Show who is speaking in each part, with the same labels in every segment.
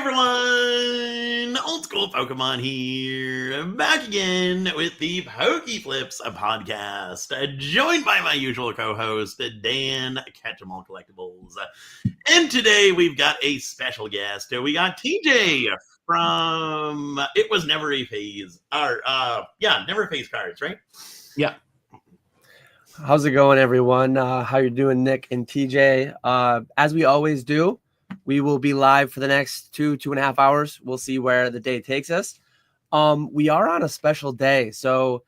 Speaker 1: everyone! Old School Pokemon here, back again with the Pokeflips podcast, joined by my usual co-host, Dan KetchumAllCollectibles. And today we've got a special guest. We got TJ from It Was Never a Phase, Never a Phase Cards, right?
Speaker 2: Yeah.
Speaker 3: How's it going, everyone? How you doing, Nick and TJ? As we always do, we will be live for the next 2.5 hours. We'll see where the day takes us. We are on a special day, so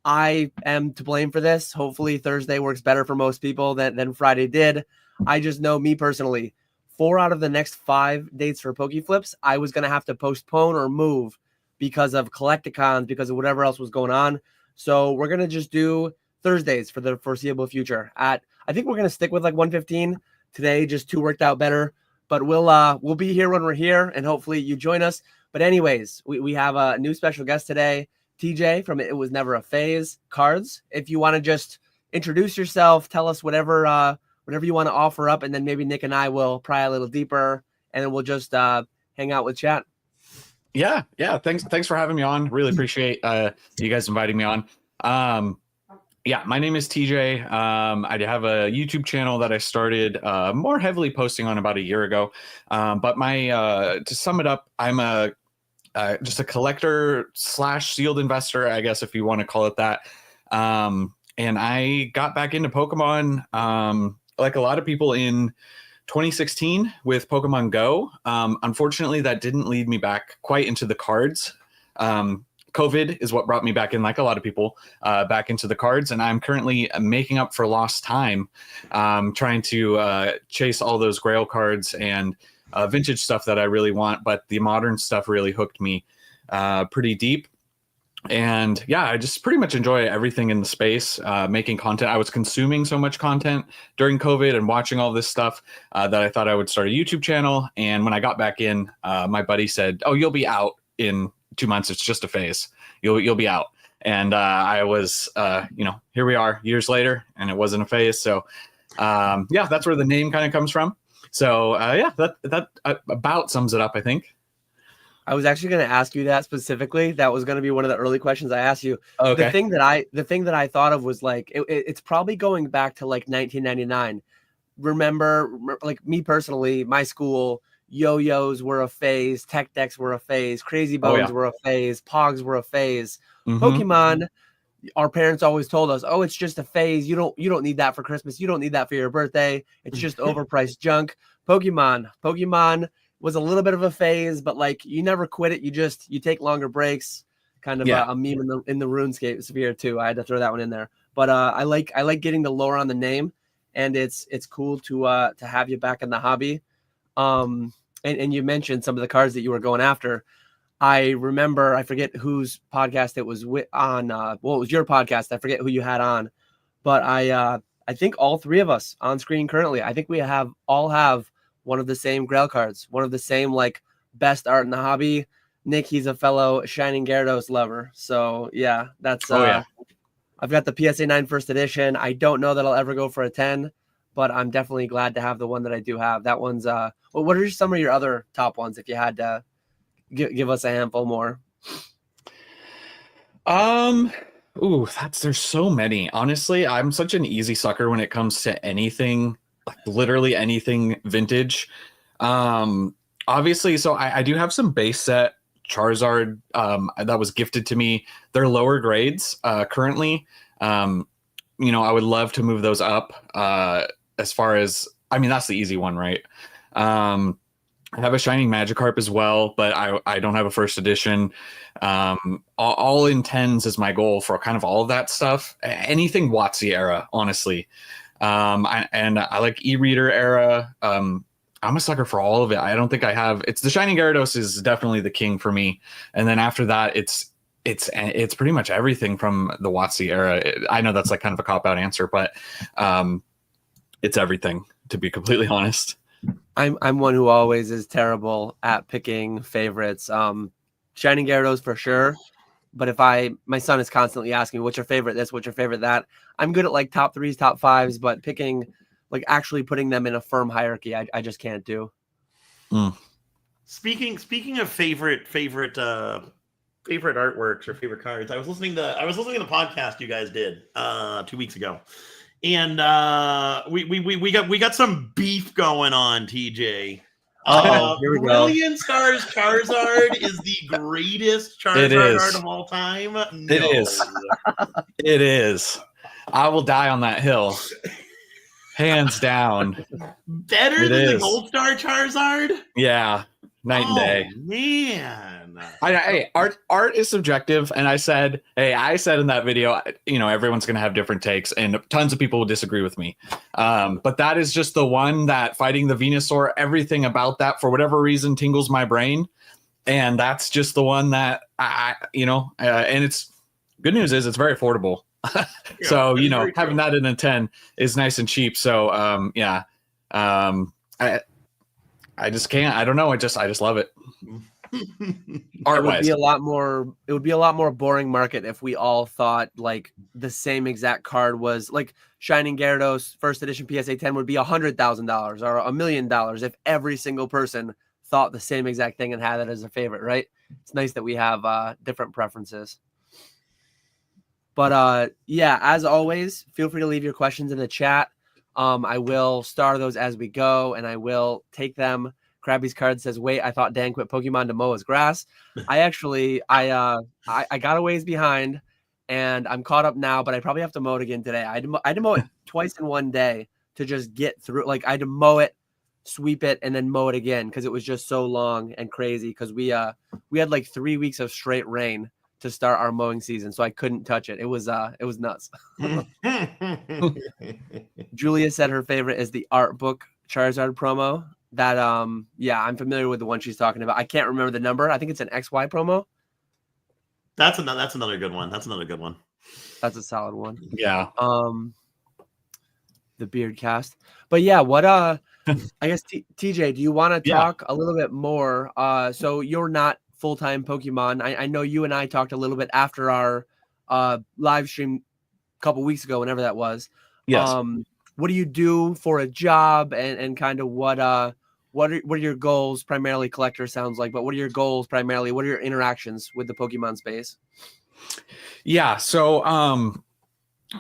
Speaker 3: I am to blame for this. Hopefully Thursday works better for most people than Friday did. I just know, me personally, 4 out of the next 5 dates for Pokeflips, I was going to have to postpone or move because of Collecticons, because of whatever else was going on. So we're going to just do Thursdays for the foreseeable future. I think we're going to stick with like 1:15 today. Just 2 worked out better. But we'll be here when we're here, and hopefully you join us. But anyways, we have a new special guest today, TJ from It Was Never a Phase Cards. If you want to just introduce yourself, tell us whatever you want to offer up, and then maybe Nick and I will pry a little deeper, and then we'll just hang out with chat.
Speaker 2: Yeah. Thanks for having me on. Really appreciate you guys inviting me on. Yeah, my name is TJ. I have a YouTube channel that I started more heavily posting on about a year ago. But to sum it up, I'm just a collector / sealed investor, I guess, if you want to call it that. And I got back into Pokemon like a lot of people in 2016 with Pokemon Go. Unfortunately, that didn't lead me back quite into the cards. COVID is what brought me back in, like a lot of people, back into the cards. And I'm currently making up for lost time, trying to chase all those Grail cards and vintage stuff that I really want. But the modern stuff really hooked me pretty deep. And yeah, I just pretty much enjoy everything in the space, making content. I was consuming so much content during COVID and watching all this stuff that I thought I would start a YouTube channel. And when I got back in, my buddy said, "Oh, you'll be out in 2 months. It's just a phase. You'll be out." And I was, here we are years later, and it wasn't a phase. So that's where the name kind of comes from. So that about sums it up, I think.
Speaker 3: I was actually going to ask you that specifically. That was going to be one of the early questions I asked you.
Speaker 2: Okay.
Speaker 3: The thing that I thought of was like, it's probably going back to like 1999. Remember, like me personally, my school, yo-yos were a phase, tech decks were a phase, crazy bones were a phase, pogs were a phase.
Speaker 2: Mm-hmm.
Speaker 3: Pokemon, our parents always told us, "Oh, it's just a phase. You don't need that for Christmas. You don't need that for your birthday. It's just overpriced junk." Pokemon was a little bit of a phase, but like you never quit it. You take longer breaks. Kind of a meme in the RuneScape sphere too. I had to throw that one in there. But I like getting the lore on the name, and it's cool to have you back in the hobby. And you mentioned some of the cards that you were going after. I remember, I forget whose podcast it was on. It was your podcast. I forget who you had on, but I think all 3 of us on screen currently, I think we all have one of the same Grail cards, one of the same like best art in the hobby. Nick, he's a fellow Shining Gyarados lover. So yeah, that's I've got the PSA 9 first edition. I don't know that I'll ever go for a 10, but I'm definitely glad to have the one that I do have. That one's what are some of your other top ones if you had to give us a handful more?
Speaker 2: There's so many. Honestly, I'm such an easy sucker when it comes to anything, like literally anything vintage. Obviously, so I do have some base set Charizard that was gifted to me. They're lower grades currently. I would love to move those up as far as, that's the easy one, right? I have a Shining Magikarp as well, but I don't have a first edition. All in 10s is my goal for kind of all of that stuff. Anything WotC era, honestly. I like e-reader era. I'm a sucker for all of it. I don't think I have. It's the Shining Gyarados is definitely the king for me, and then after that, it's pretty much everything from the WotC era. I know that's like kind of a cop out answer, but it's everything, to be completely honest.
Speaker 3: I'm one who always is terrible at picking favorites. Shining Gyarados for sure. But if my son is constantly asking me, what's your favorite this, what's your favorite that? I'm good at like top 3s, top 5s, but picking, like actually putting them in a firm hierarchy, I just can't do.
Speaker 1: Speaking of favorite artworks or favorite cards, I was listening to the podcast you guys did 2 weeks ago, and we got some beef going on, TJ.
Speaker 3: Here we go.
Speaker 1: Brilliant Stars Charizard is the greatest Charizard art of all time. No.
Speaker 2: It is. I will die on that hill. Hands down.
Speaker 1: Better than the Gold Star Charizard?
Speaker 2: Yeah. Night and day.
Speaker 1: Man.
Speaker 2: Hey, art is subjective, and I said in that video, everyone's gonna have different takes, and tons of people will disagree with me. But that is just the one that fighting the Venusaur, everything about that for whatever reason tingles my brain, and that's just the one that and it's good news is it's very affordable. So having that in a 10 is nice and cheap. So I just can't. I don't know. I just love it.
Speaker 3: It would be a lot more boring market if we all thought like the same exact card was like Shining Gyarados first edition PSA 10 would be $100,000 or $1 million if every single person thought the same exact thing and had it as a favorite, right? It's nice that we have different preferences. But as always, feel free to leave your questions in the chat. I will star those as we go, and I will take them. Krabby's card says, "Wait, I thought Dan quit Pokemon to mow his grass." I got a ways behind, and I'm caught up now. But I probably have to mow it again today. I had to mow it twice in one day to just get through. Like I had to mow it, sweep it, and then mow it again because it was just so long and crazy. Because we had like 3 weeks of straight rain to start our mowing season, so I couldn't touch it. It was nuts. Julia said her favorite is the art book Charizard promo. That I'm familiar with the one she's talking about. I can't remember the number. I think it's an XY promo.
Speaker 1: That's another good one. That's
Speaker 3: a solid one.
Speaker 2: Yeah.
Speaker 3: The beard cast. But yeah, what I guess TJ, do you want to talk a little bit more? So you're not full-time Pokemon. I know you and I talked a little bit after our live stream a couple weeks ago, whenever that was.
Speaker 2: Yes.
Speaker 3: What do you do for a job, and kind of what are your goals? Primarily collector sounds like, but what are your goals primarily? What are your interactions with the Pokemon space?
Speaker 2: Yeah, so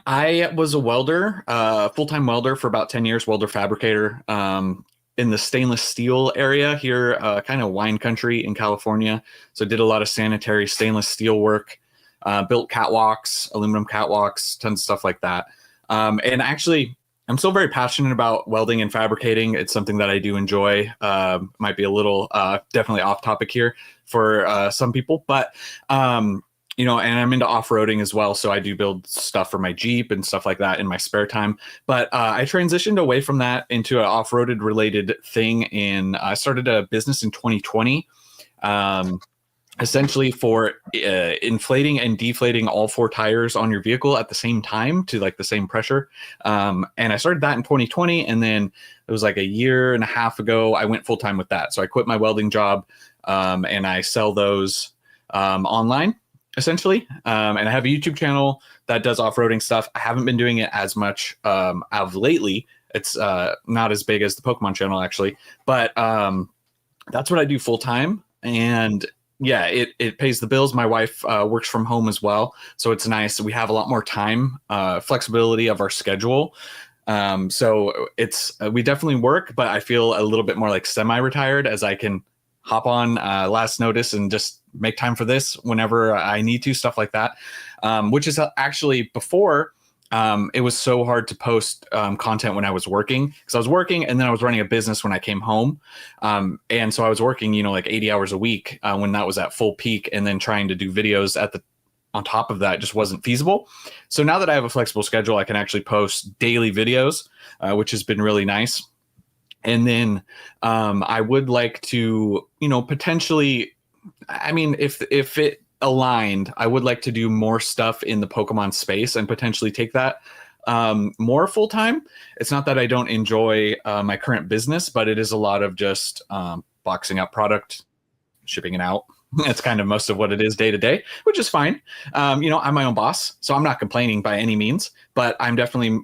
Speaker 2: I was a welder, full-time welder for about 10 years, welder fabricator in the stainless steel area here, kind of wine country in California. So did a lot of sanitary stainless steel work, built catwalks, aluminum catwalks, tons of stuff like that. And actually, I'm still very passionate about welding and fabricating. It's something that I do enjoy. Might be a little definitely off topic here for some people, but and I'm into off-roading as well. So I do build stuff for my Jeep and stuff like that in my spare time. But I transitioned away from that into an off-roaded related thing. I started a business in 2020. Essentially for inflating and deflating all 4 tires on your vehicle at the same time to like the same pressure. And I started that in 2020. And then it was like a year and a half ago, I went full time with that. So I quit my welding job and I sell those online essentially. And I have a YouTube channel that does off-roading stuff. I haven't been doing it as much of lately. It's not as big as the Pokemon channel actually, but that's what I do full time. And yeah, it pays the bills. My wife works from home as well, so it's nice. We have a lot more time, flexibility of our schedule. So we definitely work, but I feel a little bit more like semi-retired as I can hop on last notice and just make time for this whenever I need to, stuff like that. Which is actually before. It was so hard to post content when I was working because I was working and then I was running a business when I came home. And so I was working, like 80 hours a week when that was at full peak, and then trying to do videos on top of that just wasn't feasible. So now that I have a flexible schedule, I can actually post daily videos, which has been really nice. And then I would like to, potentially, if it aligned, I would like to do more stuff in the Pokemon space and potentially take that more full time. It's not that I don't enjoy my current business, but it is a lot of just boxing up product, shipping it out. That's kind of most of what it is day to day, which is fine. I'm my own boss, so I'm not complaining by any means, but I'm definitely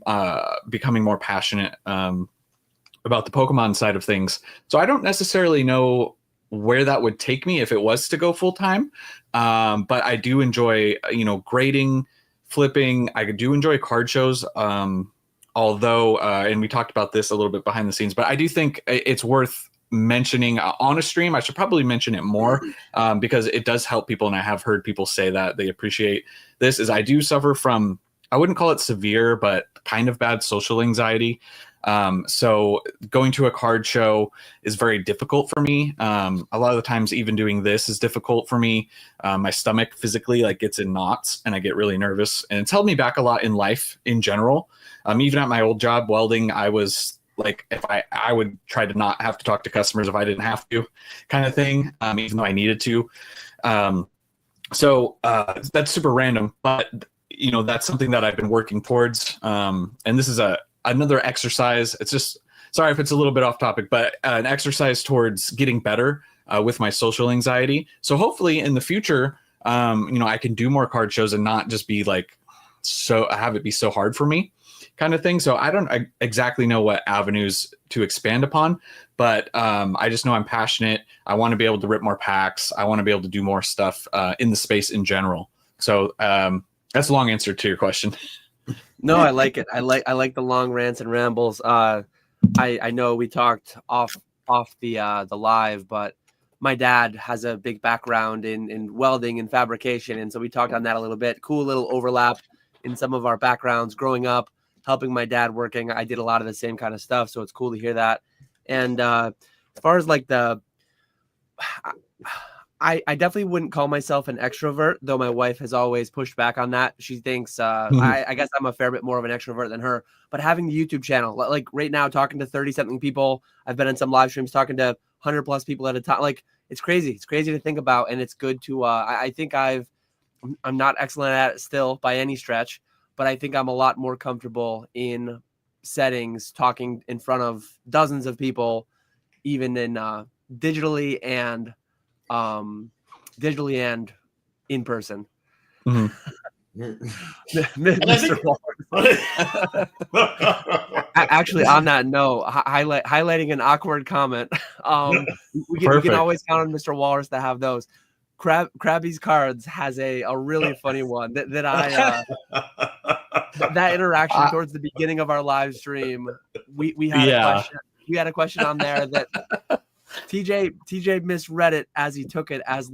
Speaker 2: becoming more passionate about the Pokemon side of things. So I don't necessarily know where that would take me if it was to go full time. But I do enjoy, grading, flipping. I do enjoy card shows. Although, and we talked about this a little bit behind the scenes, but I do think it's worth mentioning on a stream. I should probably mention it more because it does help people. And I have heard people say that they appreciate this. Is I do suffer from, I wouldn't call it severe, but kind of bad social anxiety. So going to a card show is very difficult for me. A lot of the times even doing this is difficult for me. My stomach physically gets in knots and I get really nervous, and it's held me back a lot in life in general. Even at my old job welding, I was like, if I would try to not have to talk to customers if I didn't have to, kind of thing, even though I needed to. So that's super random, but that's something that I've been working towards. And this is another exercise. It's just, sorry if it's a little bit off topic, but an exercise towards getting better with my social anxiety. So hopefully in the future, I can do more card shows and not just be have it be so hard for me, kind of thing. So I don't exactly know what avenues to expand upon, but I just know I'm passionate. I want to be able to rip more packs. I want to be able to do more stuff in the space in general. So that's a long answer to your question.
Speaker 3: No, I like it. I like the long rants and rambles. I know we talked off the live, but my dad has a big background in welding and fabrication, and so we talked on that a little bit. Cool little overlap in some of our backgrounds growing up, helping my dad working. I did a lot of the same kind of stuff, so it's cool to hear that. And as far as I definitely wouldn't call myself an extrovert, though my wife has always pushed back on that. She thinks I guess I'm a fair bit more of an extrovert than her. But having the YouTube channel, like right now, talking to 30-something people, I've been in some live streams talking to 100+ people at a time. Like, it's crazy. It's crazy to think about, and it's good to. I think I'm not excellent at it still by any stretch, but I think I'm a lot more comfortable in settings, talking in front of dozens of people, even in digitally and in person. Mr. Walrus. Actually, on that note, highlighting an awkward comment. We can always count on Mr. Walrus to have those. Krabby's Cards has a really funny one that I that interaction towards the beginning of our live stream. We had a question. We had a question on there that TJ misread it as he took it as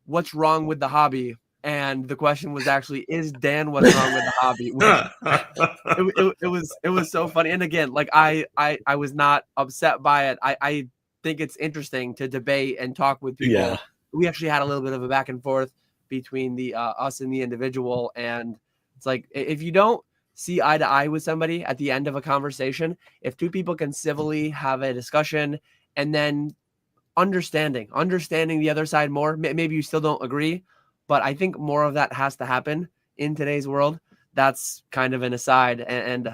Speaker 3: what's wrong with the hobby, and the question was actually, is Dan what's wrong with the hobby? It was so funny. And again, I was not upset by it. I think it's interesting to debate and talk with people. Yeah. We actually had a little bit of a back and forth between the us and the individual, and it's if you don't see eye to eye with somebody at the end of a conversation, if two people can civilly have a discussion and then understanding the other side more, maybe you still don't agree, but I think more of that has to happen in today's world. That's kind of an aside and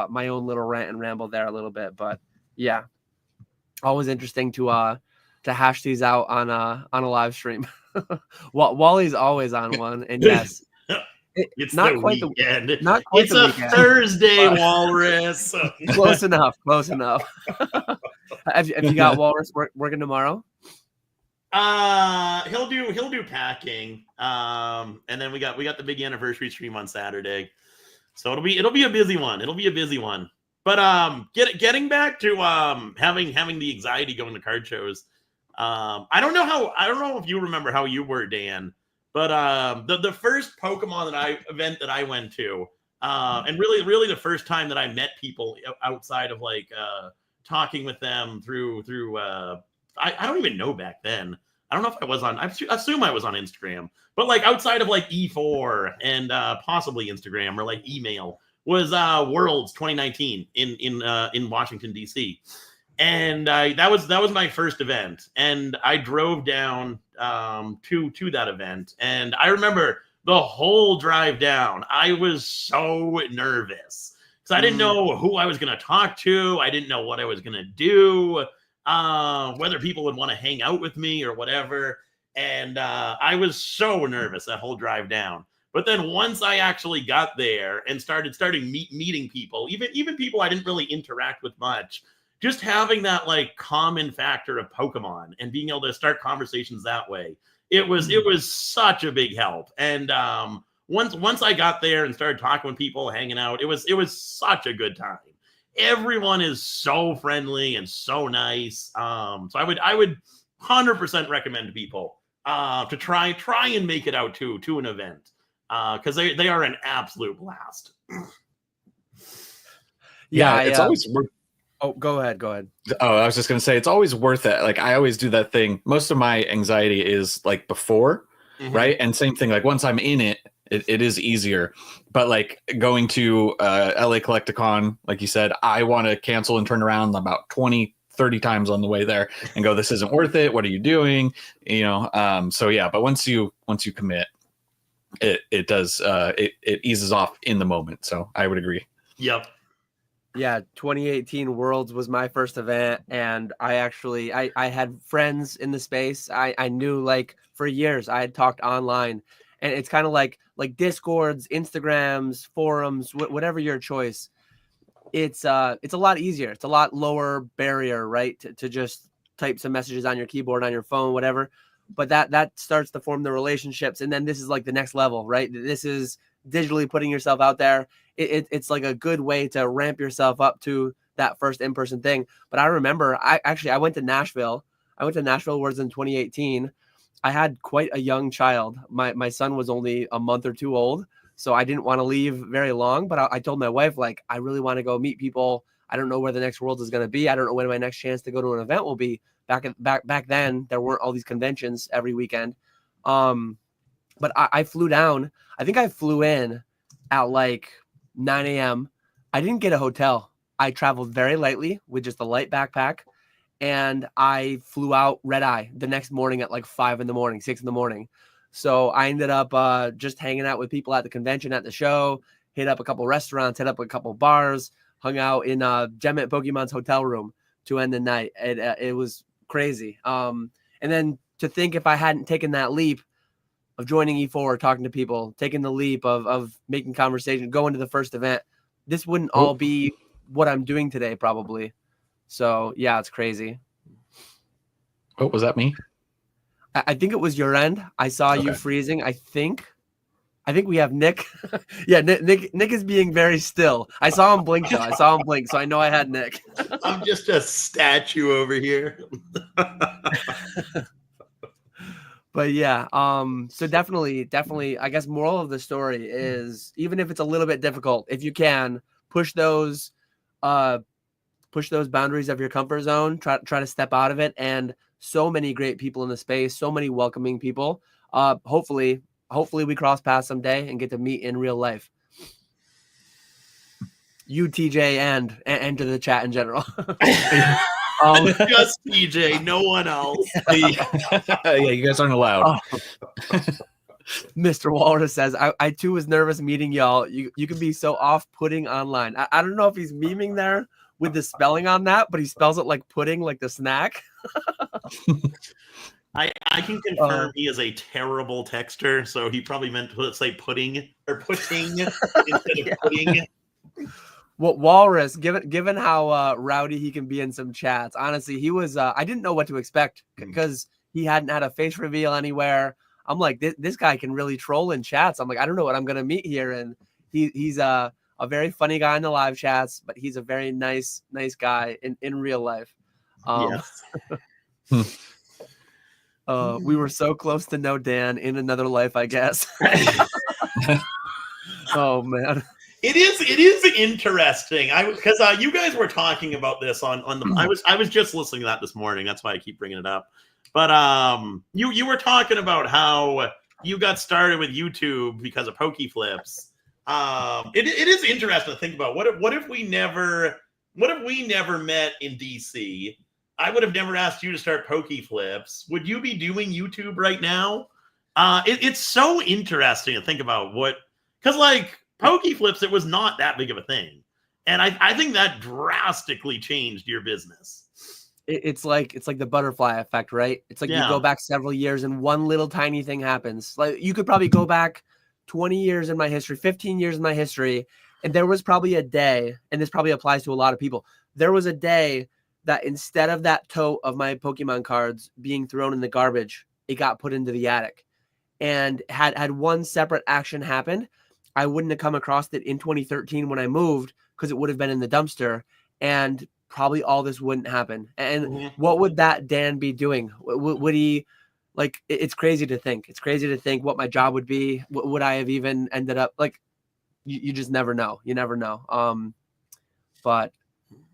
Speaker 3: my own little rant and ramble there a little bit, but yeah, always interesting to hash these out on a live stream. Wally's always on one, and yes,
Speaker 1: it's
Speaker 3: not
Speaker 1: the
Speaker 3: quite
Speaker 1: weekend.
Speaker 3: It's
Speaker 1: a
Speaker 3: weekend.
Speaker 1: Thursday, Walrus.
Speaker 3: Close enough. Have you got Walrus working tomorrow?
Speaker 1: He'll do packing. And then we got the big anniversary stream on Saturday, so it'll be a busy one. But getting back to having the anxiety going to card shows. I don't know if you remember how you were, Dan, but the first Pokemon event that I went to, and really the first time that I met people outside of talking with them through I don't even know back then. I don't know if I was on. I assume I was on Instagram, but outside of E4 and possibly Instagram or email was Worlds 2019 in Washington D.C. And that was my first event, and I drove down to that event, and I remember the whole drive down, I was so nervous because I didn't know who I was going to talk to. I didn't know what I was going to do, whether people would want to hang out with me or whatever. And I was so nervous that whole drive down. But then once I actually got there and started meeting people, even people I didn't really interact with much, just having that like common factor of Pokemon and being able to start conversations that way, it was such a big help. And once I got there and started talking with people, hanging out, it was such a good time. Everyone is so friendly and so nice. So I would 100% recommend to people to try and make it out to an event, because they are an absolute blast.
Speaker 2: Yeah, it's always worth.
Speaker 3: Oh, go ahead.
Speaker 2: Oh, I was just gonna say it's always worth it. Like I always do that thing. Most of my anxiety is like before, right? And same thing. Like once I'm in it, it is easier. But like going to LA Collecticon, like you said, I want to cancel and turn around about 20-30 times on the way there and go, this isn't worth it. What are you doing? You know. So yeah, but once you commit, it does it eases off in the moment. So I would agree.
Speaker 1: Yep.
Speaker 3: Yeah, 2018 Worlds was my first event, and I had friends in the space. I knew, like, for years I had talked online, and it's kind of like Discords, Instagrams, forums, whatever your choice. It's a lot easier. It's a lot lower barrier, right? To just type some messages on your keyboard, on your phone, whatever. But that starts to form the relationships, and then this is like the next level, right? This is digitally putting yourself out there. It's like a good way to ramp yourself up to that first in-person thing. But I remember I went to Nashville. I went to Nashville Worlds in 2018. I had quite a young child. My son was only a month or two old, so I didn't want to leave very long. But I told my wife, like, I really want to go meet people. I don't know where the next Worlds is going to be. I don't know when my next chance to go to an event will be. Back then, there weren't all these conventions every weekend. But I flew down. I think I flew in at like 9 a.m. I didn't get a hotel. I traveled very lightly with just a light backpack, and I flew out red eye the next morning at like 5 in the morning, 6 in the morning. So I ended up just hanging out with people at the convention, at the show, hit up a couple restaurants, hit up a couple bars, hung out in Gem at Pokemon's hotel room to end the night. It was crazy. And then to think, if I hadn't taken that leap of joining E4, talking to people, taking the leap of making conversation, going to the first event, this wouldn't all be what I'm doing today, probably. So yeah, it's crazy.
Speaker 2: Oh, was that me?
Speaker 3: I think it was your end. I saw you freezing. I think we have Nick. Yeah, Nick is being very still. I saw him blink though. So I know I had Nick.
Speaker 1: I'm just a statue over here.
Speaker 3: But yeah, so definitely, I guess moral of the story is, even if it's a little bit difficult, if you can push those boundaries of your comfort zone, try to step out of it. And so many great people in the space, so many welcoming people. Hopefully we cross paths someday and get to meet in real life. You, TJ, and to the chat in general.
Speaker 1: Just TJ, no one else.
Speaker 2: Yeah, you guys aren't allowed.
Speaker 3: Mr. Walrus says, I too was nervous meeting y'all. You can be so off-putting online. I don't know if he's memeing there with the spelling on that, but he spells it like pudding, like the snack.
Speaker 1: I can confirm he is a terrible texter, so he probably meant to say pudding or pudding instead of pudding.
Speaker 3: Well, Walrus, given how rowdy he can be in some chats, honestly, he was. I didn't know what to expect because he hadn't had a face reveal anywhere. I'm like, this guy can really troll in chats. I'm like, I don't know what I'm gonna meet here, and he's a very funny guy in the live chats, but he's a very nice guy in real life.
Speaker 1: Yes.
Speaker 3: We were so close to know Dan in another life, I guess. Oh man.
Speaker 1: It is interesting. Because you guys were talking about this on the. I was just listening to that this morning. That's why I keep bringing it up. But you were talking about how you got started with YouTube because of Pokeflips. It is interesting to think about. What if we never met in DC? I would have never asked you to start Pokeflips. Would you be doing YouTube right now? It's so interesting to think about because like Pokeflips, it was not that big of a thing. And I think that drastically changed your business.
Speaker 3: It's like the butterfly effect, right? It's like you go back several years and one little tiny thing happens. Like you could probably go back 20 years in my history, 15 years in my history, and there was probably a day, and this probably applies to a lot of people. There was a day that instead of that tote of my Pokemon cards being thrown in the garbage, it got put into the attic. And had one separate action happened, I wouldn't have come across it in 2013 when I moved, because it would have been in the dumpster, and probably all this wouldn't happen. And what would that Dan be doing? Would he, like, it's crazy to think. It's crazy to think what my job would be. Would I have even ended up, like, you just never know. You never know. But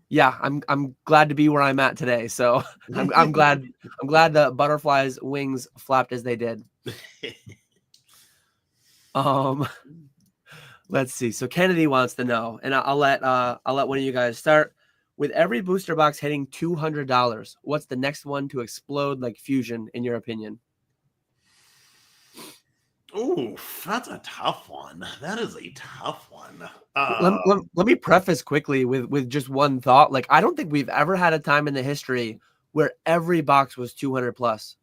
Speaker 3: yeah, I'm glad to be where I'm at today. So I'm glad the butterflies' wings flapped as they did. Let's see. So Kennedy wants to know, and I'll let one of you guys start. With every booster box hitting $200, what's the next one to explode like Fusion, in your opinion?
Speaker 1: Ooh, that's a tough one. That is a tough one.
Speaker 3: Let me preface quickly with just one thought. Like, I don't think we've ever had a time in the history where every box was 200 plus.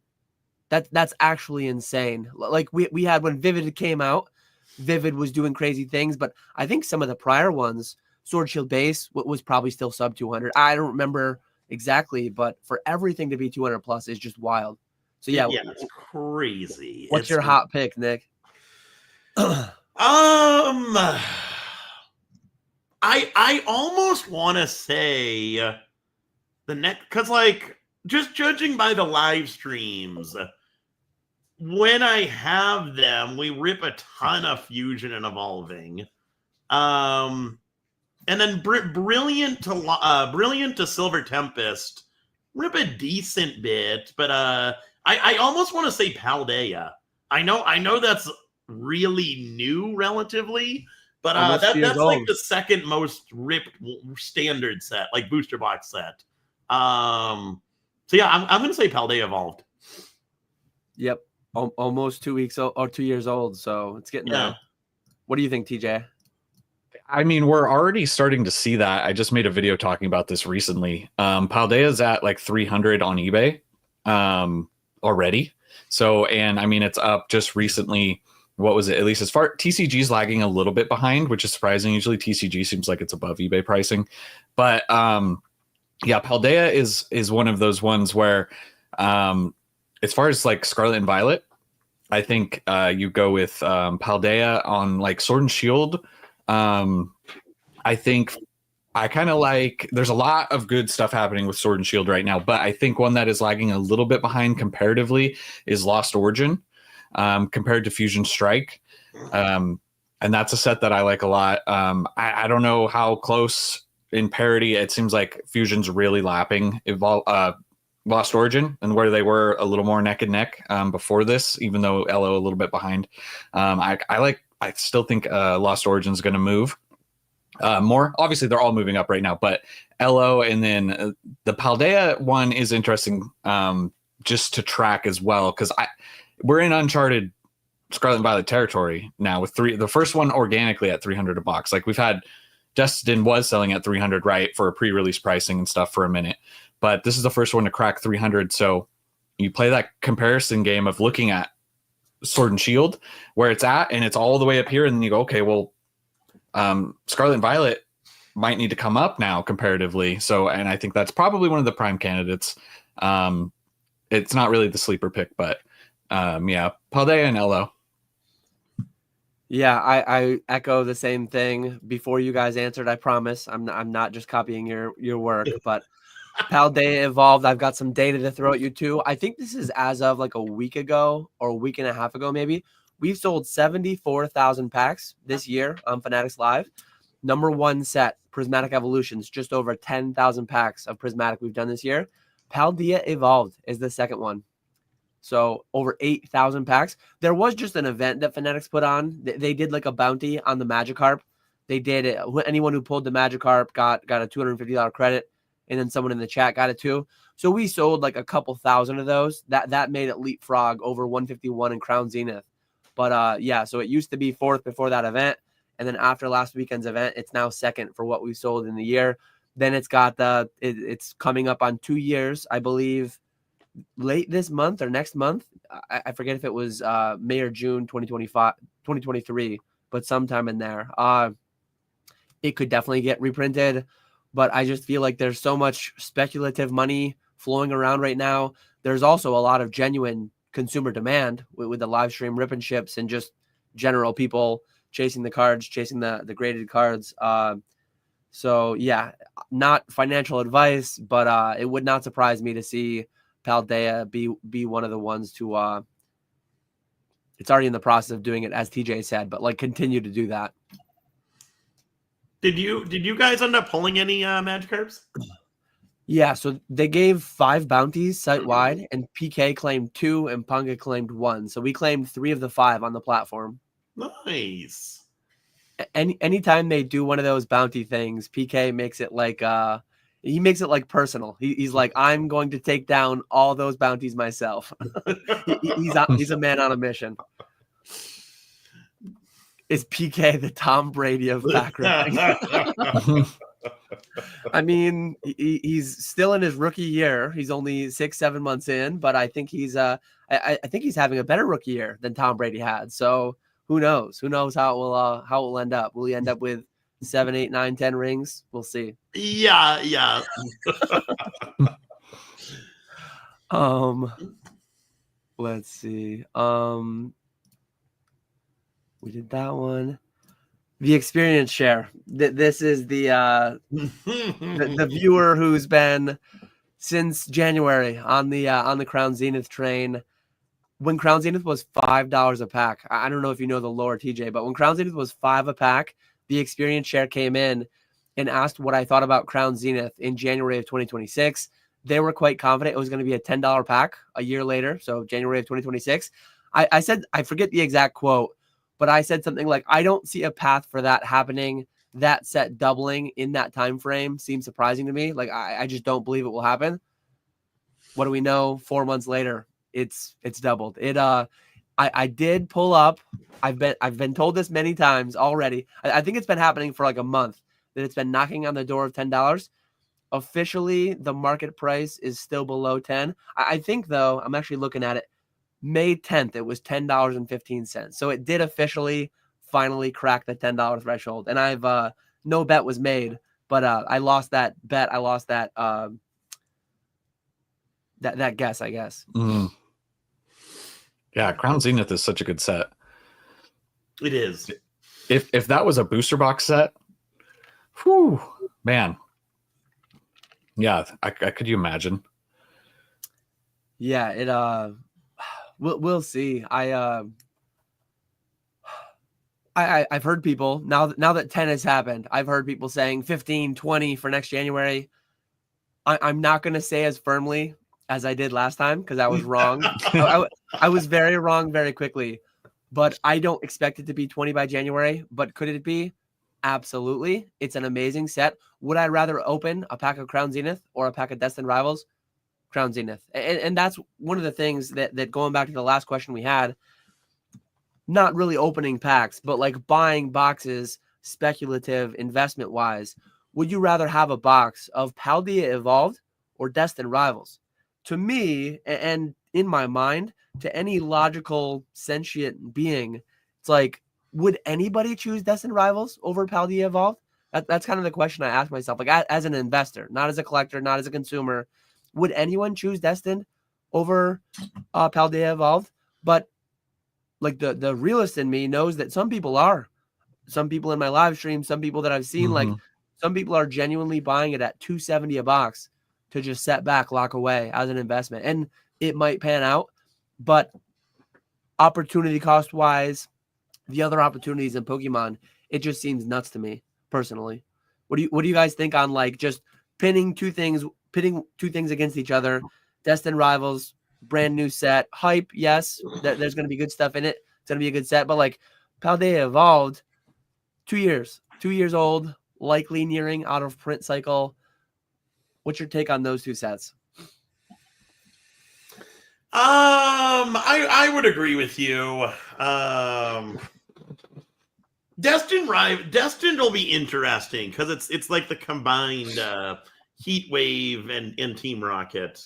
Speaker 3: That's actually insane. Like we had when Vivid came out, Vivid was doing crazy things, but I think some of the prior ones, Sword Shield Base was probably still sub 200. I don't remember exactly, but for everything to be 200 plus is just wild. So yeah,
Speaker 1: it's crazy.
Speaker 3: What's your hot pick, Nick?
Speaker 1: I almost want to say the next, because like just judging by the live streams, when I have them, we rip a ton of Fusion and Evolving. And then Brilliant to Silver Tempest, rip a decent bit, but I almost want to say Paldea. I know that's really new relatively, but that's like the second most ripped standard set, like booster box set. So yeah, I'm gonna say Paldea Evolved.
Speaker 3: Yep, almost 2 weeks or 2 years old, so it's getting there. What do you think, TJ?
Speaker 2: I mean, we're already starting to see that. I just made a video talking about this recently. Paldea is at like 300 on eBay already. So, and I mean, it's up just recently. What was it? At least as far TCG is lagging a little bit behind, which is surprising. Usually TCG seems like it's above eBay pricing, but yeah, Paldea is one of those ones where as far as like Scarlet and Violet, I think you go with Paldea on like Sword and Shield. I think I kind of like, there's a lot of good stuff happening with Sword and Shield right now, but I think one that is lagging a little bit behind comparatively is Lost Origin compared to Fusion Strike. And that's a set that I like a lot. I don't know how close in parity. It seems like Fusion's really lapping Lost Origin, and where they were a little more neck and neck before this, even though LO a little bit behind. I still think Lost Origin is going to move more. Obviously, they're all moving up right now, but LO and then the Paldea one is interesting just to track as well, because we're in uncharted Scarlet and Violet territory now with the first one organically at 300 a box. Like we've had Destin was selling at 300 right for a pre-release pricing and stuff for a minute, but this is the first one to crack 300. So you play that comparison game of looking at Sword and Shield where it's at, and it's all the way up here, and then you go, okay, well, Scarlet and Violet might need to come up now comparatively. So, and I think that's probably one of the prime candidates. It's not really the sleeper pick, but yeah, Paldea and LO.
Speaker 3: Yeah, I echo the same thing. Before you guys answered, I promise I'm not just copying your work, but Paldea Evolved, I've got some data to throw at you too. I think this is as of like a week ago or a week and a half ago, maybe. We've sold 74,000 packs this year on Fanatics Live. Number one set, Prismatic Evolutions, just over 10,000 packs of Prismatic we've done this year. Paldea Evolved is the second one. So over 8,000 packs. There was just an event that Fanatics put on. They did like a bounty on the Magikarp. They did it. Anyone who pulled the Magikarp got a $250 credit. And then someone in the chat got it too. So we sold like a couple thousand of those. That made it leapfrog over 151 in Crown Zenith. But yeah, so it used to be fourth before that event. And then after last weekend's event, it's now second for what we sold in the year. Then it's got it's coming up on 2 years, I believe, late this month or next month. I forget if it was May or June 2023, but sometime in there. It could definitely get reprinted. but I just feel like there's so much speculative money flowing around right now. There's also a lot of genuine consumer demand with the live stream rip and ships and just general people chasing the cards, chasing the graded cards. So yeah, not financial advice, but it would not surprise me to see Paldea be one of the ones to it's already in the process of doing it, as TJ said, but like continue to do that.
Speaker 1: Did you guys end up pulling any Magikarps?
Speaker 3: Yeah, so they gave 5 bounties site-wide, and PK claimed 2 and Punga claimed 1. So we claimed 3 of the 5 on the platform.
Speaker 1: Nice.
Speaker 3: Anytime they do one of those bounty things, PK makes it like he makes it like personal. He's like, I'm going to take down all those bounties myself. He's a man on a mission. Is PK the Tom Brady of pack ripping? I mean, he's still in his rookie year. He's only 6-7 months in, but I think he's I think he's having a better rookie year than Tom Brady had. So who knows? Who knows how it will end up? Will he end up with 7, 8, 9, 10 rings? We'll see.
Speaker 1: Yeah.
Speaker 3: Let's see. We did that one. The experience share. This is the viewer who's been since January on the Crown Zenith train. When Crown Zenith was $5 a pack, I don't know if you know the lore, TJ, but when Crown Zenith was $5 a pack, the experience share came in and asked what I thought about Crown Zenith in January of 2026. They were quite confident it was going to be a $10 pack a year later, so January of 2026. I said, I forget the exact quote, but I said something like, I don't see a path for that happening. That set doubling in that time frame seems surprising to me. Like, I just don't believe it will happen. What do we know? 4 months later, it's doubled. I did pull up. I've been told this many times already. I think it's been happening for like a month that it's been knocking on the door of $10. Officially, the market price is still below 10. I think though, I'm actually looking at it. May 10th, it was $10.15. So it did officially finally crack the $10 threshold. And I've no bet was made, but I lost that bet. I lost that that guess, I guess.
Speaker 2: Mm. Yeah, Crown Zenith is such a good set.
Speaker 1: It is.
Speaker 2: If that was a booster box set, whew, man. Yeah, could you imagine?
Speaker 3: Yeah, we'll see. I've heard people now that 10 has happened. I've heard people saying 15, 20 for next January. I'm not going to say as firmly as I did last time because I was wrong. I was very wrong very quickly, but I don't expect it to be 20 by January. But could it be? Absolutely. It's an amazing set. Would I rather open a pack of Crown Zenith or a pack of Destined Rivals? Crown Zenith. And that's one of the things that going back to the last question we had, not really opening packs, but like buying boxes, speculative investment wise. Would you rather have a box of Paldea Evolved or Destined Rivals? To me, and in my mind, to any logical sentient being, it's like, would anybody choose Destined Rivals over Paldea Evolved? That's kind of the question I ask myself, like as an investor, not as a collector, not as a consumer. Would anyone choose Destined over Paldea Evolved? But like the realist in me knows that some people are. Some people in my live stream, some people that I've seen, like some people are genuinely buying it at $270 a box to just set back, lock away as an investment. And it might pan out, but opportunity cost wise, the other opportunities in Pokemon, it just seems nuts to me personally. What do you guys think on like just pitting two things against each other? Destined Rivals, brand new set, hype, yes, there's going to be good stuff in it. It's going to be a good set, but like Paldea Evolved, 2 years old, likely nearing out of print cycle. What's your take on those two sets?
Speaker 1: I would agree with you. Destined will be interesting because it's like the combined Heat Wave and Team Rocket,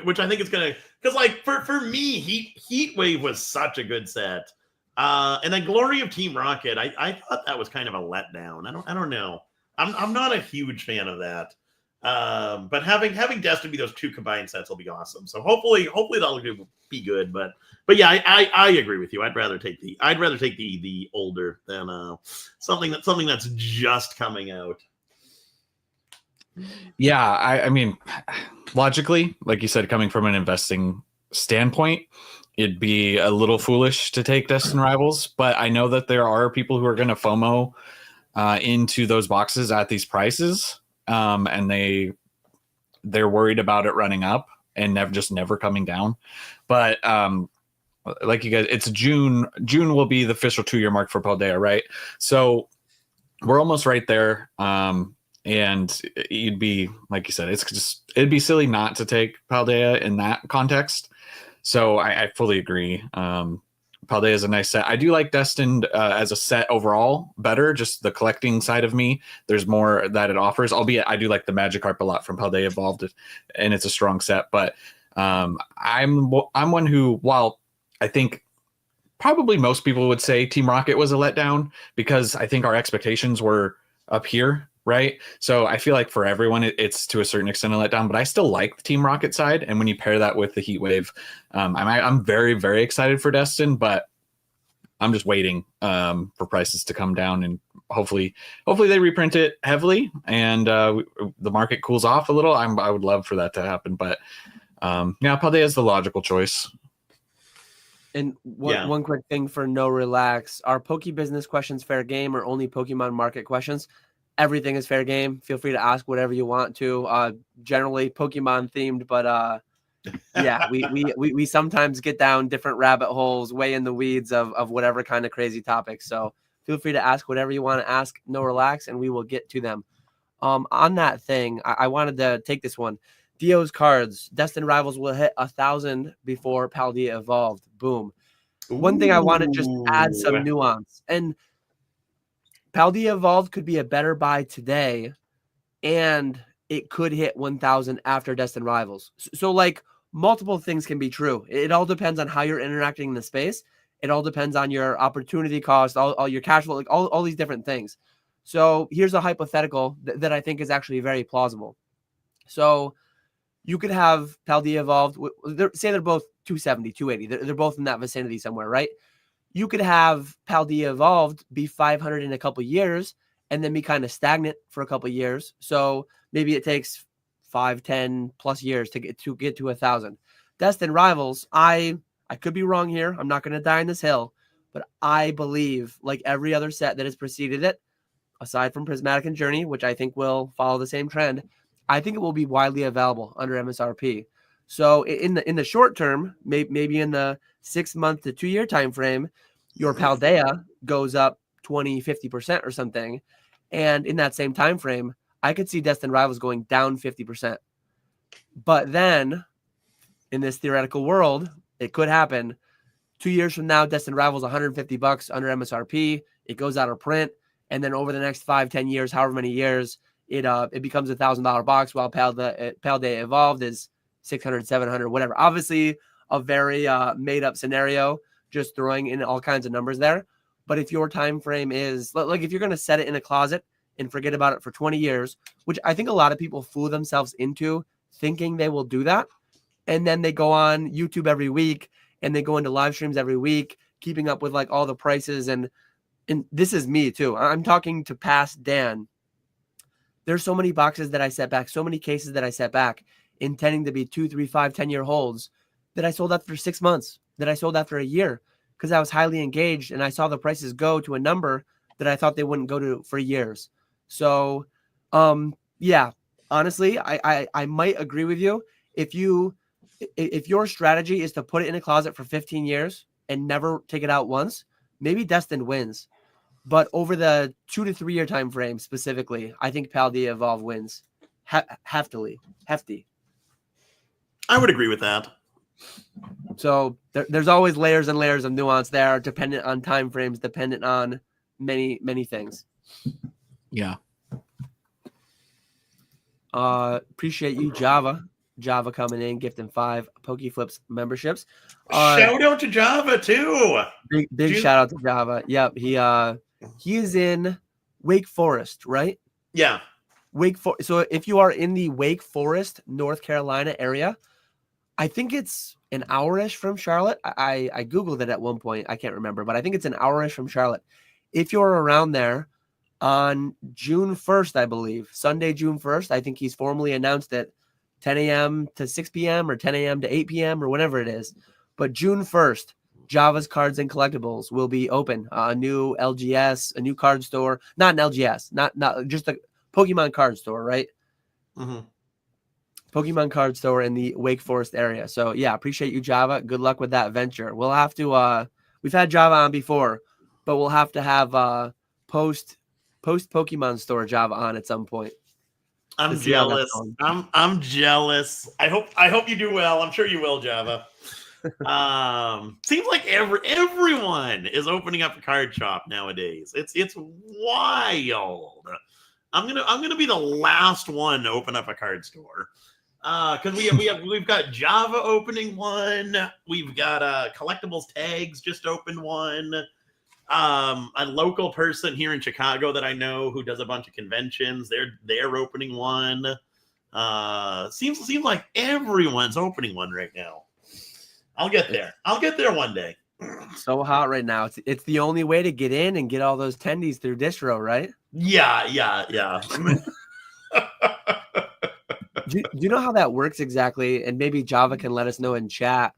Speaker 1: which I think is gonna, because like for me, Heat Wave was such a good set, and then Glory of Team Rocket, I thought that was kind of a letdown. I don't know. I'm not a huge fan of that. But having Destin be those two combined sets will be awesome. So hopefully that'll be good. But yeah, I agree with you. I'd rather take the older than something that's just coming out.
Speaker 2: Yeah, I mean, logically, like you said, coming from an investing standpoint, it'd be a little foolish to take Destin Rivals. But I know that there are people who are going to FOMO into those boxes at these prices, and they're worried about it running up and never coming down. But like you guys, it's June. June will be the official 2-year mark for Paldea, right? So we're almost right there. And you'd be, like you said, it'd be silly not to take Paldea in that context. So I fully agree. Paldea is a nice set. I do like Destined as a set overall better, just the collecting side of me. There's more that it offers, albeit I do like the Magikarp a lot from Paldea Evolved, and it's a strong set. But I'm one who, while I think probably most people would say Team Rocket was a letdown, because I think our expectations were up here, right? So I feel like for everyone, it's to a certain extent a letdown, but I still like the Team Rocket side. And when you pair that with the Heat Wave, I'm very, very excited for Destin, but I'm just waiting for prices to come down, and hopefully they reprint it heavily and the market cools off a little. I would love for that to happen, but yeah, Paldea is the logical choice.
Speaker 3: And one quick thing for No Relax: are Poke Business questions fair game or only Pokemon market questions? Everything is fair game. Feel free to ask whatever you want to. Generally Pokemon themed, but yeah, we sometimes get down different rabbit holes, way in the weeds of whatever kind of crazy topics. So feel free to ask whatever you want to ask. No Relax, and we will get to them. On that thing, I wanted to take this one. Dio's cards. Destined Rivals will hit 1,000 before Paldea Evolved. Boom. One thing I want to just add some nuance. And Paldea Evolved could be a better buy today, and it could hit 1,000 after Destined Rivals. So like, multiple things can be true. It all depends on how you're interacting in the space. It all depends on your opportunity cost, all your cash flow, like all these different things. So here's a hypothetical that I think is actually very plausible. So you could have Paldea Evolved. Say they're both 270, 280. They're both in that vicinity somewhere, right? You could have Paldea Evolved be 500 in a couple years and then be kind of stagnant for a couple years. So maybe it takes 5, 10 plus years to get to 1,000. Destined Rivals, I could be wrong here. I'm not going to die on this hill, but I believe, like every other set that has preceded it, aside from Prismatic and Journey, which I think will follow the same trend, I think it will be widely available under MSRP. So in the short term, maybe in the 6 month to 2 year time frame, your Paldea goes up 20, 50% or something. And in that same time frame, I could see Destined Rivals going down 50%. But then in this theoretical world, it could happen. 2 years from now, Destined Rivals $150 under MSRP. It goes out of print. And then over the next 5, 10 years, however many years, it becomes $1,000 box, while Paldea Evolved is 600, 700, whatever. Obviously, a very made up scenario, just throwing in all kinds of numbers there. But if your time frame is like, if you're going to set it in a closet and forget about it for 20 years, which I think a lot of people fool themselves into thinking they will do that, and then they go on YouTube every week and they go into live streams every week, keeping up with like all the prices. And this is me too. I'm talking to past Dan. There's so many boxes that I set back, so many cases that I set back, intending to be 2, 3, 5, 10-year holds, that I sold after 6 months, that I sold after a year, because I was highly engaged and I saw the prices go to a number that I thought they wouldn't go to for years. So, yeah, honestly, I might agree with you. If your strategy is to put it in a closet for 15 years and never take it out once, maybe Destined wins. But over the 2 to 3 year time frame specifically, I think Paldea Evolved wins hefty.
Speaker 1: I would agree with that.
Speaker 3: So there's always layers and layers of nuance there, dependent on time frames, dependent on many things.
Speaker 2: Yeah.
Speaker 3: Appreciate you, Java coming in, gifting 5 PokeFlips memberships.
Speaker 1: Shout out to Java too.
Speaker 3: Big shout out to Java. Yep, he is in Wake Forest, right?
Speaker 1: Yeah.
Speaker 3: So if you are in the Wake Forest, North Carolina area, I think it's an hour-ish from Charlotte. I Googled it at one point. I can't remember, but I think it's an hour-ish from Charlotte. If you're around there on June 1st, I believe, Sunday, June 1st, I think he's formally announced it 10 a.m. to 6 p.m. or 10 a.m. to 8 p.m. or whatever it is. But June 1st, Java's Cards and Collectibles will be open. A new LGS, a new card store. Not an LGS, not just a Pokemon card store, right?
Speaker 1: Mm-hmm.
Speaker 3: Pokemon card store in the Wake Forest area. So yeah, appreciate you, Java. Good luck with that venture. We'll have to we've had Java on before, but we'll have to have post Pokemon store Java on at some point.
Speaker 1: I'm jealous. I'm jealous. I hope you do well. I'm sure you will, Java. Seems like everyone is opening up a card shop nowadays. It's wild. I'm gonna be the last one to open up a card store. Because we've got Java opening one. We've got Collectibles Tags just opened one. A local person here in Chicago that I know who does a bunch of conventions. They're opening one. Seems like everyone's opening one right now. I'll get there. I'll get there one day.
Speaker 3: So hot right now. It's the only way to get in and get all those tendies through distro, right?
Speaker 1: Yeah.
Speaker 3: Do you know how that works exactly? And maybe Java can let us know in chat.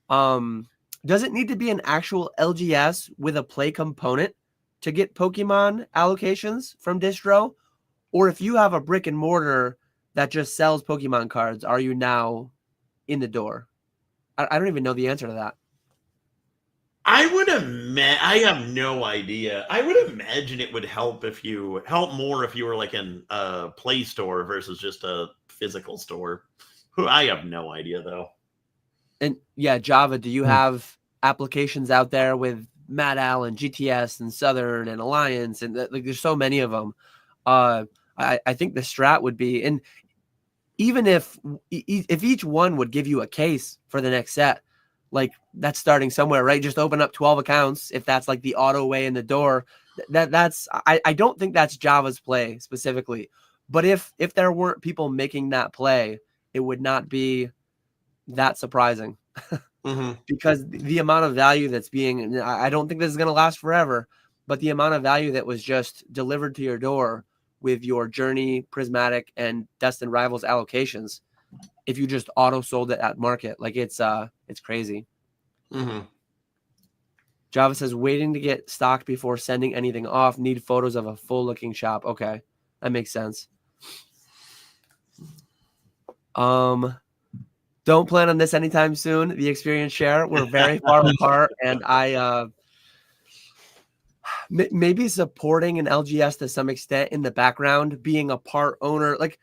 Speaker 3: Does it need to be an actual LGS with a play component to get Pokemon allocations from distro? Or if you have a brick and mortar that just sells Pokemon cards, are you now in the door? I don't even know the answer to that.
Speaker 1: I have no idea. I would imagine it would help more if you were like in a Play Store versus just a physical store. I have no idea though. And
Speaker 3: yeah, Java, do you have applications out there with Mad Al and GTS and Southern and Alliance and like there's so many of them. I think the strat would be, and even if each one would give you a case for the next set, like that's starting somewhere, right? Just open up 12 accounts if that's like the auto way in the door. I don't think that's Java's play specifically, but if there weren't people making that play, it would not be that surprising. Because the amount of value that's being, I don't think this is going to last forever, but the amount of value that was just delivered to your door with your Journey, Prismatic, and Destined Rivals allocations, if you just auto sold it at market, like it's crazy. Java says waiting to get stocked before sending anything off. Need photos of a full looking shop. Okay, that makes sense. Don't plan on this anytime soon. The experience share. We're very far apart, and I maybe supporting an LGS to some extent in the background, being a part owner. Like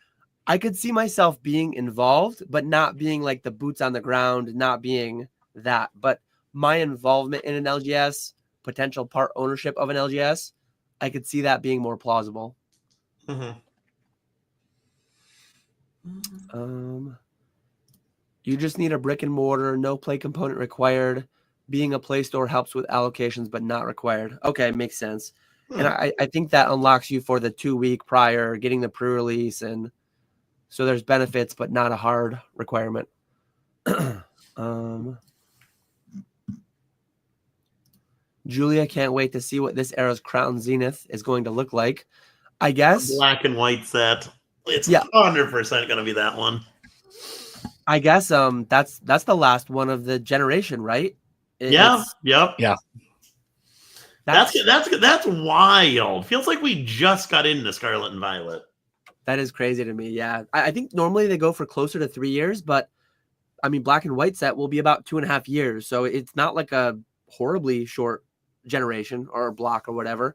Speaker 3: I could see myself being involved, but not being like the boots on the ground, not being that. But my involvement in an LGS, potential part ownership of an LGS, I could see that being more plausible. You just need a brick and mortar, no play component required. Being a Play Store helps with allocations, but not required. Okay, makes sense. And I think that unlocks you for the 2 week prior, getting the pre-release, and so there's benefits, but not a hard requirement. Julia can't wait to see what this era's Crown Zenith is going to look like. I guess
Speaker 1: black and white set. It's 100% going to be that one.
Speaker 3: I guess that's the last one of the generation, right?
Speaker 1: Yeah. That's wild. Feels like we just got into Scarlet and Violet.
Speaker 3: That is crazy to me. Yeah, I think normally they go for closer to 3 years, but I mean, black and white set will be about 2.5 years, so it's not like a horribly short generation or block or whatever.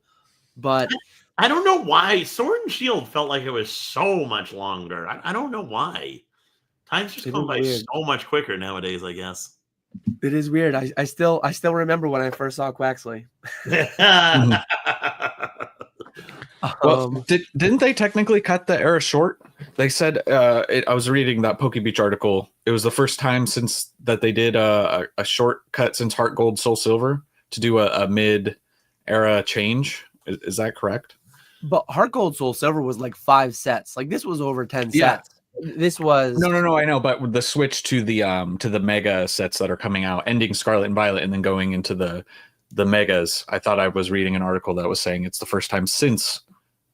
Speaker 3: But
Speaker 1: I don't know why Sword and Shield felt like it was so much longer. I don't know why. Time's just going by so much quicker nowadays, I guess.
Speaker 3: It is weird. I still remember when I first saw Quaxley.
Speaker 2: Well, didn't they technically cut the era short? They said I was reading that PokeBeach article. It was the first time since that they did a shortcut since Heart Gold, Soul Silver to do a mid era change. Is that correct?
Speaker 3: But Heart Gold Soul Silver was like 5 sets. Like this was over 10
Speaker 2: Yeah.
Speaker 3: sets. This was
Speaker 2: No, I know, but with the switch to the mega sets that are coming out, ending Scarlet and Violet and then going into the megas, I thought I was reading an article that was saying it's the first time since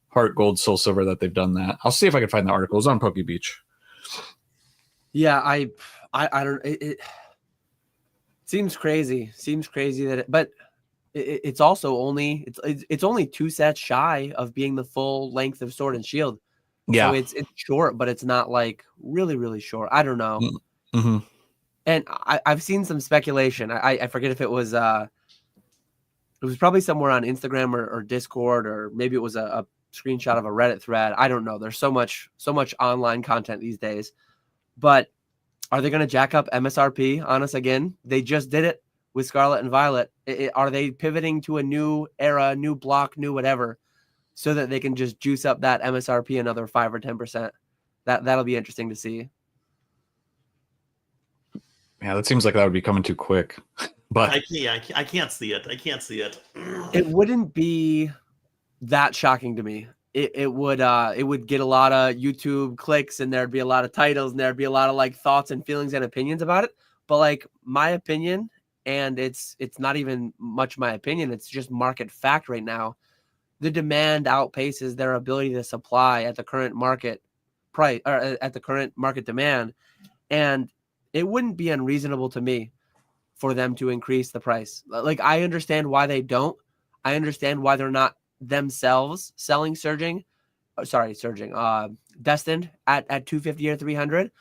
Speaker 2: Heart Gold Soul Silver that they've done that. I'll see if I can find the article. It's on Poke Beach.
Speaker 3: Yeah, I don't. It seems crazy. Seems crazy that, but it's also only it's only 2 sets shy of being the full length of Sword and Shield.
Speaker 2: Yeah.
Speaker 3: So it's short, but it's not like really short. I don't know.
Speaker 2: Mm-hmm.
Speaker 3: And I've seen some speculation. I forget if it was probably somewhere on Instagram or Discord, or maybe it was a screenshot of a Reddit thread. I don't know. There's so much online content these days. But are they going to jack up MSRP on us again? They just did it with Scarlet and Violet. Are they pivoting to a new era, new block, new whatever, so that they can just juice up that MSRP another 5 or 10%? That'll be interesting to see.
Speaker 2: Yeah, that seems like that would be coming too quick. But
Speaker 1: I can't see it. I can't see it.
Speaker 3: It wouldn't be that shocking to me. It would get a lot of YouTube clicks, and there'd be a lot of titles, and there'd be a lot of like thoughts and feelings and opinions about it. But like my opinion, and it's not even much my opinion, it's just market fact right now. The demand outpaces their ability to supply at the current market price, or at the current market demand. And it wouldn't be unreasonable to me for them to increase the price. Like, I understand why they don't. I understand why they're not themselves selling Destined at 250 or 300.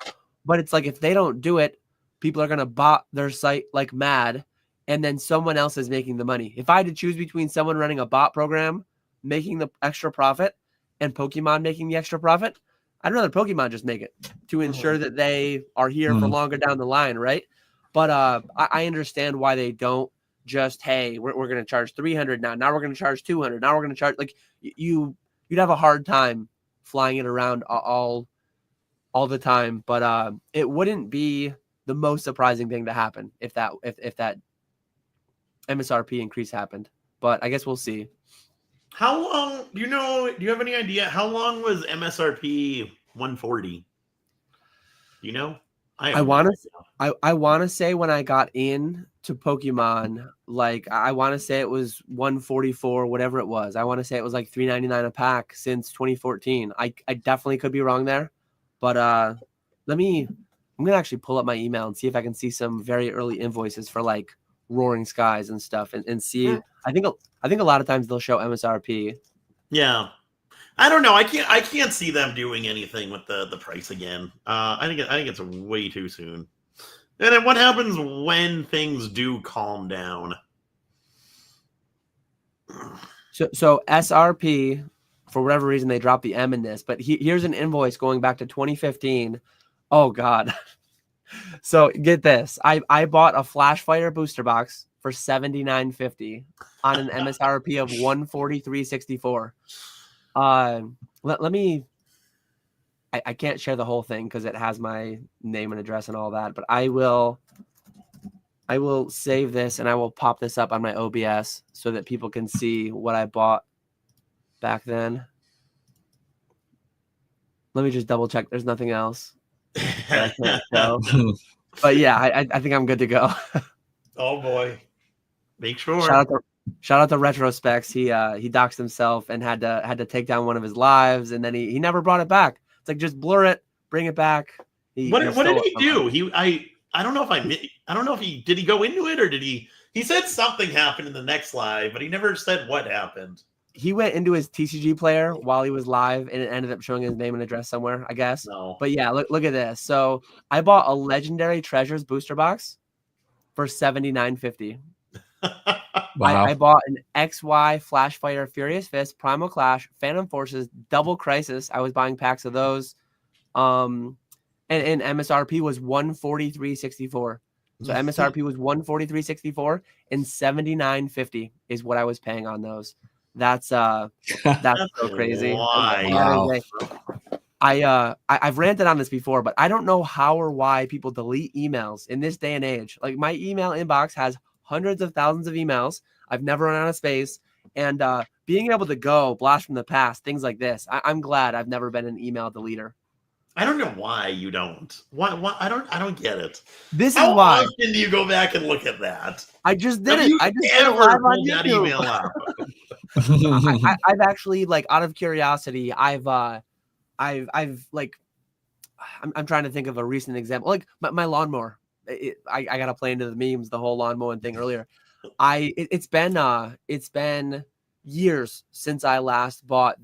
Speaker 3: But it's like, if they don't do it, people are going to bot their site like mad, and then someone else is making the money. If I had to choose between someone running a bot program making the extra profit and Pokemon making the extra profit, I'd rather Pokemon just make it to ensure that they are here for longer down the line, right? But I understand why they don't just, hey, we're going to charge 300 now. Now we're going to charge 200. Now we're going to charge, like, you'd have a hard time flying it around all the time. But it wouldn't be the most surprising thing to happen if that MSRP increase happened. But I guess we'll see.
Speaker 1: How long, do you have any idea how long was MSRP 140? Do you know? I want
Speaker 3: to say when I got in to Pokemon, like, I want to say it was 144, whatever it was. I want to say it was like $3.99 a pack since 2014. I definitely could be wrong there, but I'm gonna actually pull up my email and see if I can see some very early invoices for like Roaring Skies and stuff, and see. I think a lot of times they'll show MSRP.
Speaker 1: Yeah. I don't know. I can't see them doing anything with the price again. I think it's way too soon. And then what happens when things do calm down?
Speaker 3: So SRP, for whatever reason, they dropped the M in this, but here's an invoice going back to 2015. Oh God. So get this. I bought a Flash Fire booster box for $79.50 on an MSRP of $143.64. Let me. I can't share the whole thing because it has my name and address and all that, but I will save this and I will pop this up on my OBS so that people can see what I bought back then. Let me just double check. There's nothing else. But yeah, I think I'm good to go.
Speaker 1: Oh boy. Make sure.
Speaker 3: Shout out to Retrospecs. He doxed himself and had to take down one of his lives, and then he never brought it back. It's like, just blur it, bring it back.
Speaker 1: What did he do? I don't know if he did he go into it, or did he said something happened in the next live, but he never said what happened.
Speaker 3: He went into his TCG player while he was live, and it ended up showing his name and address somewhere, I guess.
Speaker 1: No.
Speaker 3: But yeah, look at this. So I bought a Legendary Treasures booster box for $79.50. Wow. I bought an XY Flash Fire Furious Fist, Primal Clash, Phantom Forces, Double Crisis. I was buying packs of those. And MSRP was $143.64. So MSRP was $143.64, and $79.50 is what I was paying on those. That's so crazy.
Speaker 2: Wow.
Speaker 3: I've ranted on this before, but I don't know how or why people delete emails in this day and age. Like, my email inbox has hundreds of thousands of emails. I've never run out of space, And being able to go blast from the past, things like this, I'm glad I've never been an email deleter.
Speaker 1: I don't know why you don't. Why? I don't get it.
Speaker 3: This
Speaker 1: How
Speaker 3: is why.
Speaker 1: often do you go back and look at that?
Speaker 3: I just did
Speaker 1: Have
Speaker 3: it.
Speaker 1: you
Speaker 3: I just did it
Speaker 1: ever
Speaker 3: live on
Speaker 1: pulled that
Speaker 3: YouTube.
Speaker 1: email up?
Speaker 3: I've actually, like, out of curiosity, I've like, I'm trying to think of a recent example. Like my lawnmower. I got to play into the memes, the whole lawn mowing thing earlier. It's been years since I last bought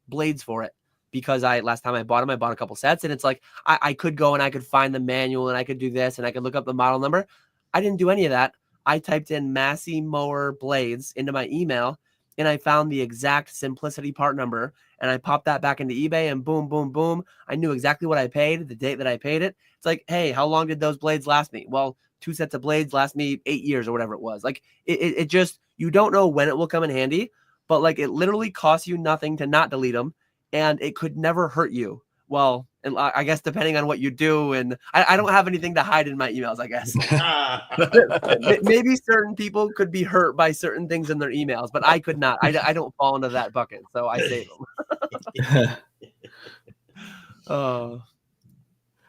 Speaker 3: blades for it, because last time I bought them, I bought a couple sets, and it's like I could go and I could find the manual and I could do this and I could look up the model number. I didn't do any of that. I typed in Massey mower blades into my email, and I found the exact Simplicity part number, and I popped that back into eBay, and boom, boom, boom. I knew exactly what I paid, the date that I paid it. It's like, hey, how long did those blades last me? Well, 2 sets of blades last me 8 years or whatever it was. Like it just, you don't know when it will come in handy, but like it literally costs you nothing to not delete them, and it could never hurt you. Well, and I guess depending on what you do, and I don't have anything to hide in my emails, I guess. Maybe certain people could be hurt by certain things in their emails, but I could not. I don't fall into that bucket, so I save them.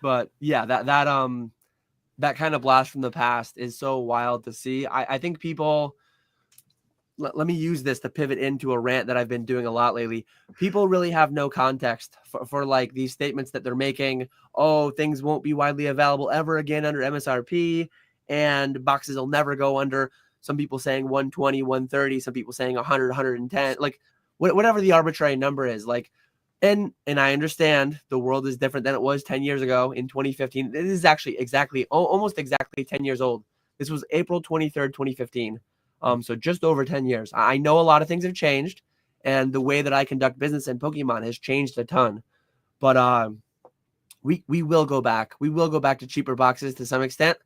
Speaker 3: But yeah, that kind of blast from the past is so wild to see. I think people, let me use this to pivot into a rant that I've been doing a lot lately. People really have no context for like these statements that they're making. Oh, things won't be widely available ever again under MSRP, and boxes will never go under, some people saying 120, 130, some people saying 100, 110, like whatever the arbitrary number is. Like, and I understand the world is different than it was 10 years ago in 2015. It is actually almost exactly 10 years old. This was April 23rd, 2015. So just over 10 years. I know a lot of things have changed, and the way that I conduct business in Pokemon has changed a ton. But we will go back. We will go back to cheaper boxes to some extent.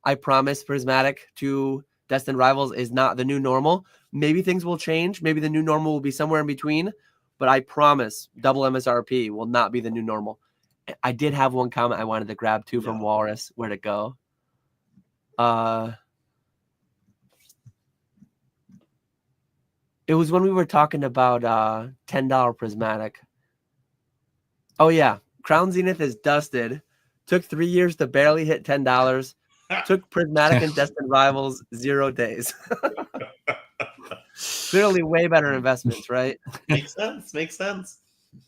Speaker 3: I promise Prismatic to Destined Rivals is not the new normal. Maybe things will change. Maybe the new normal will be somewhere in between. But I promise double MSRP will not be the new normal. I did have one comment I wanted to grab too from Walrus. Where'd it go? It was when we were talking about $10 Prismatic. Oh, yeah. Crown Zenith is dusted. Took 3 years to barely hit $10. Took Prismatic and Destined Rivals 0 days. Clearly way better investments, right?
Speaker 1: Makes sense. Makes sense.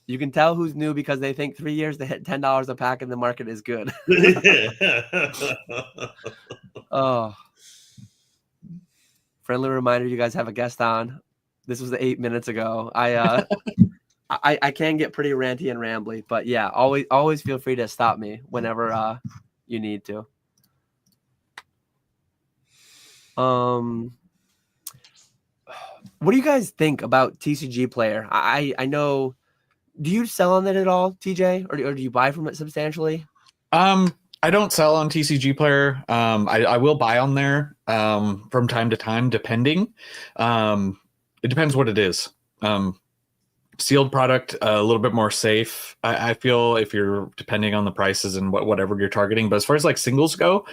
Speaker 3: You can tell who's new because they think 3 years to hit $10 a pack in the market is good. Oh. Friendly reminder, you guys have a guest on. This was 8 minutes ago. I can get pretty ranty and rambly, but yeah, always feel free to stop me whenever you need to. What do you guys think about TCG Player? I know, do you sell on it at all, TJ, or do you buy from it substantially?
Speaker 2: I don't sell on TCG Player. I will buy on there from time to time, depending. It depends what it is. Sealed product, a little bit more safe, I feel, if you're depending on the prices and whatever you're targeting. But as far as like singles go,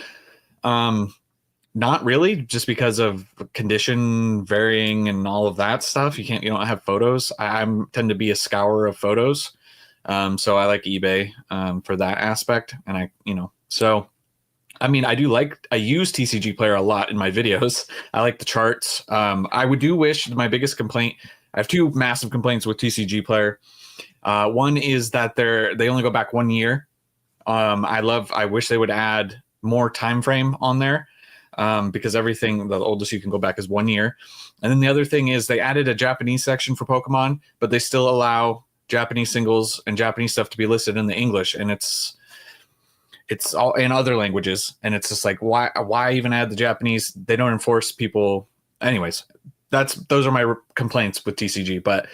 Speaker 2: not really, just because of condition varying and all of that stuff. You don't have photos. I tend to be a scourer of photos. So I like eBay for that aspect. And so I mean, I use TCG Player a lot in my videos. I like the charts. I do wish, my biggest complaint, I have 2 massive complaints with TCG Player. One is that they only go back 1 year. I wish they would add more time frame on there, because everything, the oldest you can go back is 1 year. And then the other thing is they added a Japanese section for Pokemon, but they still allow Japanese singles and Japanese stuff to be listed in the English, and it's all in other languages, and it's just like, why even add the Japanese? They don't enforce people. Anyways, those are my complaints with TCG. But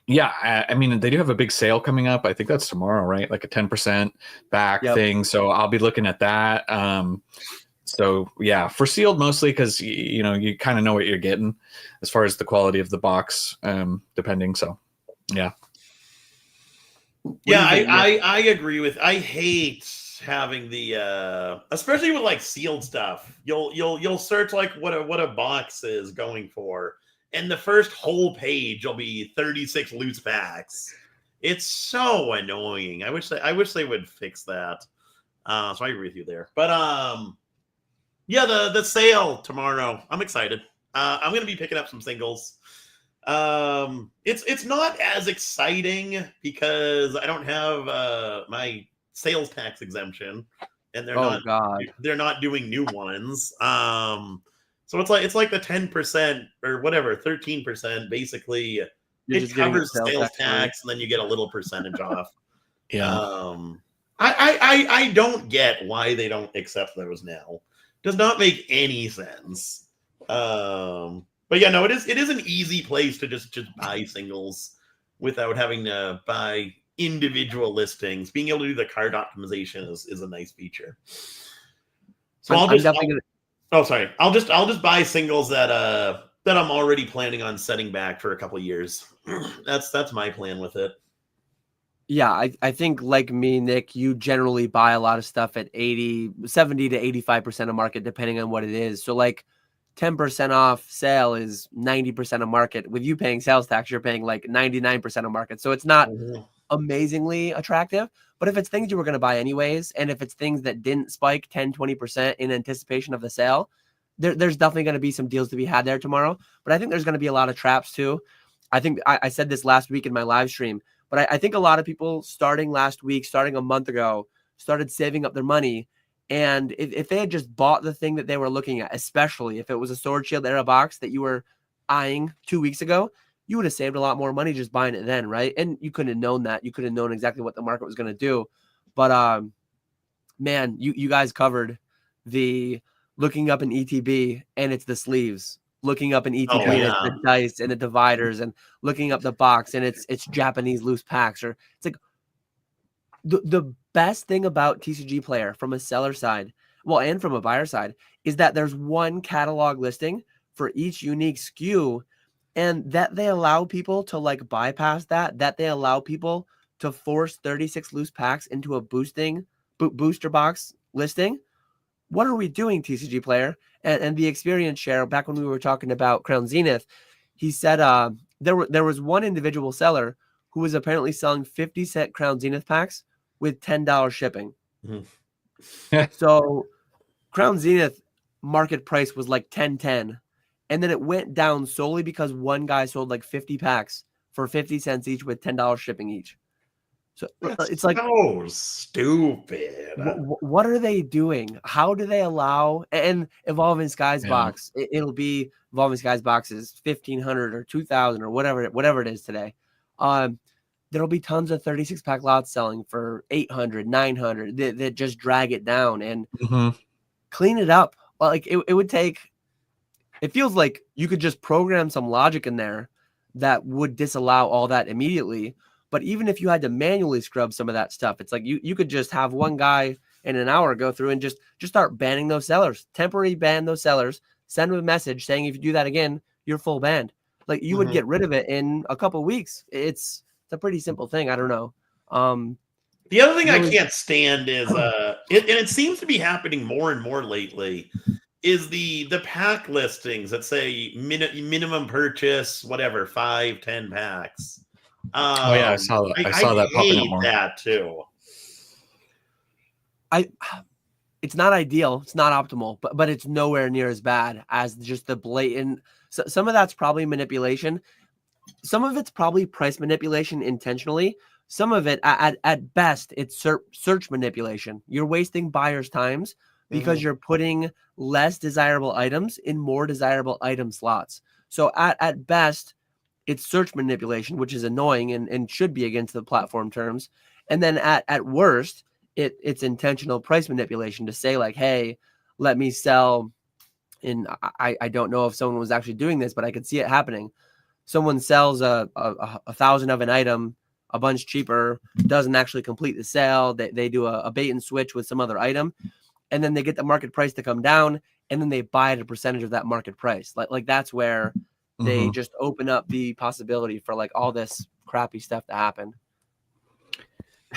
Speaker 2: yeah, I mean, they do have a big sale coming up. I think that's tomorrow, right? Like a 10% back thing. So I'll be looking at that. So yeah, for sealed mostly, because you kind of know what you're getting as far as the quality of the box, depending. So yeah.
Speaker 1: Yeah, I agree with. I hate having the especially with like sealed stuff. You'll search like what a box is going for, and the first whole page will be 36 loose packs. It's so annoying. I wish they would fix that. So I agree with you there. But yeah, the sale tomorrow. I'm excited. I'm gonna be picking up some singles. It's not as exciting because I don't have my sales tax exemption, and they're not doing new ones. So it's like the 10% or whatever, 13% basically. It covers sales tax, and then you get a little percentage off.
Speaker 2: Yeah.
Speaker 1: I don't get why they don't accept those now. Does not make any sense. But yeah, no, it is an easy place to just buy singles without having to buy individual listings. Being able to do the card optimization is a nice feature. So I'll just buy singles that I'm already planning on setting back for a couple of years. That's my plan with it.
Speaker 3: Yeah, I think like me, Nick, you generally buy a lot of stuff at 70 to 85% of market, depending on what it is. So like 10% off sale is 90% of market. With you paying sales tax, you're paying like 99% of market. So it's not amazingly attractive. But if it's things you were going to buy anyways, and if it's things that didn't spike 10, 20% in anticipation of the sale, there's definitely going to be some deals to be had there tomorrow. But I think there's going to be a lot of traps too. I think I said this last week in my live stream, but I think a lot of people starting last week, starting a month ago, started saving up their money. And if they had just bought the thing that they were looking at, especially if it was a Sword Shield Era box that you were eyeing 2 weeks ago, you would have saved a lot more money just buying it then, right? And you couldn't have known that. You could have known exactly what the market was going to do. But man, you guys covered the looking up an ETB, and it's the sleeves. Looking up an ETB, and it's the dice and the dividers, and looking up the box, and it's Japanese loose packs. Or it's like the best thing about TCG Player from a seller side, well, and from a buyer side, is that there's one catalog listing for each unique SKU, and that they allow people to like bypass that they allow people to force 36 loose packs into a booster box listing. What are we doing, TCG Player? And the experience share, back when we were talking about Crown Zenith, he said there was one individual seller who was apparently selling 50 set Crown Zenith packs with $10 shipping. So Crown Zenith market price was like 10.10, and then it went down solely because one guy sold like 50 packs for 50 cents each with $10 shipping each. So it's like
Speaker 1: so stupid.
Speaker 3: What are they doing? How do they allow? And Evolving Skies box, it'll be Evolving Skies boxes 1,500 or 2,000 or whatever it is today. There'll be tons of 36 pack lots selling for 800, 900 that just drag it down and clean it up. Like it would take. It feels like you could just program some logic in there that would disallow all that immediately. But even if you had to manually scrub some of that stuff, it's like you could just have one guy in an hour go through and just start banning those sellers, temporarily ban those sellers, send them a message saying if you do that again, you're full banned. Like you would get rid of it in a couple of weeks. It's a pretty simple thing. I don't know.
Speaker 1: The other thing I can't stand is and it seems to be happening more and more lately, is the pack listings that say minimum purchase, whatever, 5-10 packs.
Speaker 2: I saw that. I saw that popping up more.
Speaker 1: That too.
Speaker 3: It's not ideal. It's not optimal, but it's nowhere near as bad as just the blatant. So some of that's probably manipulation. Some of it's probably price manipulation intentionally. Some of it, at best, it's search manipulation. You're wasting buyers' times because you're putting less desirable items in more desirable item slots. So at best, it's search manipulation, which is annoying and should be against the platform terms. And then at worst, it's intentional price manipulation to say like, hey, let me sell. And I don't know if someone was actually doing this, but I could see it happening. Someone sells a 1,000 of an item, a bunch cheaper, doesn't actually complete the sale. They do a bait and switch with some other item, and then they get the market price to come down, and then they buy at a percentage of that market price. Like that's where they just open up the possibility for like all this crappy stuff to happen.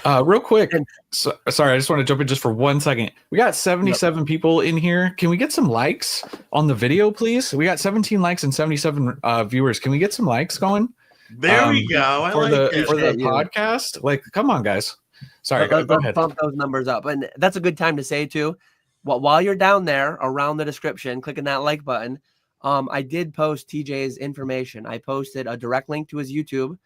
Speaker 2: Real quick,
Speaker 3: And-
Speaker 2: sorry, I just want to jump in just for 1 second. We got 77 people in here. Can we get some likes on the video, please? We got 17 likes and 77 viewers. Can we get some likes going?
Speaker 1: There we go. I
Speaker 2: for
Speaker 1: like
Speaker 2: the
Speaker 1: it.
Speaker 2: for the
Speaker 3: Appreciate you.
Speaker 2: podcast. Like, come on, guys. Sorry,
Speaker 3: Let's
Speaker 2: go ahead.
Speaker 3: bump those numbers up. And that's a good time to say too, while you're down there around the description, clicking that like button, I did post TJ's information. I posted a direct link to his YouTube,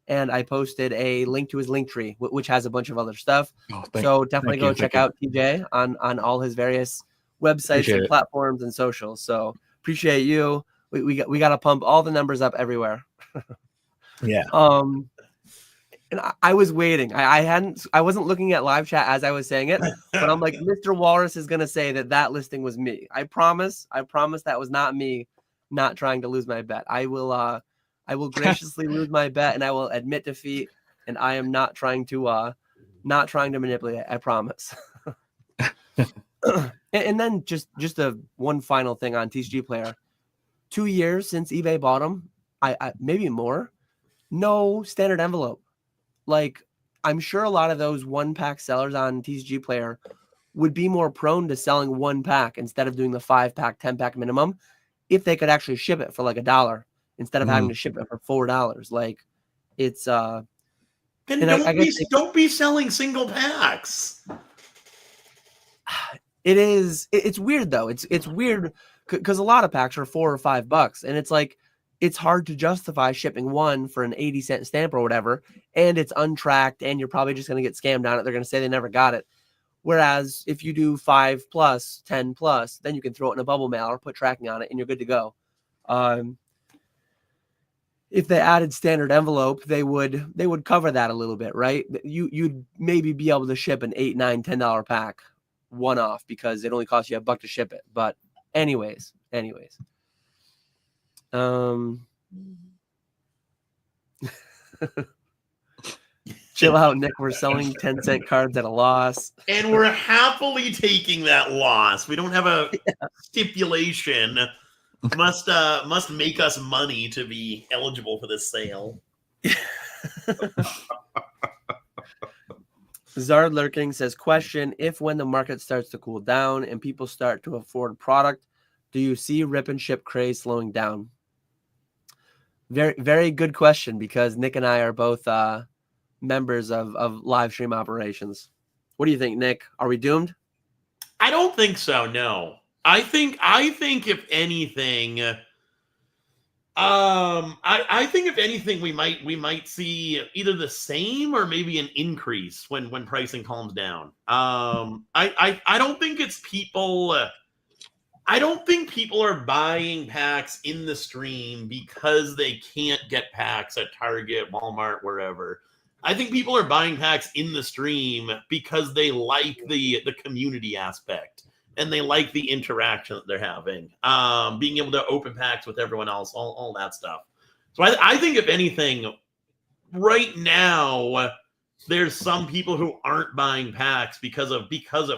Speaker 3: and I posted a link to his Linktree, which has a bunch of other stuff. So definitely go check out TJ on all his various websites and platforms and socials. So appreciate you. We got to pump all the numbers up everywhere.
Speaker 2: Yeah.
Speaker 3: And I was waiting. I wasn't looking at live chat as I was saying it, but I'm like, Mr. Walrus is gonna say that listing was me. I promise that was not me, not trying to lose my bet. I will graciously lose my bet, and I will admit defeat. And I am not trying to manipulate. I promise. and then just one final thing on TCG Player. 2 years since eBay bought them, I maybe more. No standard envelope. Like, I'm sure a lot of those 1-pack sellers on TCG Player would be more prone to selling 1 pack instead of doing the 5-pack, 10-pack minimum if they could actually ship it for like $1 instead of having to ship it for $4. Like, it's
Speaker 1: then don't be selling single packs.
Speaker 3: It's weird though. It's weird because a lot of packs are $4 or $5, and it's like, it's hard to justify shipping one for an 80-cent stamp or whatever, and it's untracked, and you're probably just going to get scammed on it. They're going to say they never got it. Whereas if you do 5+, 10+, then you can throw it in a bubble mail or put tracking on it, and you're good to go. If they added standard envelope, they would cover that a little bit, right? You'd maybe be able to ship an $8, $9, $10 pack one off because it only costs you $1 to ship it. But anyways. Chill out, Nick. We're selling 10-cent cards at a loss,
Speaker 1: and we're happily taking that loss. We don't have a stipulation. Must make us money to be eligible for this sale.
Speaker 3: Zard Lurking says, question: if when the market starts to cool down and people start to afford product, do you see rip and ship craze slowing down? Very, very good question, because Nick and I are both members of live stream operations. What do you think, Nick? Are we doomed?
Speaker 1: I don't think so. No, I think if anything, I think if anything, we might see either the same or maybe an increase when pricing calms down. I don't think it's people. I don't think people are buying packs in the stream because they can't get packs at Target, Walmart, wherever. I think people are buying packs in the stream because they like the community aspect and they like the interaction that they're having, being able to open packs with everyone else, all that stuff. So I think if anything, right now, there's some people who aren't buying packs because of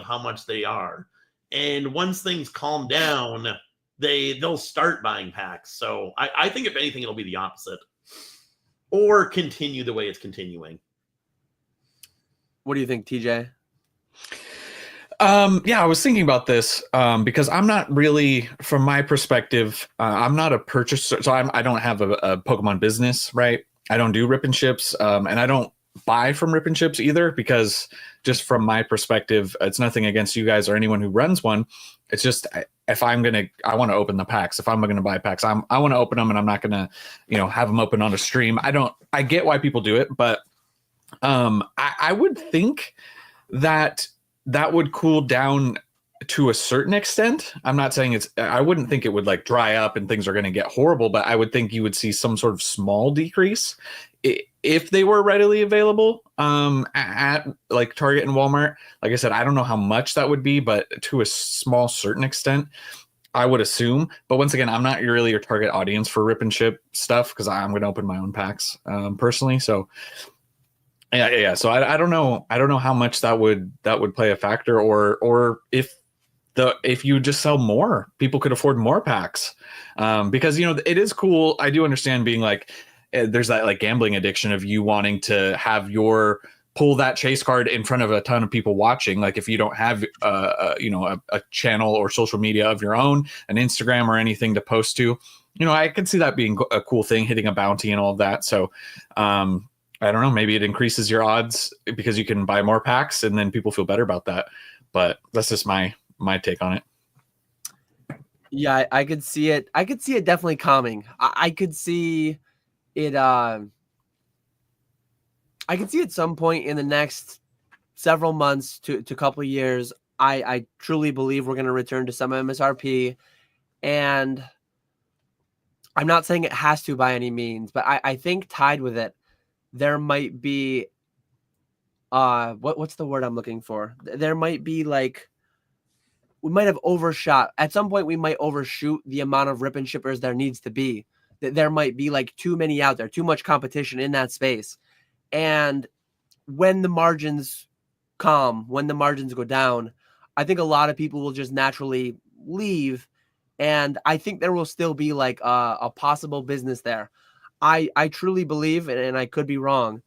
Speaker 1: how much they are. And once things calm down, they'll start buying packs. So I think if anything, it'll be the opposite, or continue the way it's continuing.
Speaker 3: What do you think, TJ?
Speaker 2: Yeah, I was thinking about this because I'm not really, from my perspective, I'm not a purchaser. So I don't have a Pokemon business, right? I don't do rip and ships, and I don't buy from rip and ships either, because just from my perspective, it's nothing against you guys or anyone who runs one. It's just, if I want to open the packs. If I'm going to buy packs, I want to open them, and I'm not going to, have them open on a stream. I get why people do it, but I would think that would cool down to a certain extent. I'm not saying I wouldn't think it would like dry up and things are going to get horrible, but I would think you would see some sort of small decrease if they were readily available at like Target and Walmart. Like I said, I don't know how much that would be, but to a small certain extent, I would assume. But once again, I'm not really your target audience for rip and ship stuff, because I'm going to open my own packs personally. So yeah. So I don't know. I don't know how much that would play a factor, or if you just sell more, people could afford more packs, because it is cool. I do understand being like, there's that like gambling addiction of you wanting to have your pull that chase card in front of a ton of people watching. Like if you don't have, a channel or social media of your own, an Instagram or anything to post to, I could see that being a cool thing, hitting a bounty and all of that. So, I don't know, maybe it increases your odds because you can buy more packs and then people feel better about that. But that's just my take on it.
Speaker 3: Yeah, I could see it. I could see it definitely coming. I could see it. I could see at some point in the next several months to a couple of years, I truly believe we're going to return to some MSRP. And I'm not saying it has to by any means, but I think tied with it, there might be what's the word I'm looking for? There might be like, we might have overshot at some point. We might overshoot the amount of rip and shippers there needs to be. There might be like too many out there, too much competition in that space. And when the margins calm, when the margins go down, I think a lot of people will just naturally leave. And I think there will still be like a possible business there. I truly believe, and I could be wrong,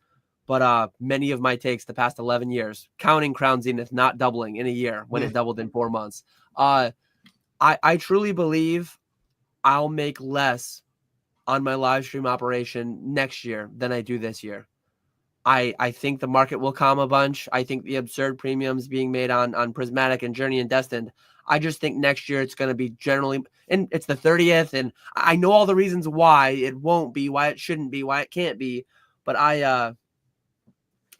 Speaker 3: but many of my takes the past 11 years, counting Crown Zenith not doubling in a year when it doubled in 4 months, I truly believe I'll make less on my live stream operation next year than I do this year. I think the market will calm a bunch. I think the absurd premiums being made on Prismatic and Journey and Destined, I just think next year it's going to be generally, and it's the 30th, and I know all the reasons why it won't be, why it shouldn't be, why it can't be, but I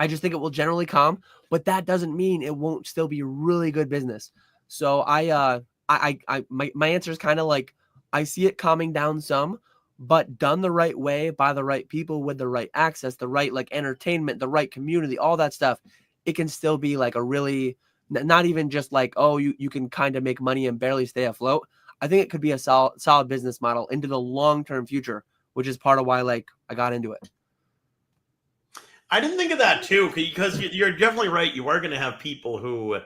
Speaker 3: just think it will generally calm, but that doesn't mean it won't still be really good business. So my answer is kind of like, I see it calming down some, but done the right way by the right people with the right access, the right like entertainment, the right community, all that stuff, it can still be like a really, not even just like, oh, you can kind of make money and barely stay afloat. I think it could be a solid business model into the long-term future, which is part of why like I got into it.
Speaker 1: I didn't think of that too, because you're definitely right. You are going to have people who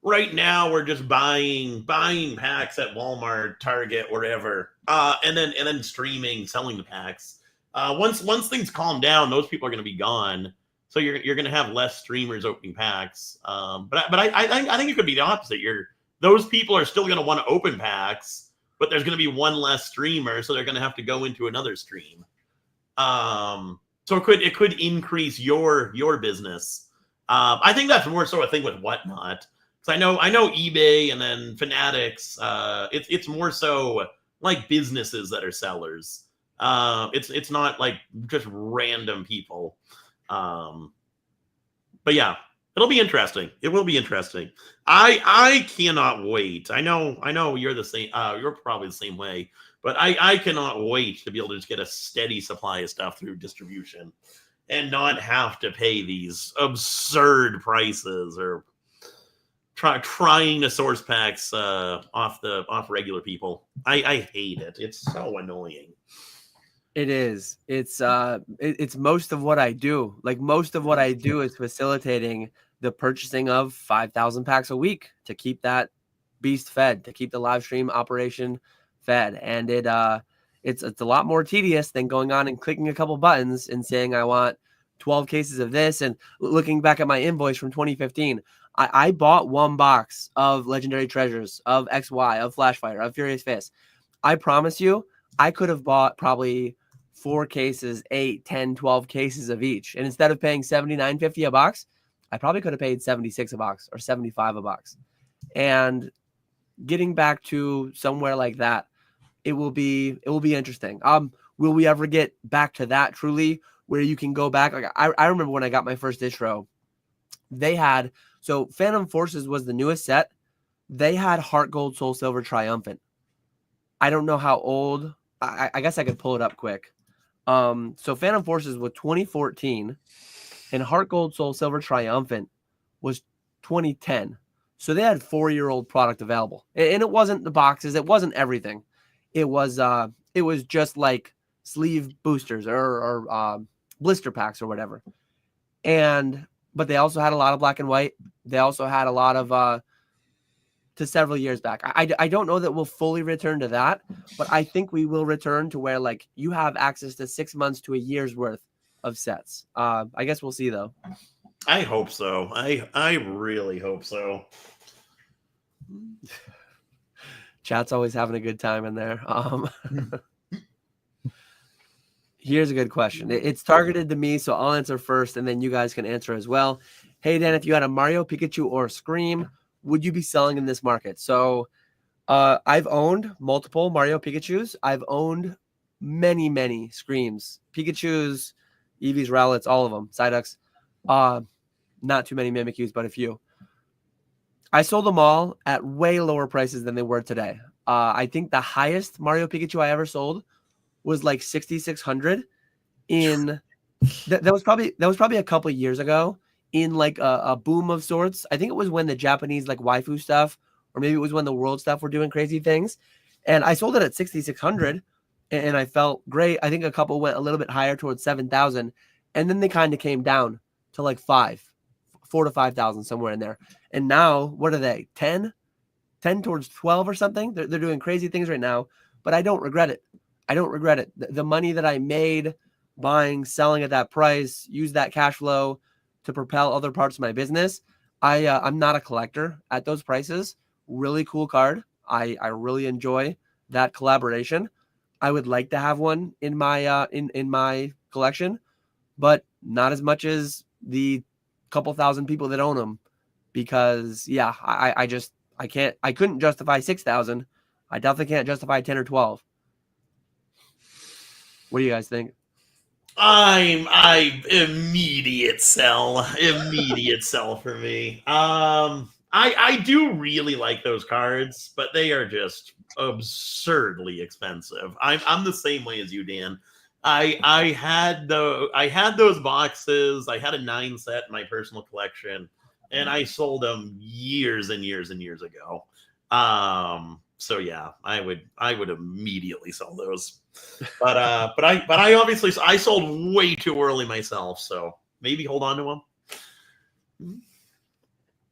Speaker 1: right now we're just buying packs at Walmart, Target, wherever, and then streaming, selling the packs. Once things calm down, those people are going to be gone. So you're going to have less streamers opening packs. But I think it could be the opposite. Those people are still going to want to open packs, but there's going to be one less streamer, so they're going to have to go into another stream. So it could increase your business. I think that's more so a thing with Whatnot. So I know eBay and then Fanatics. It's more so like businesses that are sellers. It's not like just random people. But yeah, it'll be interesting. It will be interesting. I cannot wait. I know you're the same. You're probably the same way. But I cannot wait to be able to just get a steady supply of stuff through distribution and not have to pay these absurd prices or trying to source packs off regular people. I hate it. It's so annoying.
Speaker 3: It is. It's most of what I do. Like most of what I do is facilitating the purchasing of 5,000 packs a week to keep that beast fed, to keep the live stream operation fed. And it's a lot more tedious than going on and clicking a couple buttons and saying I want 12 cases of this. And looking back at my invoice from 2015, I bought one box of Legendary Treasures, of XY, of Flashfire, of Furious Fist. I promise you, I could have bought probably 4 cases, 8, 10, 12 cases of each. And instead of paying $79.50 a box, I probably could have paid $76 a box or $75 a box. And getting back to somewhere like that, it will be interesting. Will we ever get back to that truly where you can go back? Like I remember when I got my first distro, they had, so Phantom Forces was the newest set. They had Heart Gold, Soul Silver, Triumphant. I don't know how old. I guess I could pull it up quick. So Phantom Forces was 2014 and Heart Gold, Soul Silver, Triumphant was 2010. So they had 4-year-old product available. And it wasn't the boxes. It wasn't everything. It was just like sleeve boosters or blister packs or whatever. But they also had a lot of black and white. They also had a lot of to several years back. I don't know that we'll fully return to that, but I think we will return to where like you have access to 6 months to a year's worth of sets. I guess we'll see though.
Speaker 1: I hope so. I really hope so.
Speaker 3: Chat's always having a good time in there. Here's a good question. It's targeted to me, so I'll answer first, and then you guys can answer as well. Hey, Dan, if you had a Mario, Pikachu, or Scream, would you be selling in this market? So I've owned multiple Mario Pikachus. I've owned many Screams. Pikachus, Eevees, Rowlets, all of them. Psyducks. Not too many Mimikyus, but a few. I sold them all at way lower prices than they were today. I think the highest Mario Pikachu I ever sold was like 6,600 in that was probably a couple of years ago in like a boom of sorts. I think it was when the Japanese like waifu stuff, or maybe it was when the world stuff were doing crazy things. And I sold it at 6,600 and I felt great. I think a couple went a little bit higher towards 7,000, and then they kind of came down to like 4 to 5,000, somewhere in there. And now what are they? 10 towards 12 or something. They're doing crazy things right now, but I don't regret it. I don't regret it. The money that I made buying, selling at that price, use that cash flow to propel other parts of my business. I'm not a collector at those prices. Really cool card. I really enjoy that collaboration. I would like to have one in my in my collection, but not as much as the couple thousand people that own them, because yeah, I couldn't justify 6,000. I definitely can't justify 10 or 12. What do you guys think?
Speaker 1: I immediate sell for me. I do really like those cards, but they are just absurdly expensive. I'm the same way as you, Dan. I had those boxes. I had a 9 set in my personal collection, and I sold them years and years and years ago. So yeah, I would immediately sell those. But I obviously I sold way too early myself, so maybe hold on to them.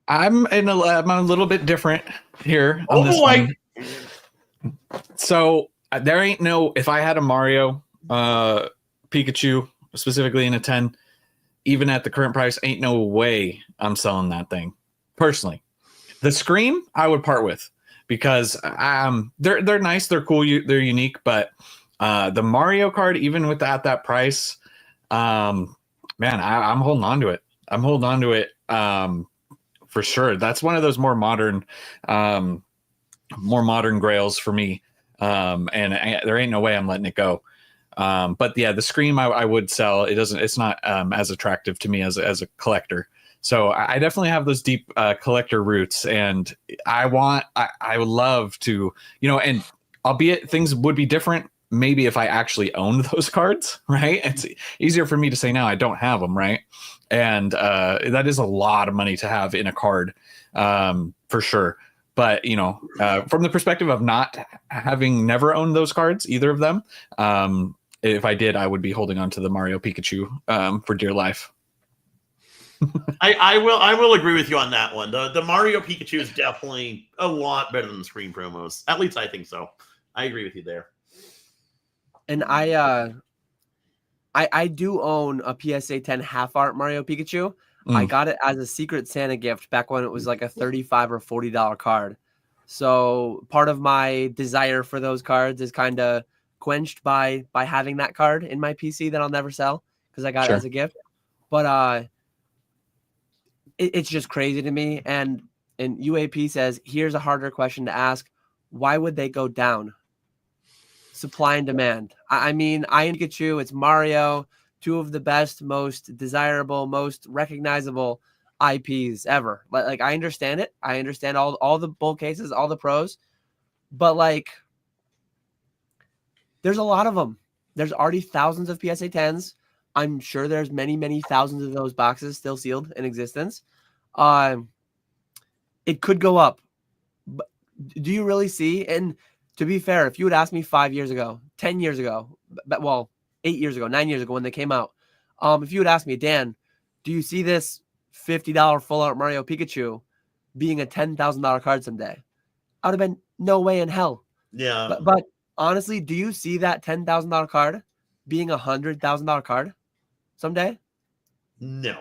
Speaker 2: I'm a little bit different here on
Speaker 1: Oh
Speaker 2: this
Speaker 1: boy.
Speaker 2: one. So there ain't no, if I had a Mario Pikachu specifically in a 10, even at the current price, ain't no way I'm selling that thing personally. The Scream I would part with, because they're nice, they're cool, they're unique, but the Mario card, even with that price, man, I'm holding on to it. I'm holding on to it for sure. That's one of those more modern grails for me, and there ain't no way I'm letting it go. But yeah, the Scream I would sell. It's not as attractive to me as a collector. So I definitely have those deep collector roots, and I would love to, and albeit things would be different maybe if I actually owned those cards, right? It's easier for me to say now I don't have them, right? And that is a lot of money to have in a card, for sure. But, from the perspective of not having never owned those cards, either of them, if I did, I would be holding on to the Mario Pikachu for dear life.
Speaker 1: I will agree with you on that one. The Mario Pikachu is definitely a lot better than the Screen promos. At least I think so. I agree with you there.
Speaker 3: And I do own a PSA 10 half art Mario Pikachu. I got it as a Secret Santa gift back when it was like a $35 or $40 card. So part of my desire for those cards is kind of quenched by having that card in my PC that I'll never sell because I got it as a gift. But it's just crazy to me. And UAP says, here's a harder question to ask. Why would they go down? Supply and demand. I mean, I Pikachu, it's Mario, two of the best, most desirable, most recognizable IPs ever. Like I understand it. I understand all the bull cases, all the pros, but like there's a lot of them. There's already thousands of PSA 10s. I'm sure there's many thousands of those boxes still sealed in existence. It could go up. But do you really see? And to be fair, if you would ask me 5 years ago, 10 years ago, well, 8 years ago, 9 years ago when they came out, if you would ask me, Dan, do you see this $50 full art Mario Pikachu being a $10,000 card someday? I would have been no way in hell.
Speaker 1: Yeah.
Speaker 3: But honestly, do you see that $10,000 card being a $100,000 card someday?
Speaker 1: No.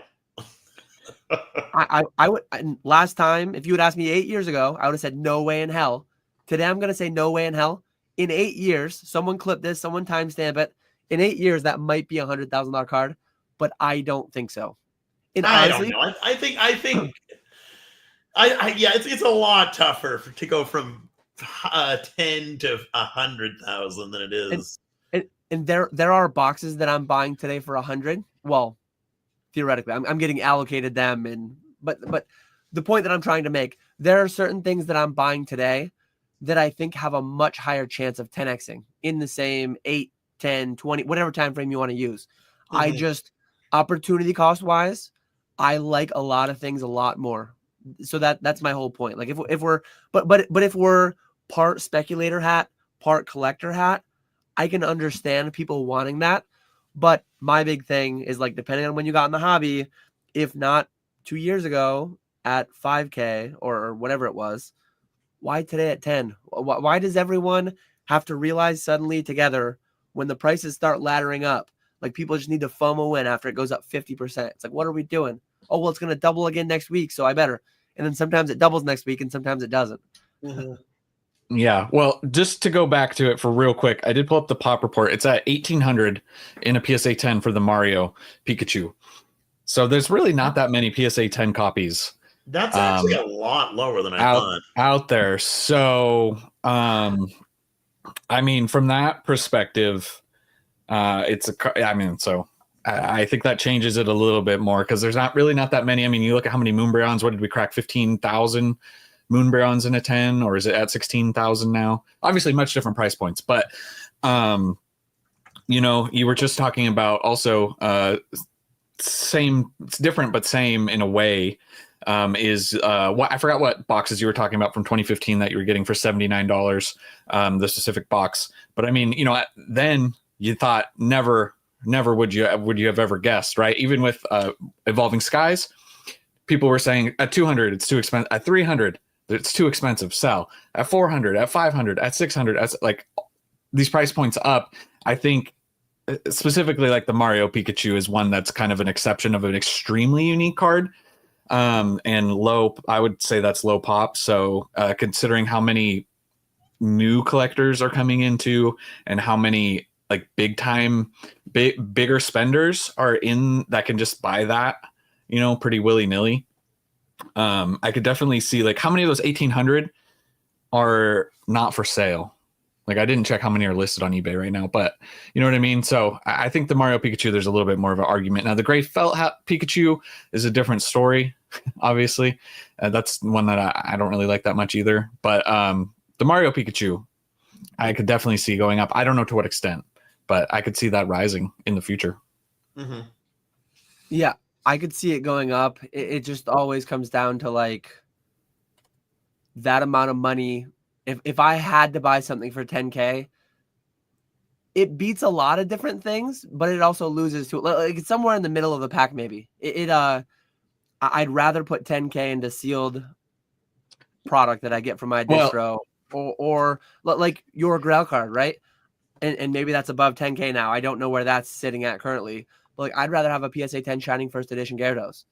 Speaker 3: I would last time if you would ask me 8 years ago, I would have said no way in hell. Today I'm gonna say no way in hell. In 8 years, someone clip this, someone timestamp it. In 8 years, that might be $100,000 card, but I don't think so. And
Speaker 1: I
Speaker 3: honestly,
Speaker 1: don't know. I think yeah, it's a lot tougher to go from 10 to 100,000 than it is.
Speaker 3: And there are boxes that I'm buying today for 100. Well, theoretically, I'm getting allocated them, and but the point that I'm trying to make, there are certain things that I'm buying today that I think have a much higher chance of 10xing in the same 8, 10, 20, whatever time frame you want to use. I just opportunity cost wise, I like a lot of things a lot more. So that's my whole point. Like if we're but if we're part speculator hat, part collector hat, I can understand people wanting that. But my big thing is, like, depending on when you got in the hobby, if not 2 years ago at 5K or whatever it was, why today at 10? Why does everyone have to realize suddenly together when the prices start laddering up? Like, people just need to FOMO in after it goes up 50%. It's like, what are we doing? Oh, well, it's going to double again next week, so I better. And then sometimes it doubles next week and sometimes it doesn't.
Speaker 2: Yeah, well, just to go back to it for real quick, I did pull up the pop report. It's at 1,800 in a PSA 10 for the Mario Pikachu. So there's really not that many PSA 10 copies.
Speaker 1: That's actually a lot lower than I thought.
Speaker 2: Out there. So, I mean, from that perspective, I think that changes it a little bit more because there's not that many. I mean, you look at how many Moonbryons, what did we crack? 15,000 Moonbryons in a 10, or is it at 16,000 now? Obviously much different price points, but you know, you were just talking about also same, it's different but same in a way, is what I forgot what boxes you were talking about from 2015 that you were getting for $79, the specific box. But I mean, you know, then you thought never would you have ever guessed, right? Even with Evolving Skies, people were saying at 200 it's too expensive, at 300 it's too expensive, sell, at 400, at 500, at 600, at like these price points up. I think specifically like the Mario Pikachu is one that's kind of an exception of an extremely unique card, and low, I would say that's low pop. So considering how many new collectors are coming into and how many like bigger spenders are in that can just buy that, you know, pretty willy-nilly. I could definitely see like how many of those 1,800 are not for sale. Like I didn't check how many are listed on eBay right now, but you know what I mean? So I think the Mario Pikachu, there's a little bit more of an argument. Now the gray felt hat Pikachu is a different story, obviously. That's one that I don't really like that much either. But the Mario Pikachu, I could definitely see going up. I don't know to what extent, but I could see that rising in the future.
Speaker 3: Yeah, I could see it going up. It just always comes down to like that amount of money. If I had to buy something for 10K, it beats a lot of different things, but it also loses to like it's somewhere in the middle of the pack. Maybe I'd rather put 10K into sealed product that I get from my distro, or like your Grail card, right? And maybe that's above 10K now. I don't know where that's sitting at currently. But like I'd rather have a PSA 10 Shining First Edition Gyarados.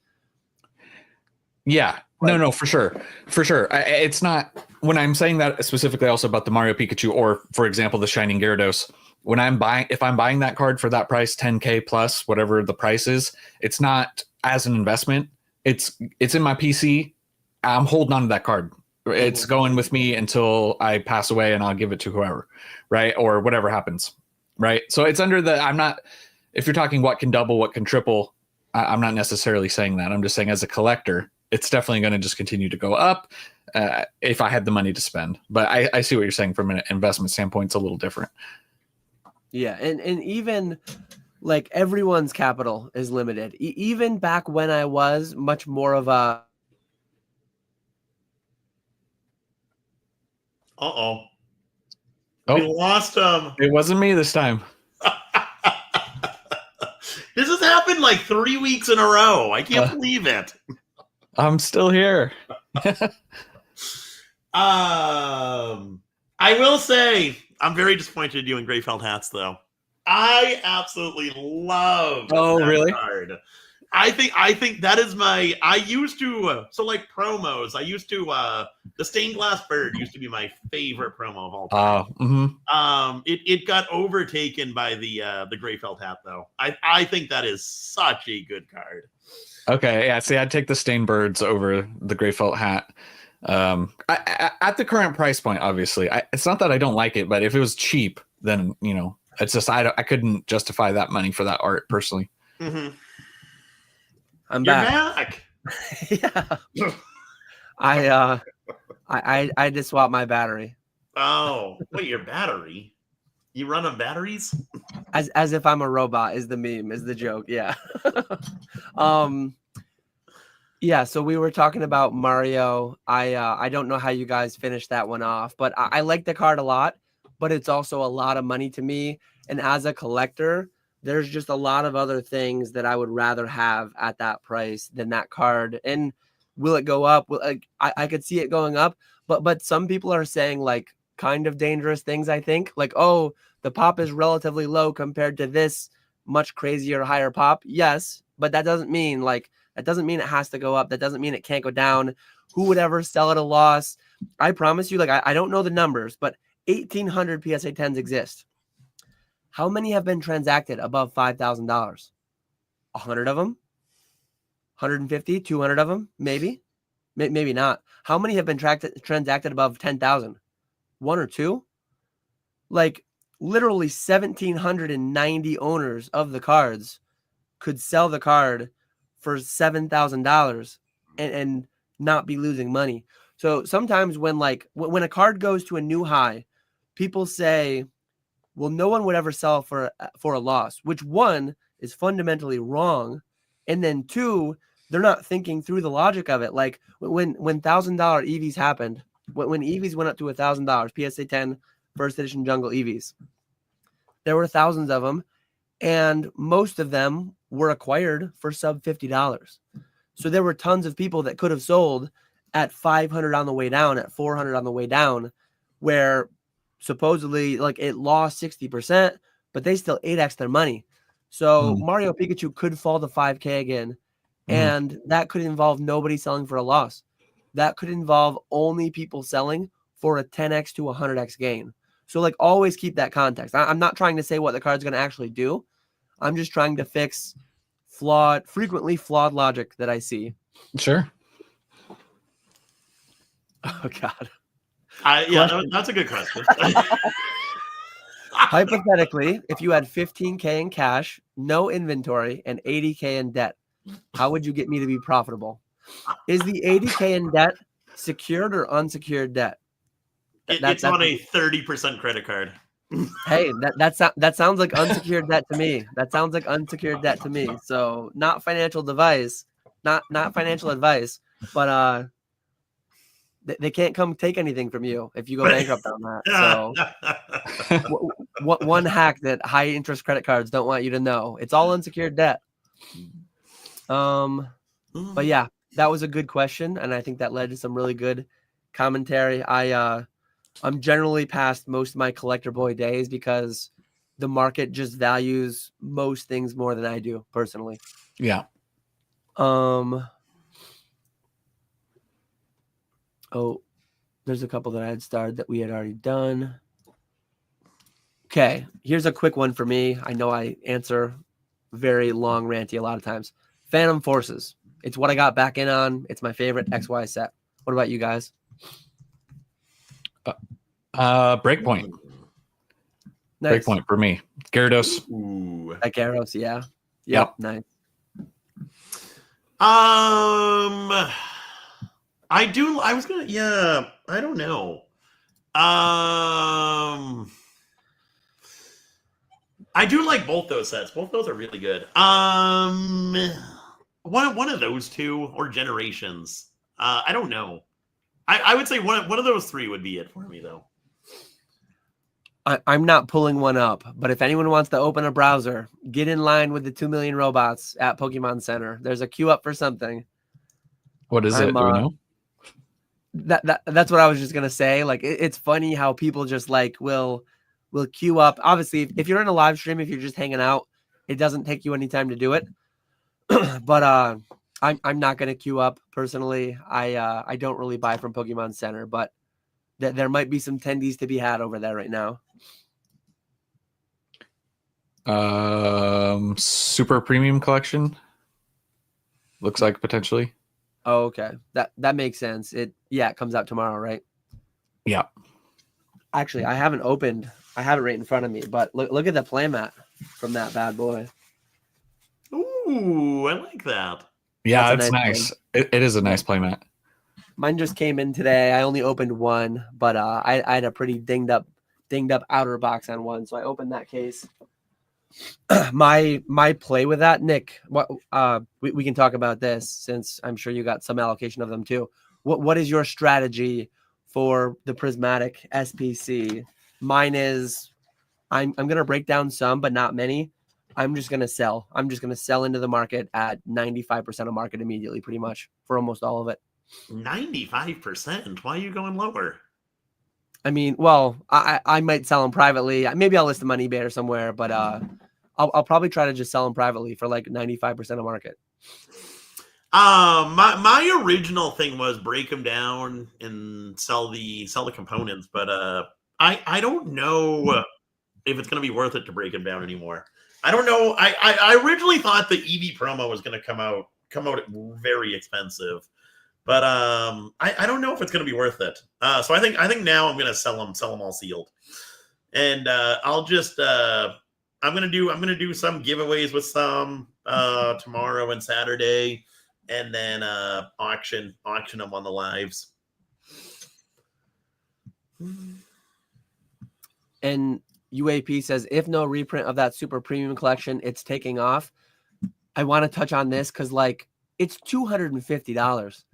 Speaker 2: Yeah, no, for sure. It's not, when I'm saying that specifically also about the Mario Pikachu, or for example, the Shining Gyarados, if I'm buying that card for that price, 10K plus whatever the price is, it's not as an investment. It's in my PC. I'm holding on to that card. It's going with me until I pass away, and I'll give it to whoever, right? Or whatever happens, right? So it's under the, I'm not, if you're talking what can double, what can triple, I'm not necessarily saying that. I'm just saying as a collector, it's definitely going to just continue to go up if I had the money to spend. But I see what you're saying from an investment standpoint. It's a little different.
Speaker 3: Yeah, and even like everyone's capital is limited. Even back when I was much more of a
Speaker 1: We lost him.
Speaker 2: It wasn't me this time.
Speaker 1: This has happened like 3 weeks in a row. I can't believe it.
Speaker 2: I'm still here.
Speaker 1: I will say I'm very disappointed in you in gray felt hats, though. I absolutely love
Speaker 2: really?
Speaker 1: card. I think that is my. I used to so like promos. I used to the stained glass bird used to be my favorite promo of all time. It got overtaken by the gray felt hat though. I think that is such a good card.
Speaker 2: Okay, yeah. See, I'd take the stained birds over the gray felt hat. At the current price point, obviously, it's not that I don't like it, but if it was cheap, then it's just I couldn't justify that money for that art personally.
Speaker 1: Mm-hmm.
Speaker 3: I'm
Speaker 1: You're
Speaker 3: back. Yeah. I just swapped my battery.
Speaker 1: Oh, wait, your battery? You run on batteries?
Speaker 3: As if I'm a robot is the meme, is the joke. Yeah. Yeah, so we were talking about Mario. I don't know how you guys finished that one off, but I like the card a lot, but it's also a lot of money to me. And as a collector, there's just a lot of other things that I would rather have at that price than that card. And will it go up? I could see it going up, but some people are saying like kind of dangerous things, I think. Like, oh, the pop is relatively low compared to this much crazier higher pop. Yes, but that doesn't mean it has to go up. That doesn't mean it can't go down. Who would ever sell at a loss? I promise you, like, I don't know the numbers, but 1,800 PSA 10s exist. How many have been transacted above $5,000? 100 of them? 150? 200 of them? Maybe? Maybe not. How many have been transacted above 10,000? 1 or 2? Like, literally 1,790 owners of the cards could sell the card for $7,000 and not be losing money. So sometimes when a card goes to a new high, people say, well, no one would ever sell for a loss, which one is fundamentally wrong. And then two, they're not thinking through the logic of it. Like when $1,000 EVs happened, when EVs went up to $1,000, PSA 10 first edition jungle EVs, there were thousands of them. And most of them were acquired for sub $50. So there were tons of people that could have sold at 500 on the way down, at 400 on the way down, where supposedly like it lost 60%, but they still 8x their money. So Mario Pikachu could fall to 5K again. And that could involve nobody selling for a loss. That could involve only people selling for a 10x to 100x gain. So like always keep that context. I'm not trying to say what the card's going to actually do. I'm just trying to fix frequently flawed logic that I see.
Speaker 2: Sure.
Speaker 3: Oh God.
Speaker 1: That's a good question.
Speaker 3: Hypothetically, if you had 15K in cash, no inventory, and 80K in debt, how would you get me to be profitable? Is the 80K in debt secured or unsecured debt?
Speaker 1: It's on a 30% credit card.
Speaker 3: Hey, that sounds like unsecured debt to me. That sounds like unsecured debt to me. So not financial advice, not financial advice, but they can't come take anything from you if you go bankrupt on that. So one hack that high interest credit cards don't want you to know, it's all unsecured debt. But yeah, that was a good question, and I think that led to some really good commentary. I'm generally past most of my collector boy days because the market just values most things more than I do personally.
Speaker 2: Yeah.
Speaker 3: Oh, there's a couple that I had started that we had already done. Okay, here's a quick one for me. I know I answer very long ranty a lot of times. Phantom Forces. It's what I got back in on. It's my favorite XY set. What about you guys?
Speaker 2: Breakpoint.
Speaker 3: Nice.
Speaker 2: Breakpoint for me. Gyarados.
Speaker 1: Ooh.
Speaker 3: Like Gyarados, yeah. Yep. Nice.
Speaker 1: I don't know. I do like both those sets. Both those are really good. One of those two or Generations. I don't know. I would say one of those three would be it for me though.
Speaker 3: I'm not pulling one up, but if anyone wants to open a browser, get in line with the 2 million robots at Pokemon Center. There's a queue up for something.
Speaker 2: What is it? Do we know?
Speaker 3: That's what I was just gonna say. Like it's funny how people just like will queue up. Obviously, if you're in a live stream, if you're just hanging out, it doesn't take you any time to do it. But I'm not gonna queue up personally. I don't really buy from Pokemon Center, but there might be some tendies to be had over there right now.
Speaker 2: Super premium collection. Looks like potentially.
Speaker 3: Oh, okay. That makes sense. It comes out tomorrow, right?
Speaker 2: Yeah.
Speaker 3: Actually, I have it right in front of me, but look at the playmat from that bad boy.
Speaker 1: Ooh, I like that.
Speaker 2: Yeah,
Speaker 3: That's
Speaker 2: it's
Speaker 3: a
Speaker 2: nice. It is a nice playmat.
Speaker 3: Mine just came in today. I only opened one, but I had a pretty dinged up outer box on one, so I opened that case. my play with that, Nick. What we can talk about this since I'm sure you got some allocation of them too. What is your strategy for the prismatic SPC? Mine is I'm gonna break down some, but not many. I'm just gonna sell. I'm just gonna sell into the market at 95% of market immediately, pretty much for almost all of it.
Speaker 1: 95%. Why are you going lower?
Speaker 3: I mean, well, I might sell them privately. Maybe I'll list them on eBay or somewhere, but I'll probably try to just sell them privately for like 95% of market.
Speaker 1: My original thing was break them down and sell the components, but I don't know if it's going to be worth it to break them down anymore. I don't know. I originally thought the EV promo was going to come out very expensive, but I don't know if it's going to be worth it. So I think now I'm going to sell them all sealed, and I'll just I'm going to do some giveaways with some tomorrow and Saturday, and then auction them on the lives.
Speaker 3: And UAP says, if no reprint of that super premium collection, it's taking off. I want to touch on this because, like, it's $250.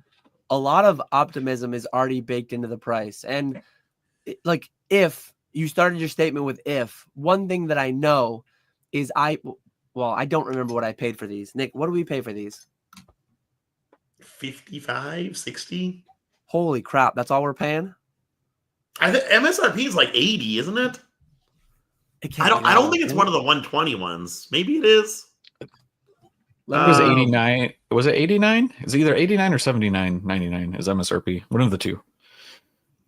Speaker 3: A lot of optimism is already baked into the price. And, like, if you started your statement with if, one thing that I know is I don't remember what I paid for these. Nick, what do we pay for these?
Speaker 1: 55, 60.
Speaker 3: Holy crap. That's all we're paying?
Speaker 1: I think MSRP is like 80, isn't it? I don't think it's one of the 120 ones. Maybe it is.
Speaker 2: It was 89. Was it 89? It's either 89 or 79.99 is MSRP. One of the two.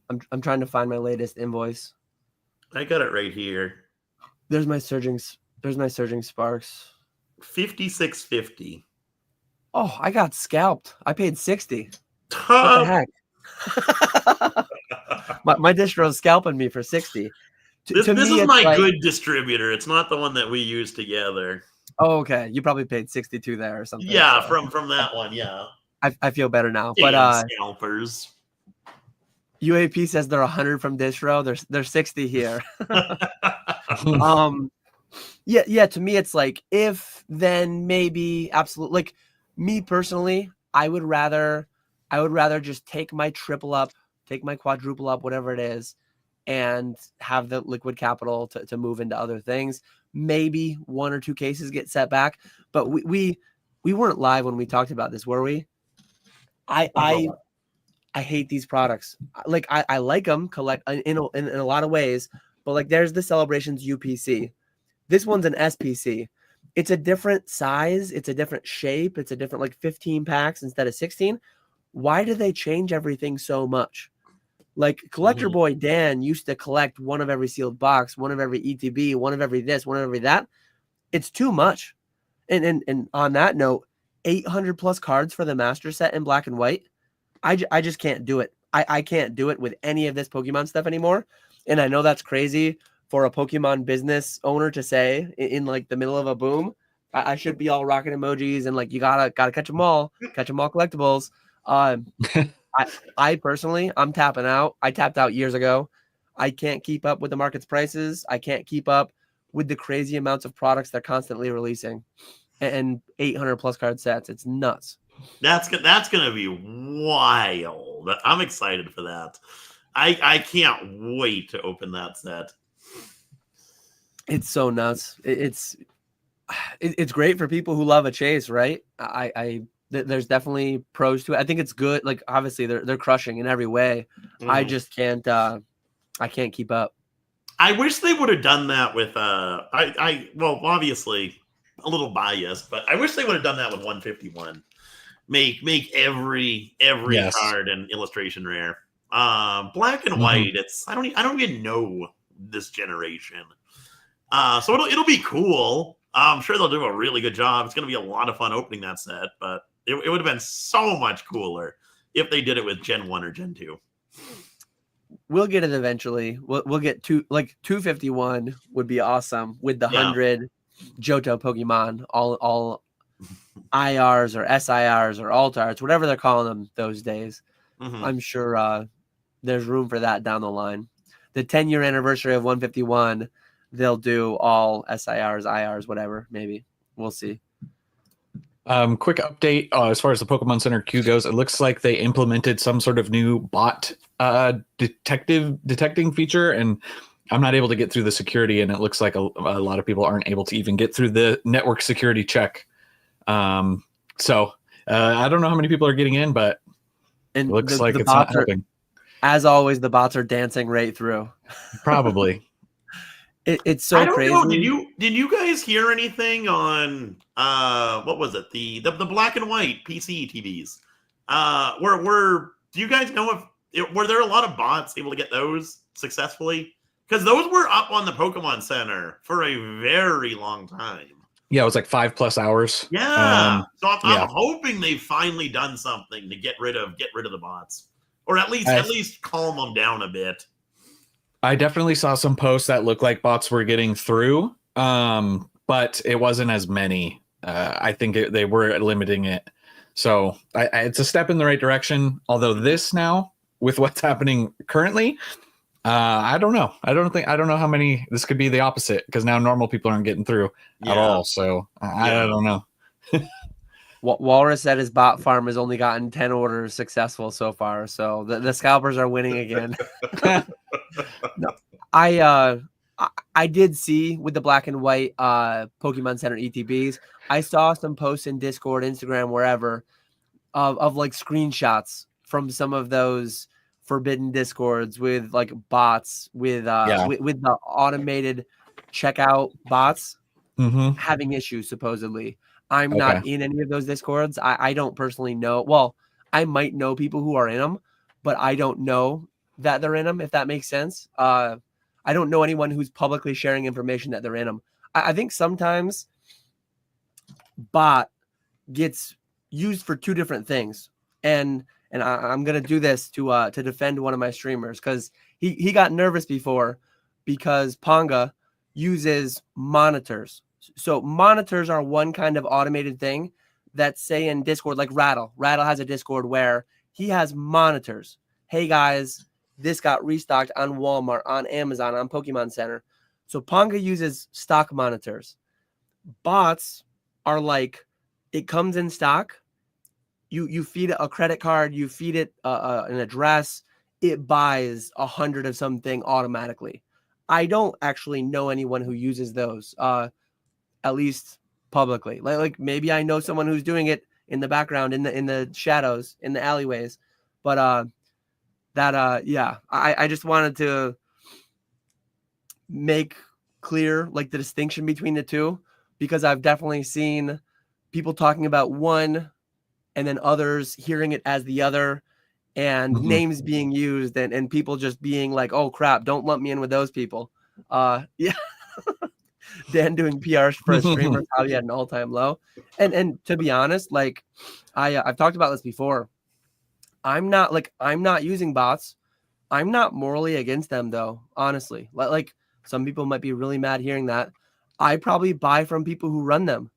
Speaker 3: I'm trying to find my latest invoice.
Speaker 1: I got it right here.
Speaker 3: There's my surging sparks.
Speaker 1: 56.50.
Speaker 3: Oh, I got scalped. I paid 60. What the heck? my distro's scalping me for 60.
Speaker 1: This is my good distributor. It's not the one that we use together.
Speaker 3: Oh, okay. You probably paid 62 there or something.
Speaker 1: Yeah, so. from that one, yeah.
Speaker 3: I feel better now.
Speaker 1: Damn, but scalpers.
Speaker 3: UAP says they're 100 from distro. They're 60 here. Yeah, to me it's like if then maybe absolutely. Like me personally, I would rather just take my triple up, take my quadruple up, whatever it is, and have the liquid capital to move into other things. Maybe one or two cases get set back, but we weren't live when we talked about this, were we? I hate these products. Like I like them in a lot of ways, but like there's the Celebrations UPC. This one's an SPC. It's a different size. It's a different shape. It's a different, like 15 packs instead of 16. Why do they change everything so much? Like Collector Boy Dan used to collect one of every sealed box, one of every ETB, one of every this, one of every that. It's too much. And on that note, 800 plus cards for the master set in black and white. I just can't do it. I can't do it with any of this Pokemon stuff anymore. And I know that's crazy for a Pokemon business owner to say in like the middle of a boom. I should be all rocking emojis and like, you gotta catch them all collectibles. I personally, I'm tapping out. I tapped out years ago. I can't keep up with the market's prices. I can't keep up with the crazy amounts of products they're constantly releasing, and 800 plus card sets. It's nuts.
Speaker 1: That's gonna be wild. I'm excited for that. I can't wait to open that set.
Speaker 3: It's so nuts. It's great for people who love a chase, right? There's definitely pros to it. I think it's good. Like obviously they're crushing in every way. I just can't. I can't keep up.
Speaker 1: I wish they would have done that with well, obviously a little biased, but I wish they would have done that with 151. Make every
Speaker 2: Yes.
Speaker 1: card and illustration rare. Black and
Speaker 2: Mhm.
Speaker 1: white. I don't even know this generation. So it'll be cool. I'm sure they'll do a really good job. It's going to be a lot of fun opening that set, but it would have been so much cooler if they did it with Gen 1 or Gen 2.
Speaker 3: We'll get it eventually. We'll get 251 would be awesome with the 100 Johto Pokemon, all IRs or SIRs or alt arts, whatever they're calling them those days.
Speaker 1: Mhm.
Speaker 3: I'm sure there's room for that down the line. The 10-year anniversary of 151, they'll do all SIRs, IRs, whatever. Maybe we'll see.
Speaker 2: Quick update as far as the Pokemon Center queue goes. It looks like they implemented some sort of new bot detecting feature, and I'm not able to get through the security, and it looks like a lot of people aren't able to even get through the network security check. So I don't know how many people are getting in, but
Speaker 3: And
Speaker 2: it looks like
Speaker 3: the
Speaker 2: it's not
Speaker 3: bots are,
Speaker 2: helping.
Speaker 3: as always, the bots are dancing right through.
Speaker 2: Probably.
Speaker 3: It's so
Speaker 1: I don't
Speaker 3: crazy.
Speaker 1: know. Did you guys hear anything on what was it, the black and white PC TVs? Do you guys know were there a lot of bots able to get those successfully? Because those were up on the Pokemon Center for a very long time.
Speaker 2: Yeah, it was like 5+ hours.
Speaker 1: Yeah. So
Speaker 2: yeah.
Speaker 1: I'm hoping they've finally done something to get rid of the bots, or at least calm them down a bit.
Speaker 2: I definitely saw some posts that looked like bots were getting through, but it wasn't as many. I think they were limiting it. So it's a step in the right direction. Although this now, with what's happening currently, I don't know. I don't know how many. This could be the opposite, because now normal people aren't getting through at all. So I don't know.
Speaker 3: Walrus said his bot farm has only gotten 10 orders successful so far, so the scalpers are winning again. No, I did see with the black and white Pokemon Center ETBs, I saw some posts in Discord, Instagram, wherever, of like screenshots from some of those forbidden Discords with like bots with the automated checkout bots having issues supposedly. I'm not in any of those Discords. I don't personally know. Well, I might know people who are in them, but I don't know that they're in them, if that makes sense. I don't know anyone who's publicly sharing information that they're in them. I think sometimes bot gets used for two different things. And I'm going to do this to defend one of my streamers, because he got nervous before because Ponga uses monitors. So monitors are one kind of automated thing that, say, in Discord, like Rattle has a Discord where he has monitors. Hey guys, this got restocked on Walmart, on Amazon, on Pokemon Center. So Ponga uses stock monitors. Bots are like, it comes in stock. You feed it a credit card, you feed it an address, it buys 100 of something automatically. I don't actually know anyone who uses those. At least publicly. Like maybe I know someone who's doing it in the background, in the shadows, in the alleyways. But I just wanted to make clear like the distinction between the two, because I've definitely seen people talking about one and then others hearing it as the other, and names being used, and people just being like, oh crap, don't lump me in with those people. Yeah. Dan doing PR for a streamer probably at an all-time low. And to be honest, like I've talked about this before. I'm not using bots. I'm not morally against them though, honestly. Like some people might be really mad hearing that. I probably buy from people who run them.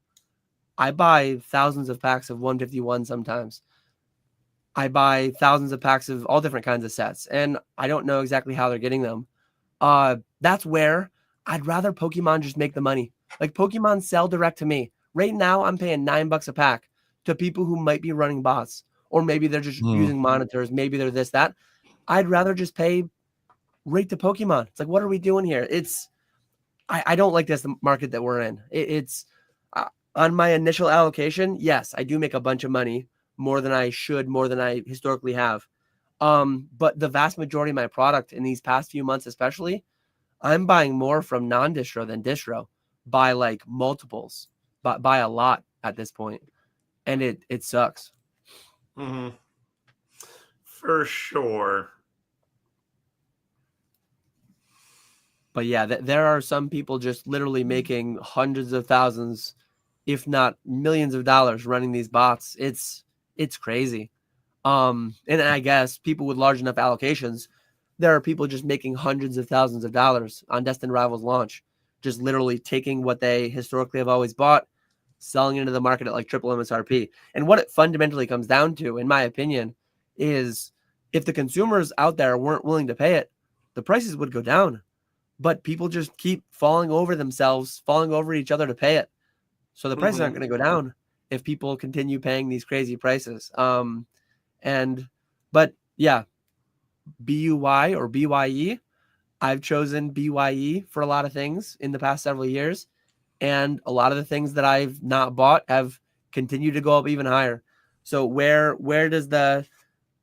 Speaker 3: I buy thousands of packs of 151 sometimes. I buy thousands of packs of all different kinds of sets, and I don't know exactly how they're getting them. That's where I'd rather Pokemon just make the money. Like Pokemon sell direct to me. Right now, I'm paying $9 a pack to people who might be running bots, or maybe they're just using monitors. Maybe they're this, that. I'd rather just pay right to Pokemon. It's like, what are we doing here? I don't like this market that we're in. It's on my initial allocation. Yes, I do make a bunch of money, more than I should, more than I historically have. But the vast majority of my product in these past few months, especially, I'm buying more from non-distro than distro by like multiples. by a lot at this point, and it sucks.
Speaker 1: Mm-hmm. For sure.
Speaker 3: But yeah, there are some people just literally making hundreds of thousands, if not millions of dollars running these bots. It's crazy. And I guess people with large enough allocations, there are people just making hundreds of thousands of dollars on Destined Rivals launch, just literally taking what they historically have always bought, selling into the market at like triple MSRP. And what it fundamentally comes down to, in my opinion, is if the consumers out there weren't willing to pay it, the prices would go down. But people just keep falling over themselves, falling over each other to pay it. So the prices aren't going to go down if people continue paying these crazy prices. But yeah, BUY or BYE, I've chosen BYE for a lot of things in the past several years. And a lot of the things that I've not bought have continued to go up even higher. So where does the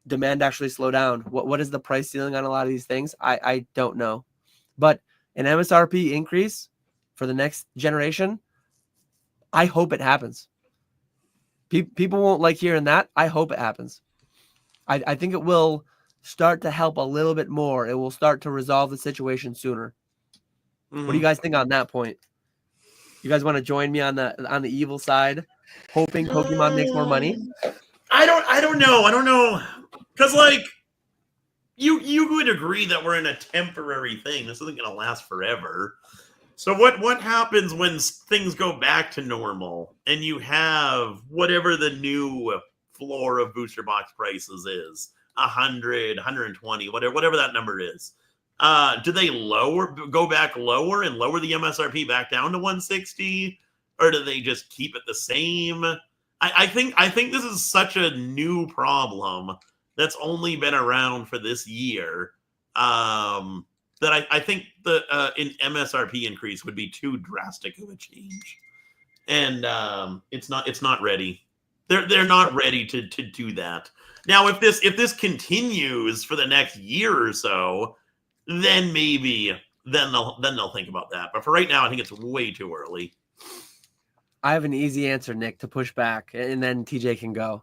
Speaker 3: demand actually slow down? What is the price ceiling on a lot of these things? I don't know. But an MSRP increase for the next generation, I hope it happens. People won't like hearing that. I hope it happens. I think it will start to help a little bit more. It will start to resolve the situation sooner. What do you guys think on that point? You guys want to join me on the evil side, hoping Pokemon makes more money?
Speaker 1: I don't know. Because like you would agree that we're in a temporary thing. This isn't gonna last forever. So what happens when things go back to normal and you have whatever the new floor of booster box prices is, 100, 120, whatever that number is? Do they go back lower and lower the MSRP back down to 160, or do they just keep it the same? I think this is such a new problem that's only been around for this year. That I think an MSRP increase would be too drastic of a change, and it's not ready. They're not ready to do that. Now, if this continues for the next year or so, then maybe they'll think about that. But for right now, I think it's way too early.
Speaker 3: I have an easy answer, Nick, to push back, and then TJ can go.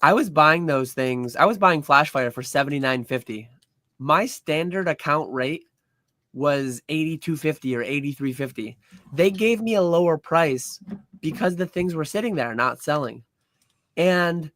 Speaker 3: I was buying those things. I was buying Flashfire for $79.50. My standard account rate was $82.50 or $83.50. They gave me a lower price because the things were sitting there not selling. And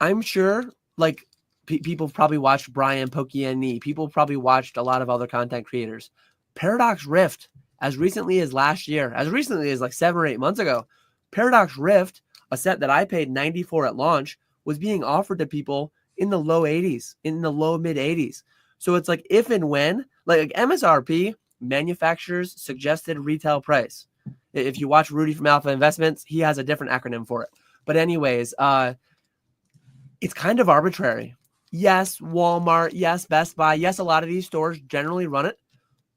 Speaker 3: I'm sure like people probably watched Brian Pokey. People probably watched a lot of other content creators. Paradox Rift, as recently as last year, as recently as like 7 or 8 months ago, Paradox Rift, a set that I paid $90 for at launch, was being offered to people in the low 80s, in the low mid 80s. So it's like if and when, like MSRP, manufacturer's suggested retail price. If you watch Rudy from Alpha Investments, he has a different acronym for it. But anyways, it's kind of arbitrary. Yes, Walmart, yes, Best Buy, yes, a lot of these stores generally run it,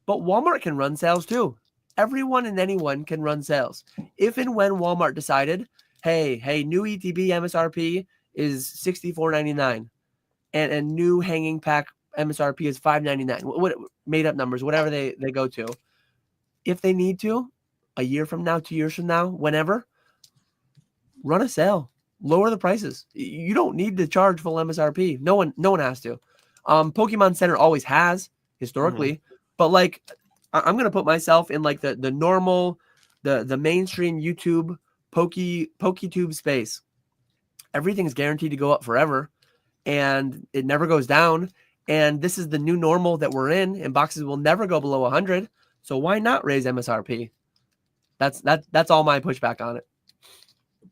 Speaker 3: but Walmart can run sales too. Everyone and anyone can run sales. If and when Walmart decided, hey, new ETB MSRP is $64.99 and new hanging pack MSRP is $5.99. What made up numbers, whatever they go to. If they need to, a year from now, 2 years from now, whenever, run a sale, lower the prices. You don't need to charge full MSRP. No one has to. Pokemon Center always has historically, but like I'm gonna put myself in like the normal, the mainstream YouTube PokeTube space. Everything's guaranteed to go up forever, and it never goes down. And this is the new normal that we're in, and boxes will never go below 100. So why not raise MSRP? That's all my pushback on it.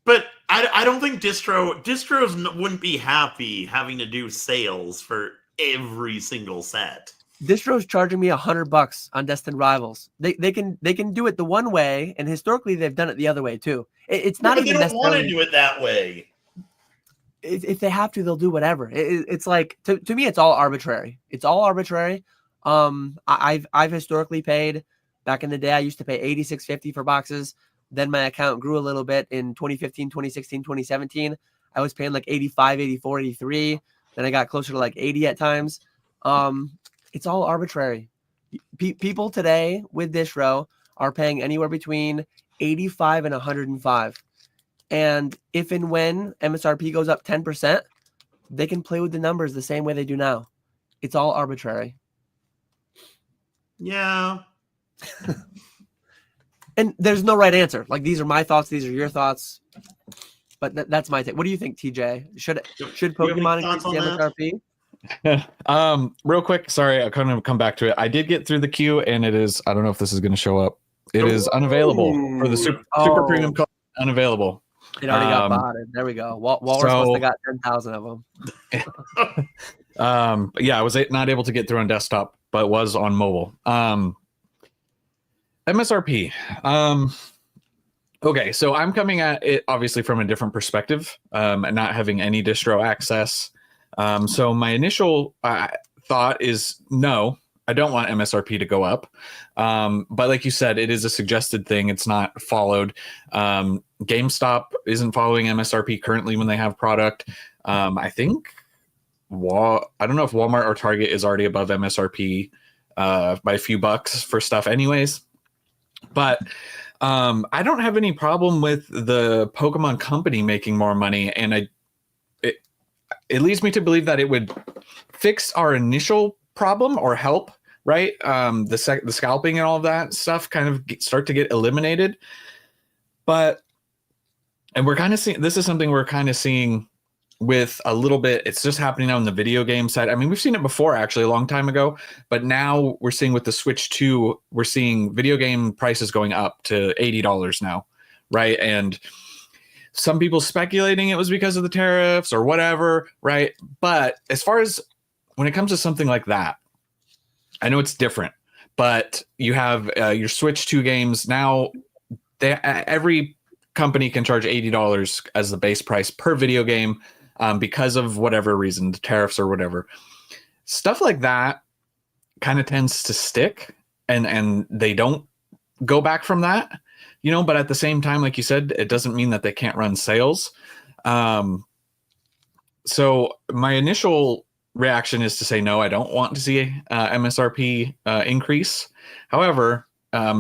Speaker 1: But I don't think distros wouldn't be happy having to do sales for every single set.
Speaker 3: Distro's charging me $100 on Destined Rivals. They can do it the one way, and historically they've done it the other way too. It's not.
Speaker 1: But they don't want to do it that way.
Speaker 3: If they have to, they'll do whatever. It's like to me, it's all arbitrary. It's all arbitrary. I've historically paid back in the day. I used to pay $86.50 for boxes. Then my account grew a little bit in 2015, 2016, 2017. I was paying like 85, 84, 83. Then I got closer to like 80 at times. It's all arbitrary. People today with Distro are paying anywhere between 85 and 105. And if and when MSRP goes up 10%, they can play with the numbers the same way they do now. It's all arbitrary.
Speaker 1: Yeah.
Speaker 3: And there's no right answer. Like, these are my thoughts. These are your thoughts. But that's my take. What do you think, TJ? Should Pokemon increase the MSRP?
Speaker 2: Real quick, sorry, I couldn't come back to it. I did get through the queue, and it is, I don't know if this is going to show up. It is unavailable for the super premium color, unavailable.
Speaker 3: It already got botted. There we go. Walrus must have got 10,000 of them.
Speaker 2: Yeah, I was not able to get through on desktop, but was on mobile. MSRP. Okay, so I'm coming at it obviously from a different perspective, and not having any distro access. So my initial thought is no, I don't want MSRP to go up. But like you said, it is a suggested thing. It's not followed. GameStop isn't following MSRP currently when they have product. I think I don't know if Walmart or Target is already above MSRP by a few bucks for stuff anyways. But I don't have any problem with the Pokemon company making more money, and it leads me to believe that it would fix our initial problem or help, right? The scalping and all of that stuff kind of start to get eliminated. And we're kind of seeing, this is something we're kind of seeing with a little bit, it's just happening now on the video game side. I mean, we've seen it before actually a long time ago, but now we're seeing with the Switch 2, we're seeing video game prices going up to $80 now, right? And some people speculating it was because of the tariffs or whatever, right? But as far as when it comes to something like that, I know it's different, but you have your Switch 2 games now, every company can charge $80 as the base price per video game. Because of whatever reason, the tariffs or whatever, stuff like that kind of tends to stick, and they don't go back from that, but at the same time, like you said, it doesn't mean that they can't run sales. So my initial reaction is to say, no, I don't want to see MSRP increase. However,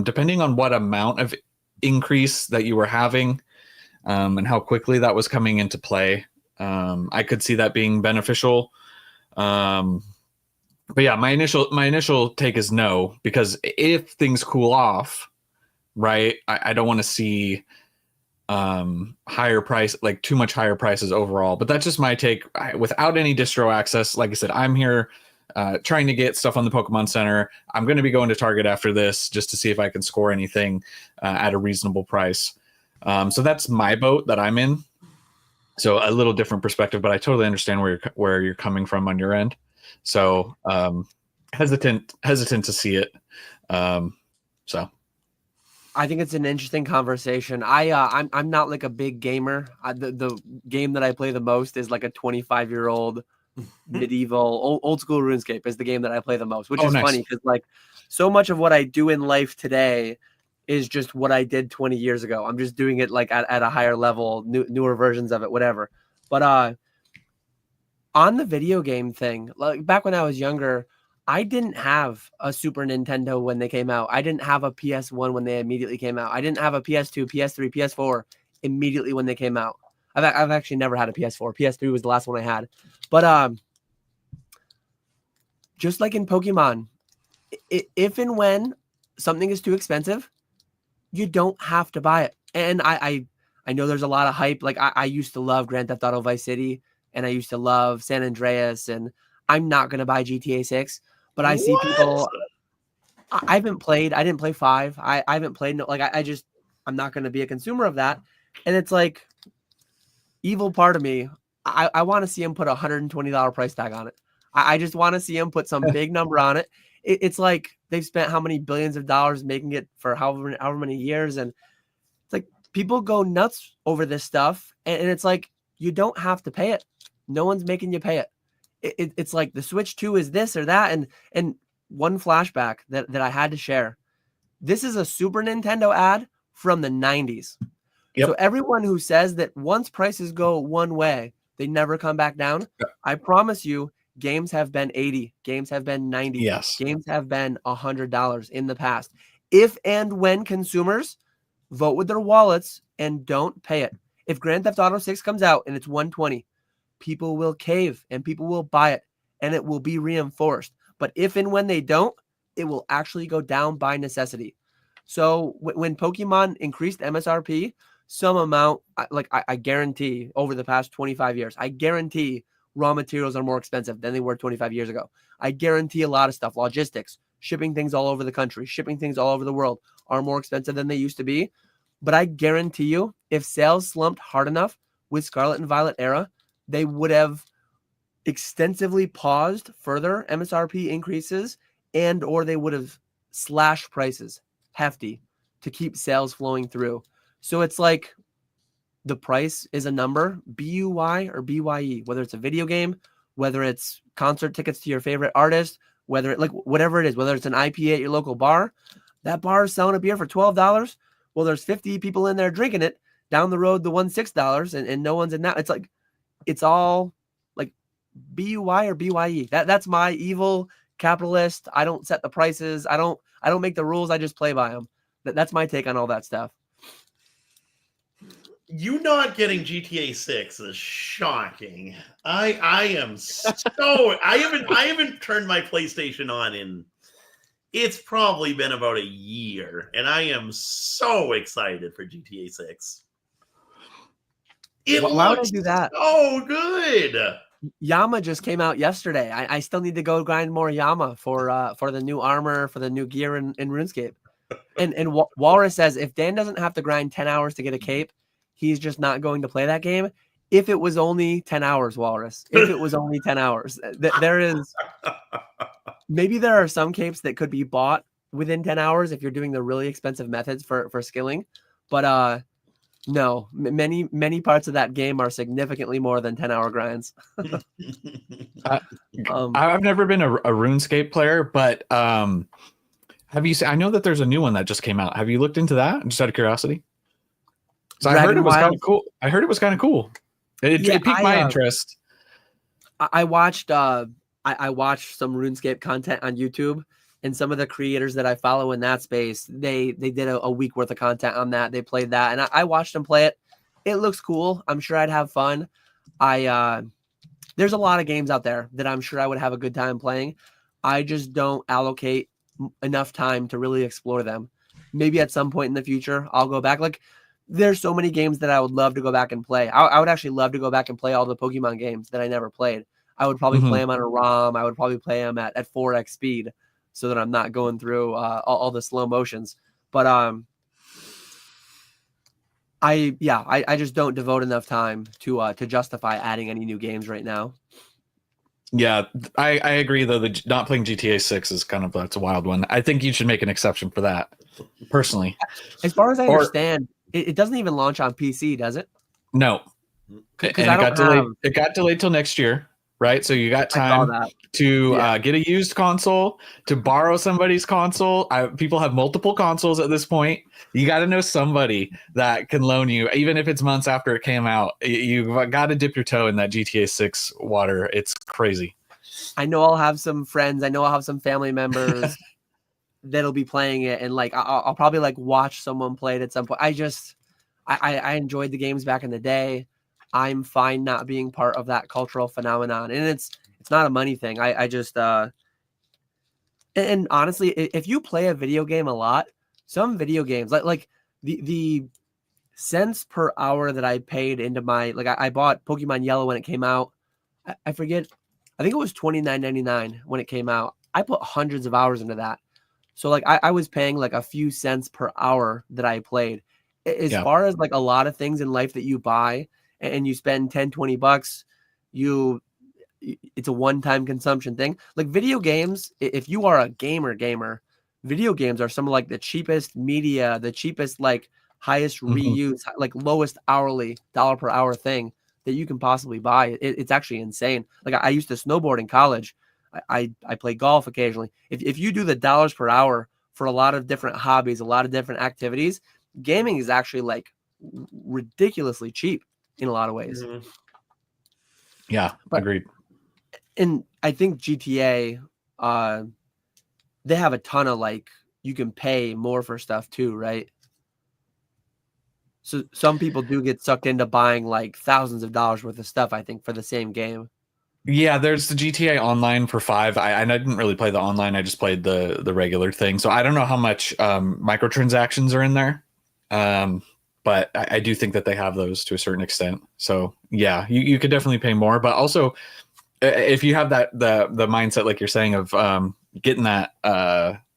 Speaker 2: depending on what amount of increase that you were having, and how quickly that was coming into play, I could see that being beneficial. But yeah, my initial take is no, because if things cool off, right, I don't want to see higher price, like too much higher prices overall. But that's just my take. Without any distro access, like I said, I'm here trying to get stuff on the Pokemon Center. I'm going to be going to Target after this just to see if I can score anything at a reasonable price. So that's my boat that I'm in. So a little different perspective, but I totally understand where you're coming from on your end. So hesitant to see it. So
Speaker 3: I think it's an interesting conversation. I'm not like a big gamer. The game that I play the most is like a 25-year-old medieval old school RuneScape is the game that I play the most, which is nice. Funny because like so much of what I do in life today is just what I did 20 years ago. I'm just doing it like at a higher level, newer versions of it, whatever. But on the video game thing, like back when I was younger, I didn't have a Super Nintendo when they came out. I didn't have a PS1 when they immediately came out. I didn't have a PS2, PS3, PS4 immediately when they came out. I've actually never had a PS4. PS3 was the last one I had. But just like in Pokemon, if and when something is too expensive, you don't have to buy it. And I know there's a lot of hype. Like I used to love Grand Theft Auto Vice City, and I used to love San Andreas, and I'm not going to buy GTA 6, but I see people. I didn't play 5. I haven't played, like I'm not going to be a consumer of that. And it's like evil part of me. I want to see him put a $120 price tag on it. I just want to see him put some big number on it. It's like they've spent how many billions of dollars making it for however many years. And it's like people go nuts over this stuff. And it's like, you don't have to pay it. No one's making you pay it. It's like the Switch 2 is this or that. And one flashback that I had to share. This is a Super Nintendo ad from the 90s. Yep. So everyone who says that once prices go one way, they never come back down. Yep. I promise you, games have been 80, games have been 90,
Speaker 2: yes.
Speaker 3: Games have been $100 in the past. If and when consumers vote with their wallets and don't pay it. If Grand Theft Auto 6 comes out and it's 120, people will cave and people will buy it and it will be reinforced. But if and when they don't, it will actually go down by necessity. So when Pokemon increased MSRP, some amount, I guarantee over the past 25 years, I guarantee raw materials are more expensive than they were 25 years ago. I guarantee a lot of stuff, logistics, shipping things all over the country, shipping things all over the world are more expensive than they used to be. But I guarantee you, if sales slumped hard enough with Scarlet and Violet era, they would have extensively paused further MSRP increases, and or they would have slashed prices hefty to keep sales flowing through. So it's like the price is a number, BUY or BYE, whether it's a video game, whether it's concert tickets to your favorite artist, whether it, like whatever it is, whether it's an IPA at your local bar, that bar is selling a beer for $12. Well, there's 50 people in there drinking it. Down the road, the one's $6 and no one's in that. It's like, it's all like BUY or BYE. That's my evil capitalist. I don't set the prices. I don't make the rules. I just play by them. That's my take on all that stuff.
Speaker 1: You not getting GTA 6 is shocking. I am so I haven't turned my PlayStation on in it's probably been about a year, and I am so excited for GTA 6.
Speaker 3: Why would I do that?
Speaker 1: So good.
Speaker 3: Yama just came out yesterday. I still need to go grind more Yama for the new armor, for the new gear in RuneScape. And Walrus says if Dan doesn't have to grind 10 hours to get a cape, he's just not going to play that game. If it was only 10 hours, Walrus, if it was only 10 hours, there is, maybe there are some capes that could be bought within 10 hours if you're doing the really expensive methods for skilling. But no, many parts of that game are significantly more than 10-hour grinds.
Speaker 2: I've never been a RuneScape player, but have you? I know that there's a new one that just came out. Have you looked into that? Just out of curiosity. So I heard it was kind of cool. It piqued my interest.
Speaker 3: I watched some RuneScape content on YouTube, and some of the creators that I follow in that space, they did a week worth of content on that. They played that, and I watched them play it. It looks cool. I'm sure I'd have fun. There's a lot of games out there that I'm sure I would have a good time playing. I just don't allocate enough time to really explore them. Maybe at some point in the future, I'll go back. Like, there's so many games that I would love to go back and play. I would actually love to go back and play all the Pokemon games that I never played. I would probably play them on a ROM. I would probably play them at 4x speed so that I'm not going through all the slow motions. But I just don't devote enough time to justify adding any new games right now.
Speaker 2: Yeah, I agree, though. Not playing GTA 6 is that's a wild one. I think you should make an exception for that, personally.
Speaker 3: As far as I understand, it doesn't even launch on PC, does it?
Speaker 2: No. And it got delayed till next year, right? So you got time to get a used console, to borrow somebody's console. People have multiple consoles at this point. You got to know somebody that can loan you, even if it's months after it came out. You've got to dip your toe in that GTA 6 water. It's crazy.
Speaker 3: I know I'll have some friends. I know I'll have some family members that'll be playing it, and like I'll probably like watch someone play it at some point. I enjoyed the games back in the day. I'm fine not being part of that cultural phenomenon, and it's not a money thing. I just and honestly, if you play a video game a lot, some video games like the cents per hour that I paid into my I bought Pokemon Yellow when it came out. I forget. I think it was $29.99 when it came out. I put hundreds of hours into that. So like I was paying like a few cents per hour that I played. As far as like a lot of things in life that you buy and you spend 10, 20 bucks, it's a one-time consumption thing. Like video games, if you are a gamer, video games are some of like the cheapest media, the cheapest, like highest reuse, like lowest hourly dollar per hour thing that you can possibly buy. It's actually insane. Like I used to snowboard in college. I play golf occasionally. If you do the dollars per hour for a lot of different hobbies, a lot of different activities, gaming is actually like ridiculously cheap in a lot of ways.
Speaker 2: Yeah, agreed.
Speaker 3: And I think GTA, they have a ton of like, you can pay more for stuff too, right? So some people do get sucked into buying like thousands of dollars worth of stuff, I think, for the same game.
Speaker 2: Yeah, there's the GTA Online for $5. I didn't really play the online. I just played the regular thing. So I don't know how much microtransactions are in there. But I do think that they have those to a certain extent. So yeah, you could definitely pay more. But also, if you have the mindset, like you're saying, of getting that,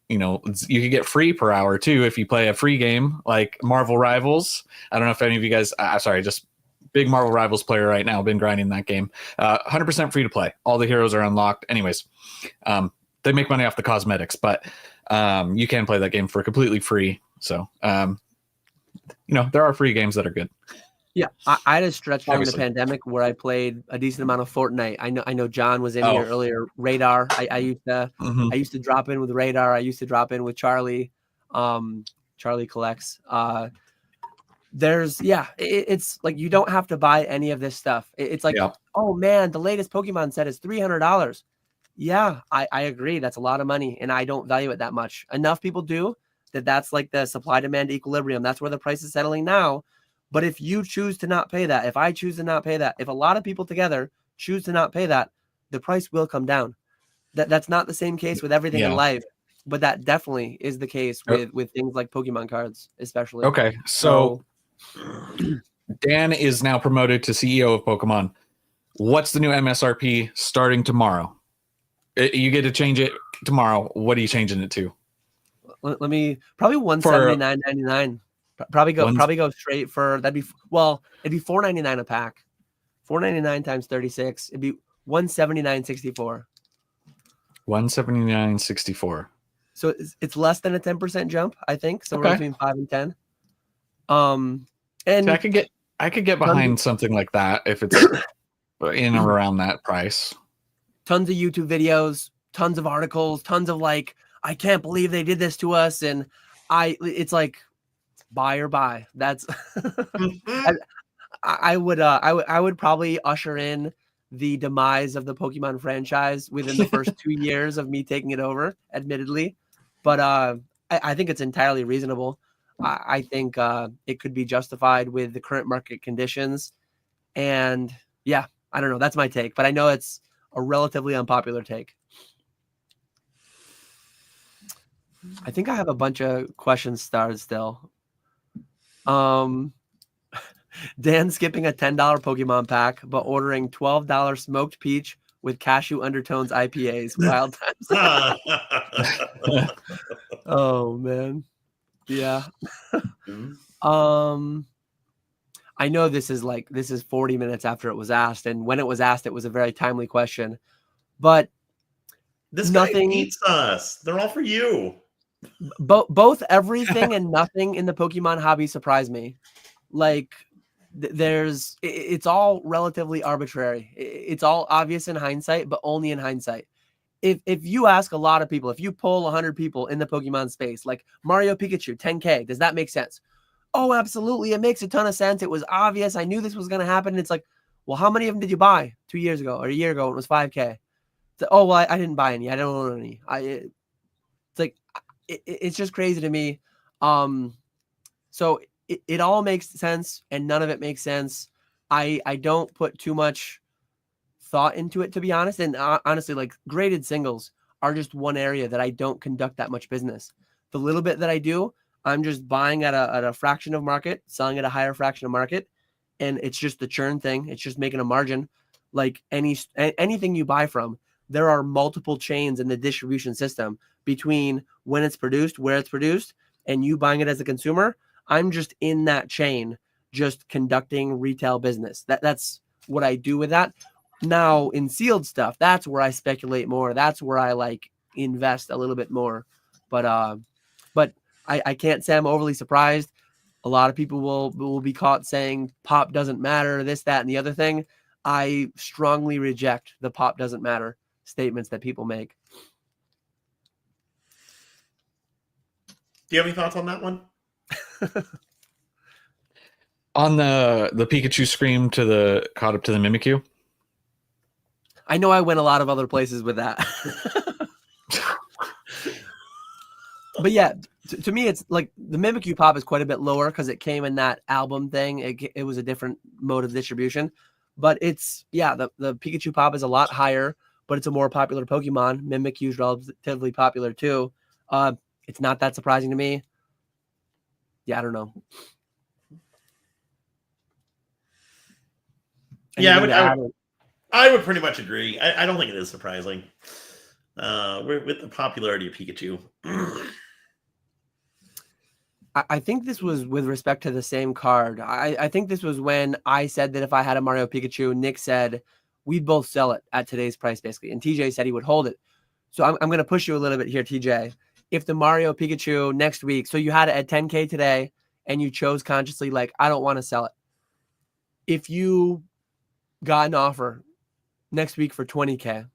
Speaker 2: you could get free per hour too if you play a free game like Marvel Rivals. I don't know if any of you guys, sorry, just big Marvel Rivals player right now. Been grinding that game. 100% free to play. All the heroes are unlocked. Anyways, they make money off the cosmetics, but you can play that game for completely free. So there are free games that are good.
Speaker 3: Yeah, I had a stretch during
Speaker 2: Obviously.
Speaker 3: the pandemic where I played a decent amount of Fortnite. I know John was in here earlier. Radar. I used to drop in with Radar. I used to drop in with Charlie. Charlie collects. It's like you don't have to buy any of this stuff. It's like, oh man, the latest Pokemon set is $300. Yeah, I agree. That's a lot of money, and I don't value it that much. Enough people do that's like the supply demand equilibrium. That's where the price is settling now. But if you choose to not pay that, if I choose to not pay that, if a lot of people together choose to not pay that, the price will come down. That's not the same case with everything in life, but that definitely is the case with things like Pokemon cards, especially.
Speaker 2: Okay, so Dan is now promoted to CEO of Pokemon. What's the new MSRP starting tomorrow? You get to change it tomorrow. What are you changing it to?
Speaker 3: Let me probably $179.99. Probably go straight for it'd be $4.99 a pack. $4.99 times 36. It'd be $179.64.
Speaker 2: $179.64.
Speaker 3: So it's less than a 10% jump, I think. Somewhere between 5 and 10. And
Speaker 2: so I could get behind something like that if it's in or around that price.
Speaker 3: Tons of YouTube videos, tons of articles, tons of like, I can't believe they did this to us, and it's like buy or buy. That's I would probably usher in the demise of the Pokemon franchise within the first 2 years of me taking it over, admittedly. But I think it's entirely reasonable. I think it could be justified with the current market conditions. And yeah, I don't know. That's my take, but I know it's a relatively unpopular take. I think I have a bunch of questions started still. Dan skipping a $10 Pokemon pack, but ordering $12 smoked peach with cashew undertones IPAs. Wild times. Oh man. Yeah. I know this is 40 minutes after it was asked, and when it was asked, it was a very timely question. But
Speaker 1: this guy beats us. They're all for you.
Speaker 3: Both everything and nothing in the Pokemon hobby surprised me. Like it's all relatively arbitrary. It's all obvious in hindsight, but only in hindsight. If you ask a lot of people, if you poll 100 people in the Pokemon space, like Mario Pikachu, 10K, does that make sense? Oh, absolutely. It makes a ton of sense. It was obvious. I knew this was going to happen. And it's like, well, how many of them did you buy 2 years ago or a year ago when it was 5K? Oh, well, I didn't buy any. I don't own any. It's like, it's just crazy to me. So it all makes sense and none of it makes sense. I don't put too much thought into it, to be honest. And honestly, like graded singles are just one area that I don't conduct that much business. The little bit that I do, I'm just buying at a fraction of market, selling at a higher fraction of market. And it's just the churn thing. It's just making a margin. Like anything you buy from, there are multiple chains in the distribution system between when it's produced, where it's produced, and you buying it as a consumer. I'm just in that chain, just conducting retail business. That's what I do with that. Now in sealed stuff, that's where I speculate more. That's where I like invest a little bit more. But I can't say I'm overly surprised. A lot of people will be caught saying pop doesn't matter, this, that, and the other thing. I strongly reject the pop doesn't matter statements that people make.
Speaker 1: Do you have any thoughts on that one?
Speaker 2: On the Pikachu scream caught up to the Mimikyu?
Speaker 3: I know I went a lot of other places with that. But yeah, to me, it's like the Mimikyu Pop is quite a bit lower because it came in that album thing. It was a different mode of distribution. But it's, yeah, the Pikachu Pop is a lot higher, but it's a more popular Pokemon. Mimikyu is relatively popular too. It's not that surprising to me. Yeah, I don't know.
Speaker 1: I would pretty much agree. I don't think it is surprising. With the popularity of Pikachu.
Speaker 3: I think this was with respect to the same card. I think this was when I said that if I had a Mario Pikachu, Nick said we'd both sell it at today's price, basically. And TJ said he would hold it. So I'm going to push you a little bit here, TJ. If the Mario Pikachu next week, so you had it at 10K today and you chose consciously, like, I don't want to sell it. If you got an offer next week for 20K,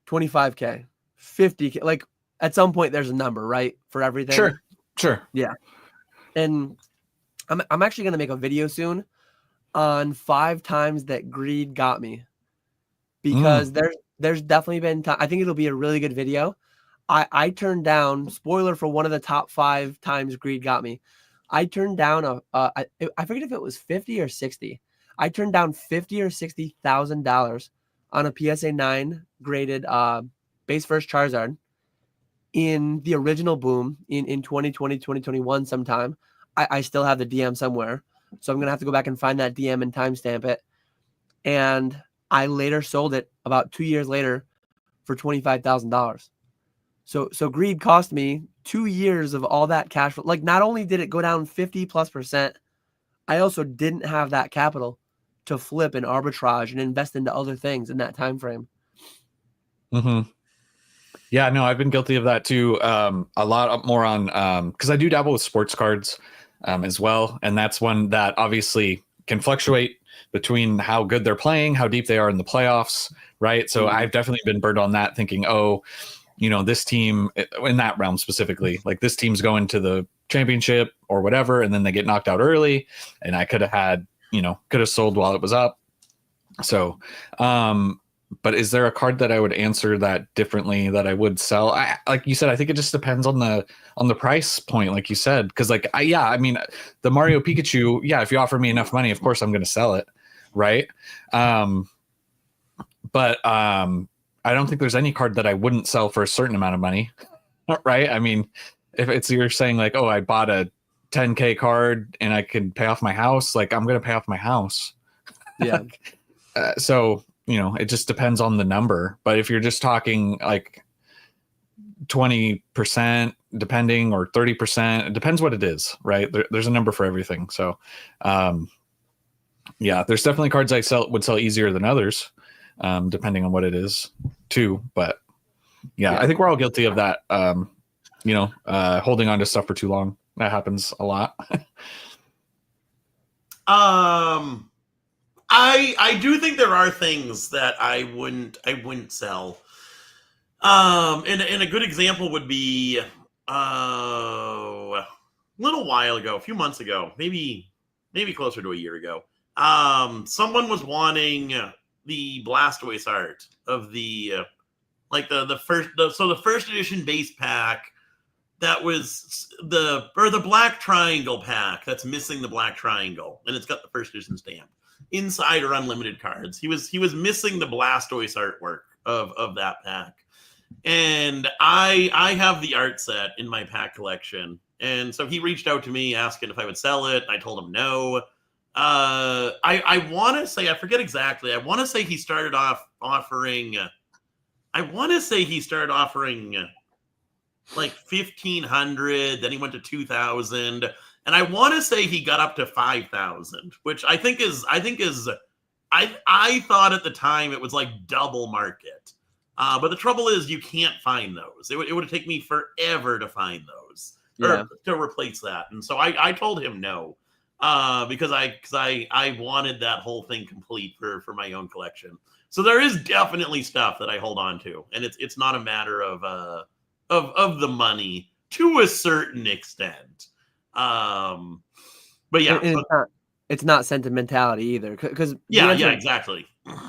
Speaker 3: 25K, 50K, like at some point there's a number, right? For everything.
Speaker 2: Sure.
Speaker 3: Yeah. And I'm actually going to make a video soon on 5 times that greed got me, because there's definitely been time. I think it'll be a really good video. I turned down, spoiler for one of the top 5 times greed got me. I turned down I forget if it was 50 or 60. I turned down $50,000 or $60,000 on a PSA 9 graded base first Charizard in the original boom in 2020, 2021 sometime. I still have the DM somewhere. So I'm going to have to go back and find that DM and timestamp it. And I later sold it about 2 years later for $25,000. So greed cost me 2 years of all that cash flow. Like, not only did it go down 50+%, I also didn't have that capital to flip and arbitrage and invest into other things in that time frame.
Speaker 2: Yeah, no, I've been guilty of that too. A lot more on because I do dabble with sports cards as well, and that's one that obviously can fluctuate between how good they're playing, how deep they are in the playoffs, right? So I've definitely been burned on that, thinking, oh, you know, this team in that realm specifically, like this team's going to the championship or whatever, and then they get knocked out early, and I could have sold while it was up. So, but is there a card that I would answer that differently that I would sell? Like you said, I think it just depends on the price point, like you said, because I mean, the Mario Pikachu, yeah, if you offer me enough money, of course I'm going to sell it, right? But I don't think there's any card that I wouldn't sell for a certain amount of money, right? I mean, if you're saying like, oh, I bought a 10K card and I could pay off my house, like I'm going to pay off my house.
Speaker 3: Yeah.
Speaker 2: So, you know, it just depends on the number. But if you're just talking like 20%, depending, or 30%, it depends what it is, right? There's a number for everything. So, yeah, there's definitely cards I would sell easier than others, depending on what it is too. But yeah, I think we're all guilty of that. Holding on to stuff for too long. That happens a lot.
Speaker 1: I do think there are things that I wouldn't sell. And a good example would be a little while ago, a few months ago, maybe closer to a year ago. Someone was wanting the Blastoise art of the first edition base pack. That was the black triangle pack that's missing the black triangle, and it's got the first edition stamp. Inside are unlimited cards. He was missing the Blastoise artwork of that pack, and I have the art set in my pack collection, and so he reached out to me asking if I would sell it. I told him no. I want to say, I forget exactly. I want to say he started off offering. I want to say he started offering like 1,500. Then he went to 2,000. And I want to say he got up to 5,000, which I thought at the time it was like double market. But the trouble is you can't find those. It would take me forever to find those or to replace that. And so I told him no, because I wanted that whole thing complete for my own collection. So there is definitely stuff that I hold on to, and it's not a matter of the money to a certain extent. But yeah,
Speaker 3: it's not sentimentality either, because
Speaker 1: exactly.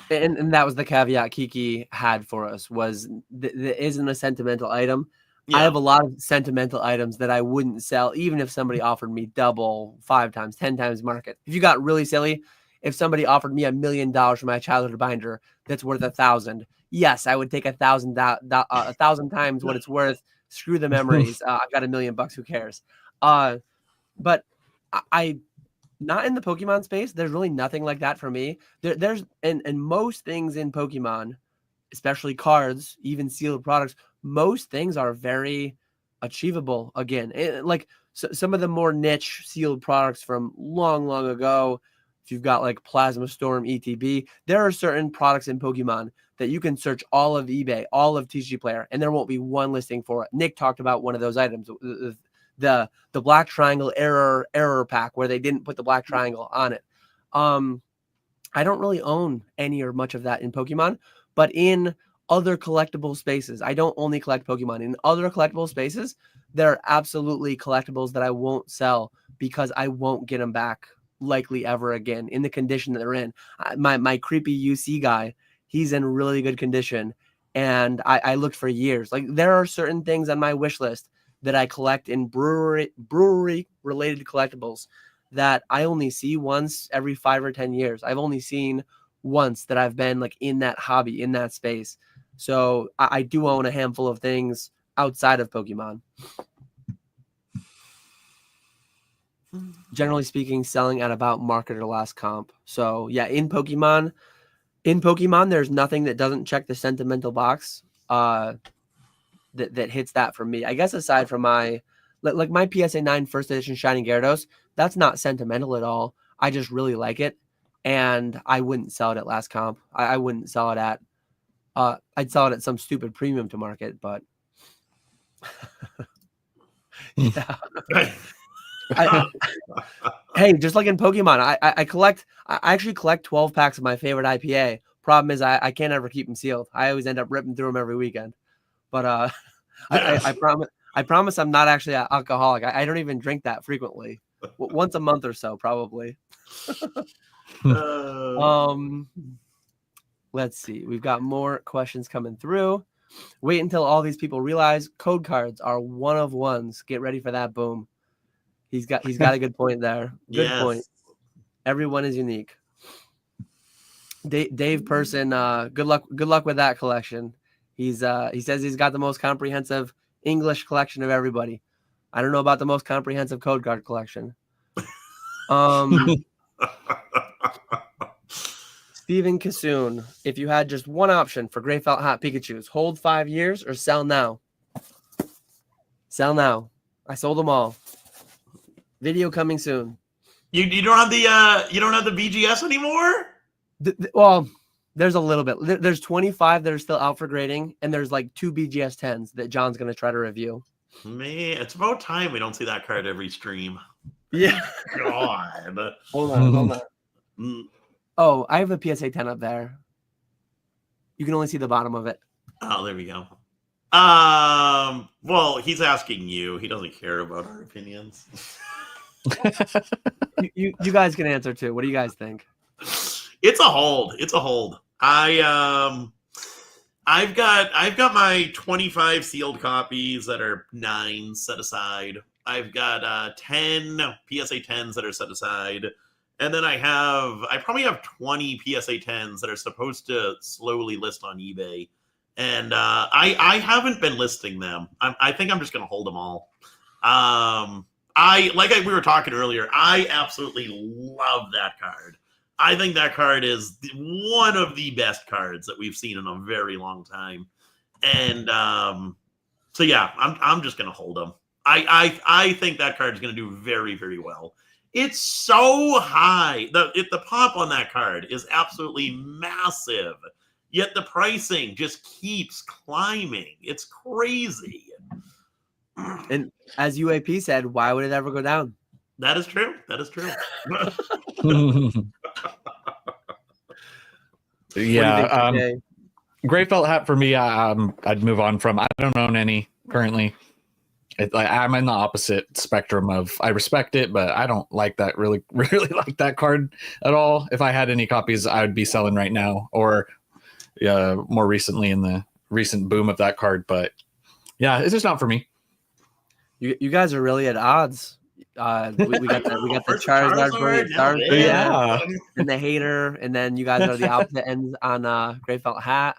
Speaker 3: And that was the caveat Kiki had for us, was there isn't a sentimental item. I have a lot of sentimental items that I wouldn't sell, even if somebody offered me double, 5 times, 10 times market. If you got really silly, if somebody offered me $1 million for my childhood binder that's worth 1,000, yes, I would take 1,000 times what it's worth. Screw the memories. I've got $1 million. Who cares? But I not in the Pokemon space. There's really nothing like that for me. There's and most things in Pokemon, especially cards, even sealed products, most things are very achievable. Again, like some of the more niche sealed products from long ago, if you've got like Plasma Storm, ETB, there are certain products in Pokemon that you can search all of eBay, all of TCG Player, and there won't be one listing for it. Nick talked about one of those items, the Black Triangle error pack, where they didn't put the Black Triangle on it. I don't really own any or much of that in Pokemon, but in other collectible spaces, I don't only collect Pokemon. In other collectible spaces, there are absolutely collectibles that I won't sell because I won't get them back likely ever again in the condition that they're in. My creepy UC guy, he's in really good condition, and I looked for years. Like, there are certain things on my wish list that I collect in brewery related collectibles that I only see once every 5 or 10 years. I've only seen once that I've been like in that hobby, in that space. So I do own a handful of things outside of Pokemon. Generally speaking, selling at about market or last comp. So yeah, in Pokemon, there's nothing that doesn't check the sentimental box that hits that for me. I guess aside from my PSA 9 first edition Shining Gyarados, that's not sentimental at all. I just really like it, and I wouldn't sell it at last comp. I wouldn't sell it at I'd sell it at some stupid premium to market, but yeah. Hey, just like in Pokemon, I actually collect 12 packs of my favorite IPA. Problem is I can't ever keep them sealed. I always end up ripping through them every weekend. But I promise I'm not actually an alcoholic. I don't even drink that frequently. Once a month or so, probably. Let's see. We've got more questions coming through. Wait until all these people realize code cards are one of ones. Get ready for that. Boom. He's got a good point there. Good point. Everyone is unique. Dave Person, good luck with that collection. He says he's got the most comprehensive English collection of everybody. I don't know about the most comprehensive code card collection. Steven Kassoon, if you had just one option for Gray Felt Hat Pikachus, hold 5 years or sell now? Sell now. I sold them all. Video coming soon.
Speaker 1: You don't have the BGS anymore?
Speaker 3: Well, there's a little bit. There's 25 that are still out for grading, and there's like 2 BGS 10s that John's going to try to review.
Speaker 1: Man, it's about time we don't see that card every stream.
Speaker 3: Yeah.
Speaker 1: God.
Speaker 3: Hold on. Oh, I have a PSA 10 up there. You can only see the bottom of it.
Speaker 1: Oh, there we go. Well, he's asking you. He doesn't care about our opinions.
Speaker 3: you guys can answer too. What do you guys think?
Speaker 1: It's a hold. I've got my 25 sealed copies that are 9 set aside. I've got 10 PSA 10s that are set aside. And then I probably have 20 PSA 10s that are supposed to slowly list on eBay. And I haven't been listing them. I think I'm just going to hold them all. We were talking earlier, I absolutely love that card. I think that card is one of the best cards that we've seen in a very long time. And so yeah, I'm just going to hold them. I think that card is going to do very, very well. It's so high. The pop on that card is absolutely massive. Yet the pricing just keeps climbing. It's crazy.
Speaker 3: And as UAP said, why would it ever go down?
Speaker 1: That is true.
Speaker 2: Yeah. Gray Felt Hat for me, I'd move on from. I don't own any currently. I'm in the opposite spectrum of I respect it, but I don't like that really like that card at all. If I had any copies, I would be selling right now, or more recently in the recent boom of that card. But yeah, it's just not for me.
Speaker 3: You guys are really at odds. We got the
Speaker 1: First
Speaker 3: Charizard,
Speaker 1: Charizard, now
Speaker 3: Charizard,
Speaker 1: this.
Speaker 2: Yeah.
Speaker 3: and the hater, and then you guys are the opposite ends on Gray Felt Hat.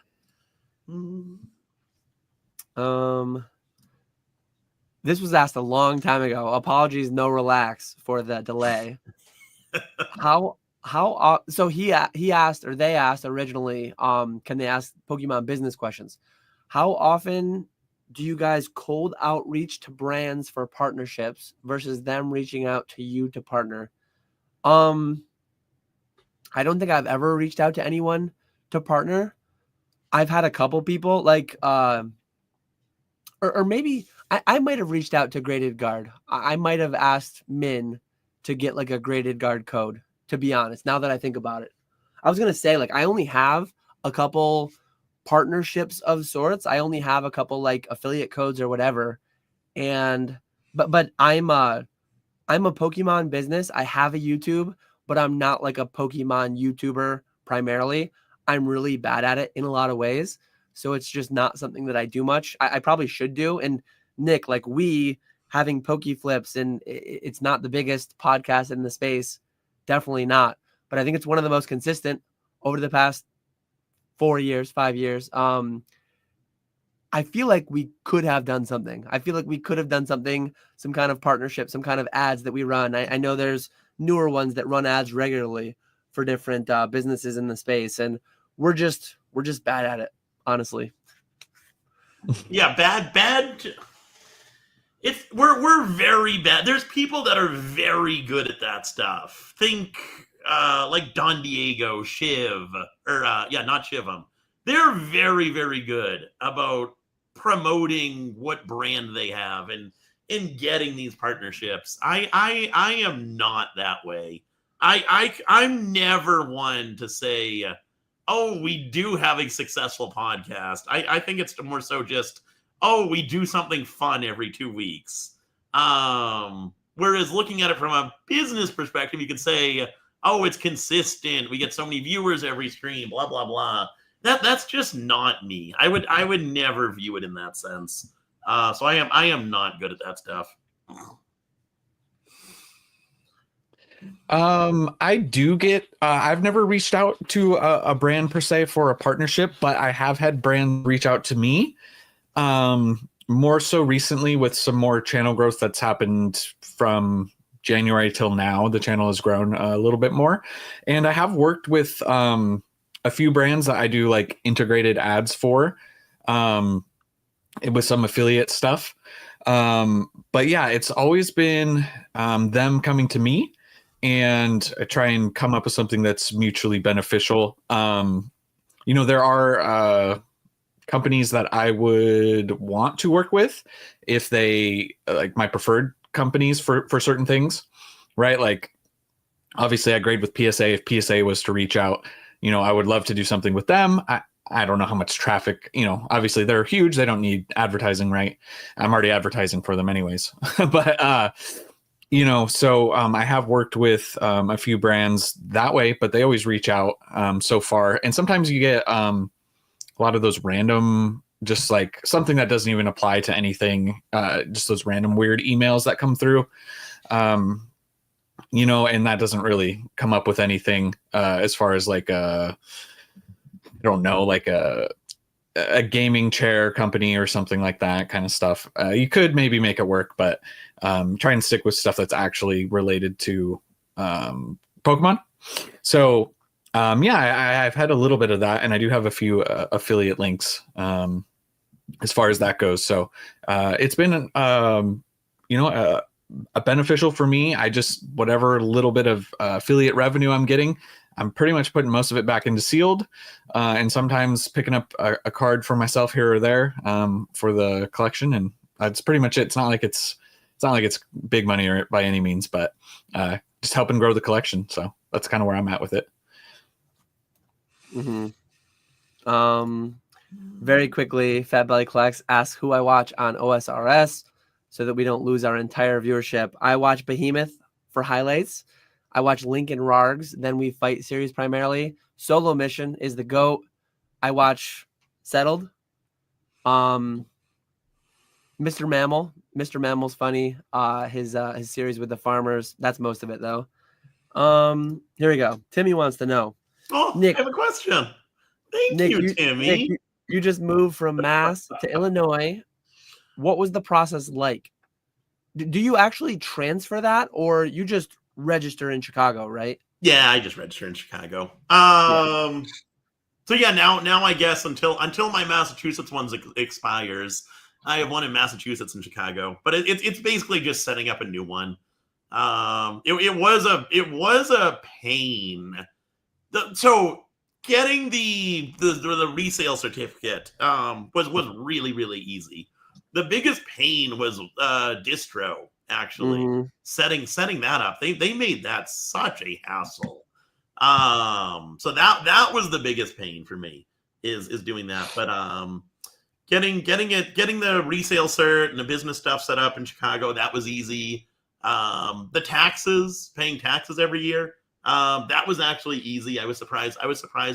Speaker 3: This was asked a long time ago. Apologies, no relax for the delay. So he asked, or they asked originally, can they ask Pokemon business questions? How often do you guys cold outreach to brands for partnerships versus them reaching out to you to partner? I don't think I've ever reached out to anyone to partner. I've had a couple people like, or maybe I might have reached out to Graded Guard. I might have asked Min to get like a Graded Guard code, to be honest, now that I think about it. I was going to say, like, I only have a couple partnerships of sorts. I only have a couple like affiliate codes or whatever. And, but I'm a Pokemon business. I have a YouTube, but I'm not like a Pokemon YouTuber primarily. I'm really bad at it in a lot of ways. So it's just not something that I do much. I probably should do. And Nick, like we having Pokeflips, and it's not the biggest podcast in the space. Definitely not. But I think it's one of the most consistent over the past 4 years, 5 years. I feel like we could have done something. I feel like we could have done something, some kind of partnership, some kind of ads that we run. I know there's newer ones that run ads regularly for different businesses in the space, and we're just bad at it, honestly.
Speaker 1: Yeah, bad. We're very bad. There's people that are very good at that stuff. Think like Don Diego, Shiv, or not Shivum. They're very, very good about promoting what brand they have and getting these partnerships. I am not that way. I'm never one to say, oh, we do have a successful podcast. I think it's more so just, oh, we do something fun every 2 weeks. Whereas looking at it from a business perspective, you could say, oh, it's consistent. We get so many viewers every stream, blah, blah, blah. That's just not me. I would never view it in that sense. So I am not good at that stuff.
Speaker 2: I do get, I've never reached out to a brand per se for a partnership, but I have had brands reach out to me. More so recently with some more channel growth that's happened from January till now. The channel has grown a little bit more, and I have worked with a few brands that I do like integrated ads for, with some affiliate stuff. But yeah, it's always been them coming to me, and I try and come up with something that's mutually beneficial. There are companies that I would want to work with if they like my preferred companies for certain things, right? Like obviously I grade with PSA. If PSA was to reach out, I would love to do something with them. I don't know how much traffic, obviously they're huge. They don't need advertising, right? I'm already advertising for them anyways. But, so I have worked with a few brands that way, but they always reach out so far. And sometimes you get a lot of those random, just like something that doesn't even apply to anything, just those random weird emails that come through. And that doesn't really come up with anything as far as like I don't know, like a gaming chair company or something like that kind of stuff. You could maybe make it work, but try and stick with stuff that's actually related to Pokemon. So I've had a little bit of that, and I do have a few affiliate links as far as that goes. So it's been a beneficial for me. I just, whatever little bit of affiliate revenue I'm getting, I'm pretty much putting most of it back into sealed, and sometimes picking up a card for myself here or there for the collection, and that's pretty much it. It's not like it's big money or by any means, but just helping grow the collection. So that's kind of where I'm at with it.
Speaker 3: Mm-hmm. Very quickly, Fat Belly Collects asks who I watch on OSRS so that we don't lose our entire viewership. I watch Behemoth for highlights. I watch Lincoln Rargs. Then we fight series primarily. Solo Mission is the GOAT. I watch Settled. Mr. Mammal. Mr. Mammal's funny. His series with the farmers. That's most of it though. Here we go. Timmy wants to know.
Speaker 1: Oh,
Speaker 3: Nick,
Speaker 1: I have a question. Thank
Speaker 3: Nick,
Speaker 1: you, Timmy.
Speaker 3: Nick, you just moved from Mass to Illinois. What was the process like? Do you actually transfer that, or you just register in Chicago, right?
Speaker 1: Yeah, I just registered in Chicago. So yeah, now I guess until my Massachusetts one expires, I have one in Massachusetts and Chicago. But it's basically just setting up a new one. It was a pain. So getting the resale certificate was really, really easy. The biggest pain was distro, actually. Setting that up. They made that such a hassle. So that was the biggest pain for me is doing that. But getting the resale cert and the business stuff set up in Chicago, that was easy. The taxes, paying taxes every year, that was actually easy. I was surprised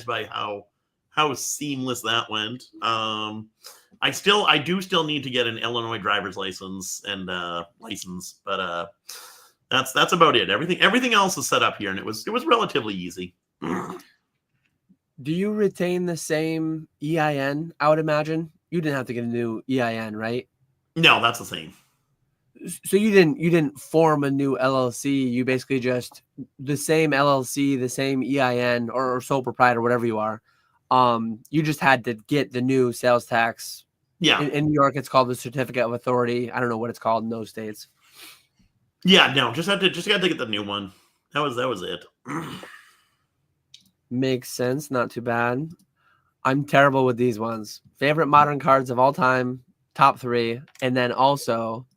Speaker 1: by how seamless that went. I do still need to get an Illinois driver's license and but that's about it. Everything else is set up here, and it was relatively easy.
Speaker 3: Do you retain the same EIN? I would imagine you didn't have to get a new EIN, right?
Speaker 1: No, that's the same.
Speaker 3: So you didn't form a new LLC. You basically just the same LLC, the same EIN or sole proprietor, whatever you are. You just had to get the new sales tax.
Speaker 1: Yeah.
Speaker 3: In New York, it's called the certificate of authority. I don't know what it's called in those states.
Speaker 1: Yeah, no, just got to get the new one. That was it.
Speaker 3: Makes sense. Not too bad. I'm terrible with these ones. Favorite modern cards of all time, top 3, and then also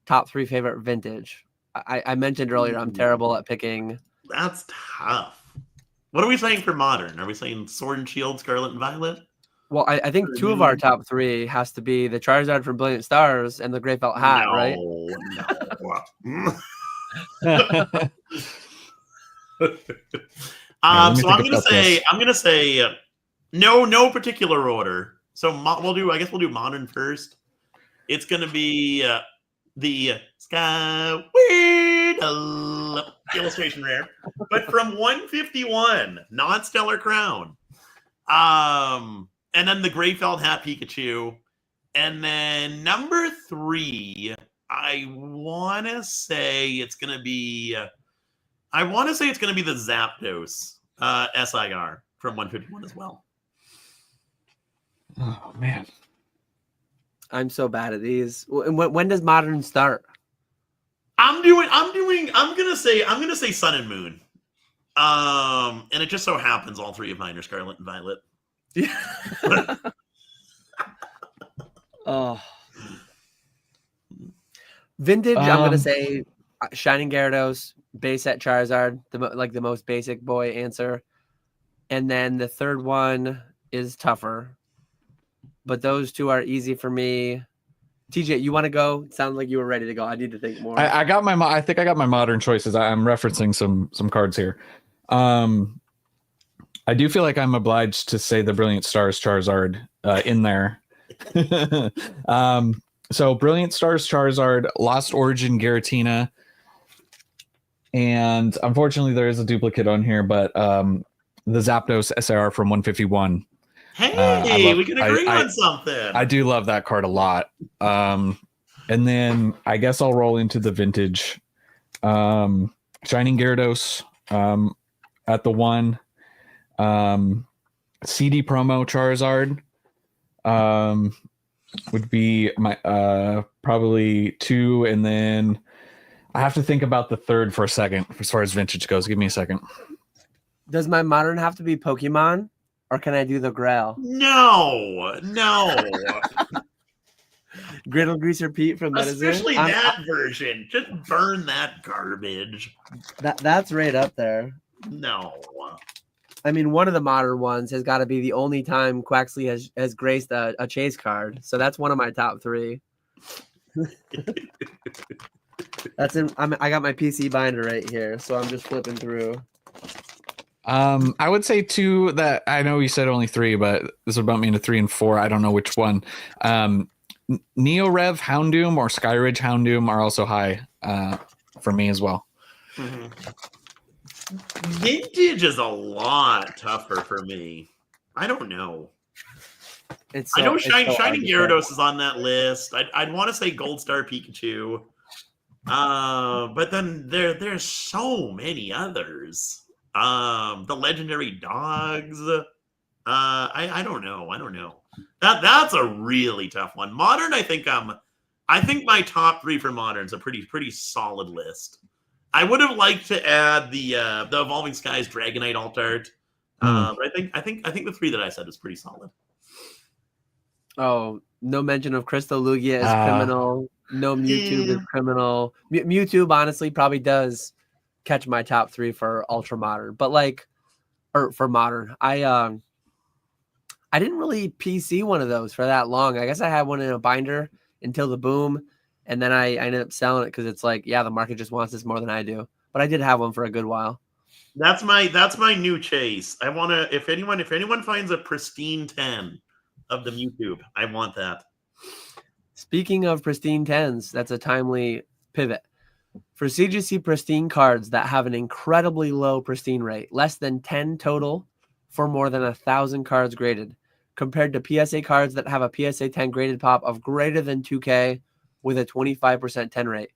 Speaker 3: top 3 favorite vintage. I mentioned earlier I'm terrible at picking.
Speaker 1: That's tough. What are we saying for modern? Are we saying Sword and Shield, Scarlet and Violet?
Speaker 3: Well, I think 2 of our top 3 has to be the Charizard from Brilliant Stars and the Gray Felt Hat, right?
Speaker 1: No.
Speaker 2: So
Speaker 1: I'm gonna say no particular order. So we'll do modern first. It's gonna be the Sky Weird illustration rare, but from 151, non-stellar crown. And then the Gray Felt Hat Pikachu, and then number 3. I want to say it's gonna be the Zapdos SIR from 151 as well.
Speaker 2: Oh man,
Speaker 3: I'm so bad at these. When does modern start?
Speaker 1: I'm gonna say Sun and Moon. And it just so happens all 3 of mine are Scarlet and Violet.
Speaker 3: Yeah. Oh. Vintage, I'm gonna say Shining Gyarados, base set Charizard, the most basic boy answer. And then the third one is tougher. But those 2 are easy for me. TJ, you want to go? It sounded like you were ready to go. I need to think more.
Speaker 2: I think I got my modern choices. I'm referencing some cards here. I do feel like I'm obliged to say the Brilliant Stars Charizard in there. So Brilliant Stars Charizard, Lost Origin Giratina, and unfortunately there is a duplicate on here, but the Zapdos SIR from 151.
Speaker 1: Hey, we can agree on something.
Speaker 2: I do love that card a lot. And then I guess I'll roll into the vintage. Shining Gyarados at the 1. CD promo Charizard would be my probably 2, and then I have to think about the third for a second as far as vintage goes. Give me a second.
Speaker 3: Does my modern have to be Pokemon, or can I do the Grail?
Speaker 1: No.
Speaker 3: Griddle Greaser Pete from Medicine.
Speaker 1: Especially that version. Just burn that garbage.
Speaker 3: That's right up there.
Speaker 1: No.
Speaker 3: I mean, one of the modern ones has got to be the only time Quaxley has graced a chase card. So that's one of my top 3. I got my PC binder right here, so I'm just flipping through.
Speaker 2: I would say 2 that I know you said only 3, but this would bump me into 3 and 4. I don't know which one. Neorev Houndoom or Skyridge Houndoom are also high for me as well.
Speaker 1: Vintage is a lot tougher for me. I don't know. I know Shining Gyarados is on that list. I'd want to say Gold Star Pikachu. But then there's so many others. The legendary dogs. I don't know. That's a really tough one. Modern, I think my top 3 for modern's a pretty solid list. I would have liked to add the Evolving Skies Dragonite alt art. But I think the 3 that I said is pretty solid.
Speaker 3: Oh, no mention of Crystal Lugia is criminal. No Mewtwo is criminal. Mewtwo honestly probably does catch my top 3 for ultra modern, but for modern. I didn't really PC one of those for that long. I guess I had one in a binder until the boom, and then I ended up selling it because it's like, yeah, the market just wants this more than I do. But I did have one for a good while.
Speaker 1: That's my new chase. I want to. If anyone finds a pristine 10 of the Mewtwo, I want that.
Speaker 3: Speaking of pristine 10s, that's a timely pivot. For CGC pristine cards that have an incredibly low pristine rate, less than 10 total for more than 1,000 cards graded, compared to PSA cards that have a PSA 10 graded pop of greater than 2K with a 25% 10 rate.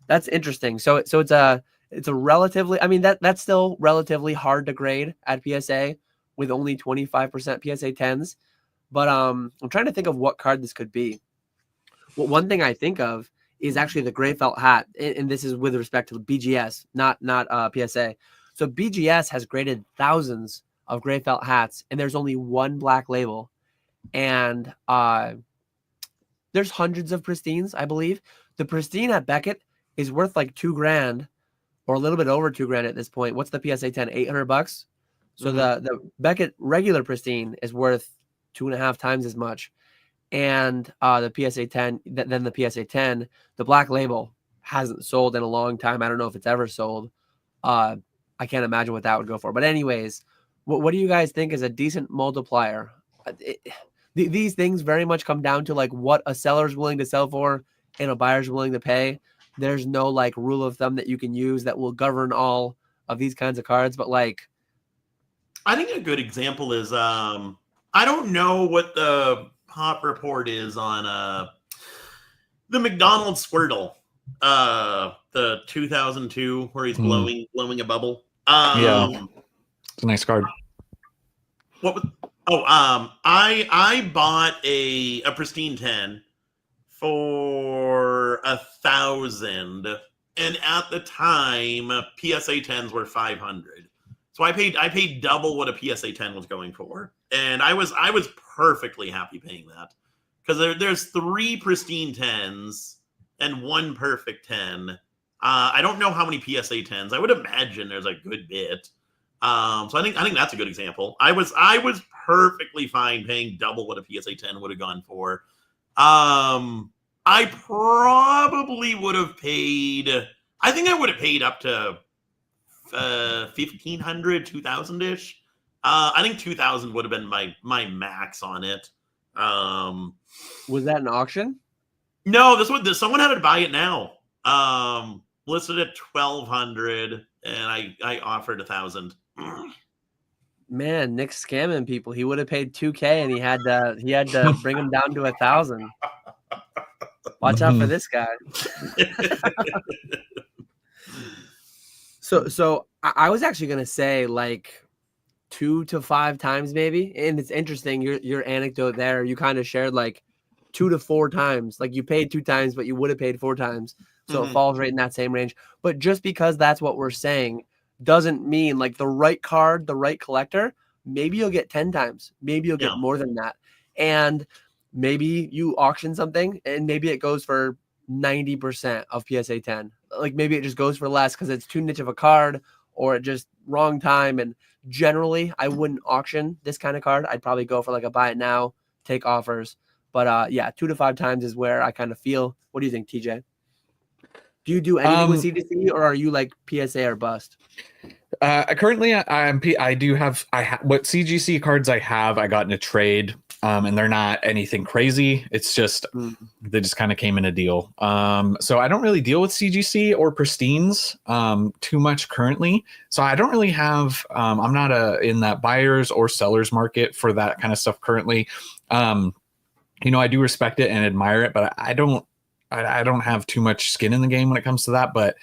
Speaker 3: That's interesting. So it's a relatively, I mean, that's still relatively hard to grade at PSA with only 25% PSA 10s. But I'm trying to think of what card this could be. Well, one thing I think of is actually the gray felt hat, and this is with respect to BGS, not PSA. So BGS has graded thousands of gray felt hats, and there's only one black label, and there's hundreds of pristines, I believe. The pristine at Beckett is worth like $2,000 or a little bit over $2,000 at this point. What's the PSA 10? $800. So the Beckett regular pristine is worth 2.5 times as much. And the PSA 10, then the PSA 10, the black label hasn't sold in a long time. I don't know if it's ever sold. I can't imagine what that would go for. But anyways, what do you guys think is a decent multiplier? These things very much come down to like what a seller's willing to sell for and a buyer's willing to pay. There's no like rule of thumb that you can use that will govern all of these kinds of cards. But like,
Speaker 1: I think a good example is I don't know what the pop report is on the McDonald's Squirtle, the 2002 where he's blowing a bubble.
Speaker 2: Yeah, it's a nice card.
Speaker 1: What was? I bought a pristine 10 for 1,000, and at the time PSA 10s were 500. So I paid double what a PSA 10 was going for, and I was perfectly happy paying that because there's 3 pristine 10s and 1 perfect 10. I don't know how many PSA 10s. I would imagine there's a good bit. So I think that's a good example. I was perfectly fine paying double what a PSA 10 would have gone for. I probably would have paid. I think I would have paid up to 1,500, 2,000-ish. I think 2,000 would have been my max on it.
Speaker 3: Was that an auction?
Speaker 1: No, someone had to buy it now. Listed at 1,200, and I offered 1,000.
Speaker 3: Man, Nick's scamming people. He would have paid 2K, and he had to bring him down to 1,000. Watch out for this guy. So I was actually gonna say like 2 to 5 times maybe, and it's interesting your anecdote there. You kind of shared like 2 to 4 times, like you paid 2 times, but you would have paid 4 times. So it falls right in that same range. But just because that's what we're saying doesn't mean like the right card, the right collector, maybe you'll get 10 times, maybe you'll get more than that, and maybe you auction something and maybe it goes for 90% of PSA 10. Like maybe it just goes for less because it's too niche of a card or it just wrong time. And generally I wouldn't auction this kind of card. I'd probably go for like a buy it now, take offers. But yeah, 2 to 5 times is where I kind of feel. What do you think, TJ? Do you do anything with CGC, or are you like PSA or bust?
Speaker 2: Currently, what CGC cards I have, I got in a trade and they're not anything crazy. It's just they just kind of came in a deal. So I don't really deal with CGC or pristines too much currently. So I don't really have. I'm not in that buyers or sellers market for that kind of stuff currently. You know, I do respect it and admire it, but I don't have too much skin in the game when it comes to that. But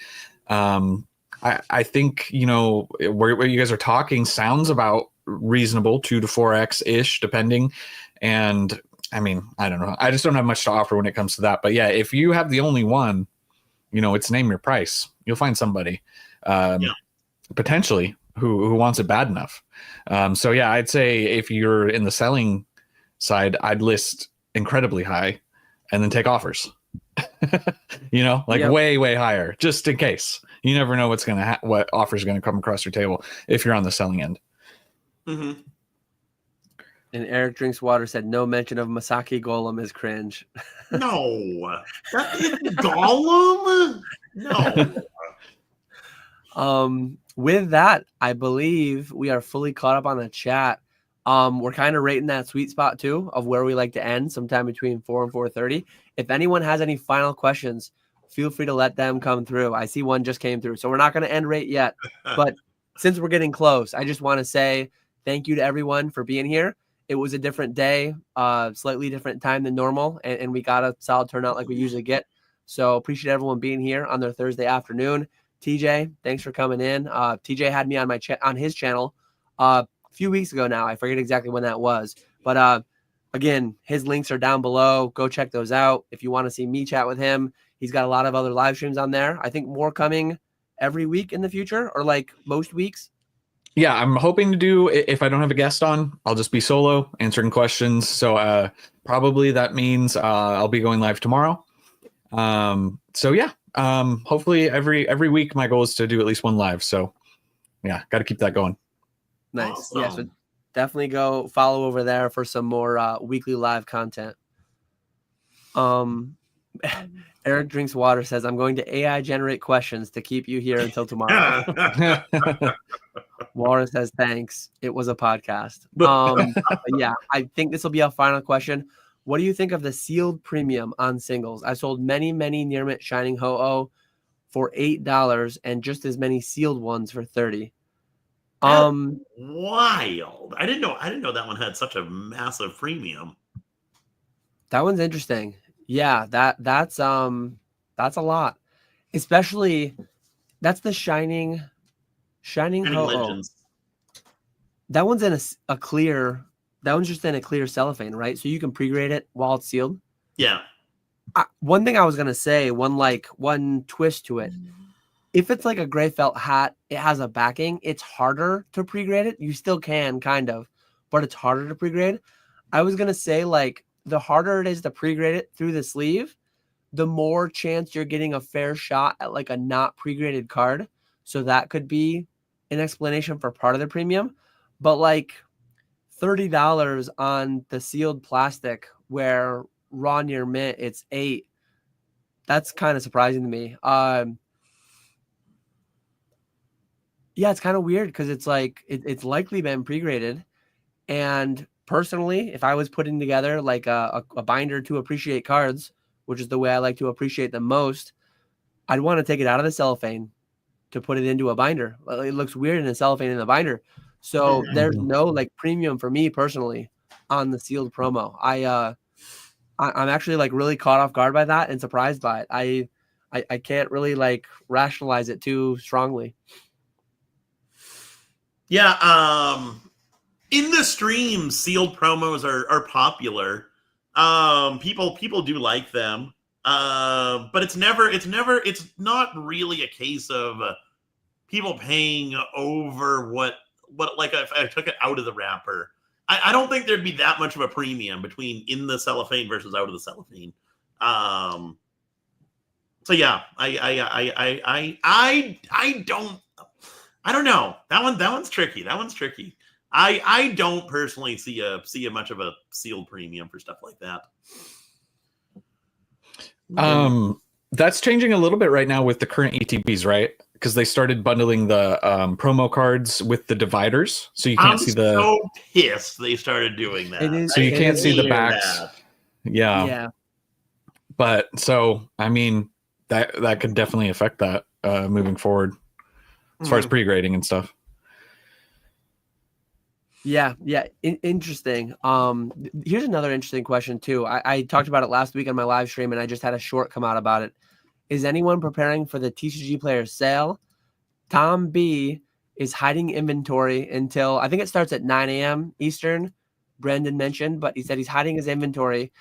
Speaker 2: I think, you know, where you guys are talking sounds about reasonable, 2 to 4x ish, depending. And I mean, I don't know. I just don't have much to offer when it comes to that. But yeah, if you have the only one, you know, it's name your price. You'll find somebody potentially who wants it bad enough. So yeah, I'd say if you're in the selling side, I'd list incredibly high and then take offers. You know, like way higher, just in case. You never know what offers are gonna come across your table if you're on the selling end.
Speaker 3: And Eric Drinks Water said no mention of Masaki Golem is cringe.
Speaker 1: No, that is Golem. No.
Speaker 3: With that, I believe we are fully caught up on the chat. We're kind of rating that sweet spot too of where we like to end, sometime between 4 and 4:30. If anyone has any final questions, feel free to let them come through. I see one just came through, so we're not going to end right yet. But since we're getting close, I just want to say thank you to everyone for being here. It was a different day, slightly different time than normal, and we got a solid turnout like we usually get. So appreciate everyone being here on their Thursday afternoon. TJ, thanks for coming in. TJ had me on on his channel a few weeks ago now. I forget exactly when that was, but again, his links are down below. Go check those out if you want to see me chat with him. He's got a lot of other live streams on there. I think more coming every week in the future, or like most weeks.
Speaker 2: Yeah, I'm hoping to do, if I don't have a guest on, I'll just be solo answering questions. So probably that means I'll be going live tomorrow. So yeah, hopefully every week my goal is to do at least one live. So yeah, got to keep that going.
Speaker 3: Nice.
Speaker 1: Awesome.
Speaker 3: Yeah, so definitely go follow over there for some more weekly live content. Eric Drinks Water says, I'm going to AI generate questions to keep you here until tomorrow. Water says, thanks. It was a podcast. Yeah, I think this will be a final question. What do you think of the sealed premium on singles? I sold many near mint shining Ho-Oh for $8 and just as many sealed ones for $30.
Speaker 1: Wild. I didn't know that one had such a massive premium.
Speaker 3: That one's interesting. Yeah, that's a lot. Especially that's the shining Ho-Oh.
Speaker 1: Legends.
Speaker 3: That one's in a clear, that one's just in a clear cellophane, right? So you can pre-grade it while it's sealed.
Speaker 1: Yeah.
Speaker 3: One thing I was gonna say, one twist to it. If it's like a gray felt hat, it has a backing, it's harder to pre-grade it. You still can kind of, but it's harder to pre-grade. I was gonna say, like, the harder it is to pre-grade it through the sleeve, the more chance you're getting a fair shot at like a not pre-graded card. So that could be an explanation for part of the premium. But like $30 on the sealed plastic where raw near mint it's $8, that's kind of surprising to me. Yeah, it's kind of weird because it's like it's likely been pre-graded. And personally, if I was putting together like a binder to appreciate cards, which is the way I like to appreciate them most, I'd want to take it out of the cellophane to put it into a binder. It looks weird in a cellophane in a binder. So there's no like premium for me personally on the sealed promo. I'm actually like really caught off guard by that and surprised by it. I can't really like rationalize it too strongly.
Speaker 1: Yeah, in the stream, sealed promos are popular. People do like them. But it's not really a case of people paying over what like if I took it out of the wrapper. I don't think there'd be that much of a premium between in the cellophane versus out of the cellophane. So yeah, I don't know. That one's tricky. I don't personally see a much of a sealed premium for stuff like that.
Speaker 2: That's changing a little bit right now with the current ETBs, right? because they started bundling the promo cards with the dividers, so you can't
Speaker 1: I'm
Speaker 2: see the.
Speaker 1: so pissed they started doing that.
Speaker 3: It is-
Speaker 2: So you
Speaker 3: it
Speaker 2: can't
Speaker 3: is
Speaker 2: see the
Speaker 3: weird.
Speaker 2: backs. Yeah.
Speaker 3: Yeah.
Speaker 2: But so I mean that could definitely affect that moving forward as far as pre-grading and stuff.
Speaker 3: Yeah. Interesting. Here's another interesting question too. I talked about it last week on my live stream, and I just had a short come out about it. Is anyone preparing for the TCG Player sale? Tom B is hiding inventory until I think it starts at 9 a.m. Eastern. Brandon mentioned, but he said he's hiding his inventory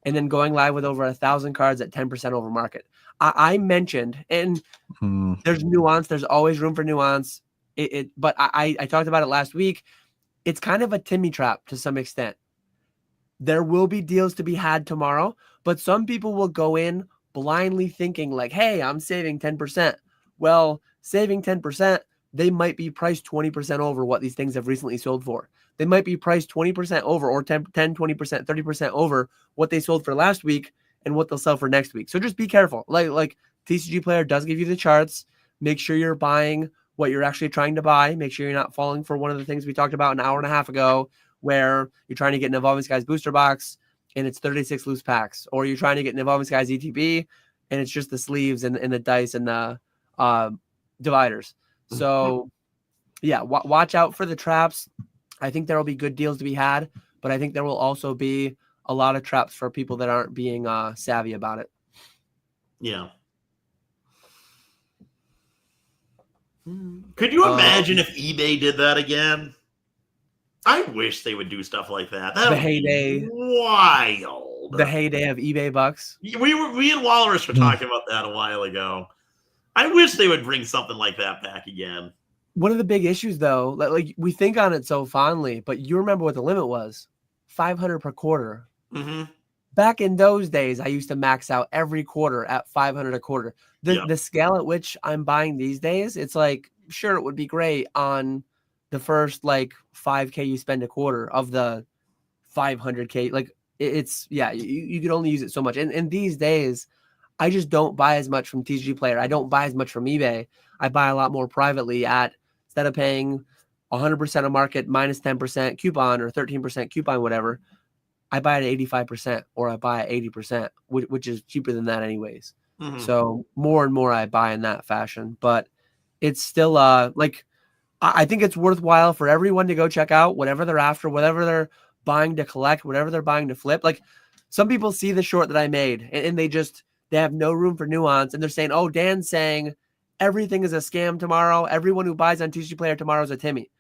Speaker 3: and then going live with over 1,000 cards at 10% over market. I mentioned, and there's nuance. There's always room for nuance. But I talked about it last week. It's kind of a Timmy trap to some extent. There will be deals to be had tomorrow, but some people will go in blindly thinking like, hey, I'm saving 10%. Well, saving 10%, they might be priced 20% over what these things have recently sold for. They might be priced 20% over or 10, 20%, 30% over what they sold for last week and what they'll sell for next week. So just be careful. Like TCG Player does give you the charts. Make sure you're buying what you're actually trying to buy. Make sure you're not falling for one of the things we talked about an hour and a half ago, where you're trying to get an Evolving Skies booster box and it's 36 loose packs, or you're trying to get an Evolving Skies ETB and it's just the sleeves and the dice and the dividers. So yeah, watch out for the traps. I think there will be good deals to be had, but I think there will also be a lot of traps for people that aren't being savvy about it.
Speaker 1: Yeah. Could you imagine if eBay did that again? I wish they would do stuff like that. That
Speaker 3: The
Speaker 1: would
Speaker 3: heyday.
Speaker 1: be wild.
Speaker 3: The heyday of eBay bucks.
Speaker 1: Me and Walrus were talking about that a while ago. I wish they would bring something like that back again.
Speaker 3: One of the big issues, though, like we think on it so fondly, but you remember what the limit was: 500 per quarter.
Speaker 1: Mm-hmm.
Speaker 3: Back in those days, I used to max out every quarter at 500 a quarter. The scale at which I'm buying these days, it's like, sure, it would be great on the first like 5K you spend a quarter of the 500K. Like it's you could only use it so much. And these days, I just don't buy as much from TCG Player. I don't buy as much from eBay. I buy a lot more privately at, instead of paying 100% of market minus 10% coupon or 13% coupon, whatever, I buy it at 85% or I buy at 80%, which is cheaper than that anyways.
Speaker 1: Mm-hmm.
Speaker 3: So more and more I buy in that fashion, but it's still like, I think it's worthwhile for everyone to go check out whatever they're after, whatever they're buying to collect, whatever they're buying to flip. Like some people see the short that I made and they have no room for nuance. And they're saying, oh, Dan's saying everything is a scam tomorrow. Everyone who buys on TCG Player tomorrow is a Timmy.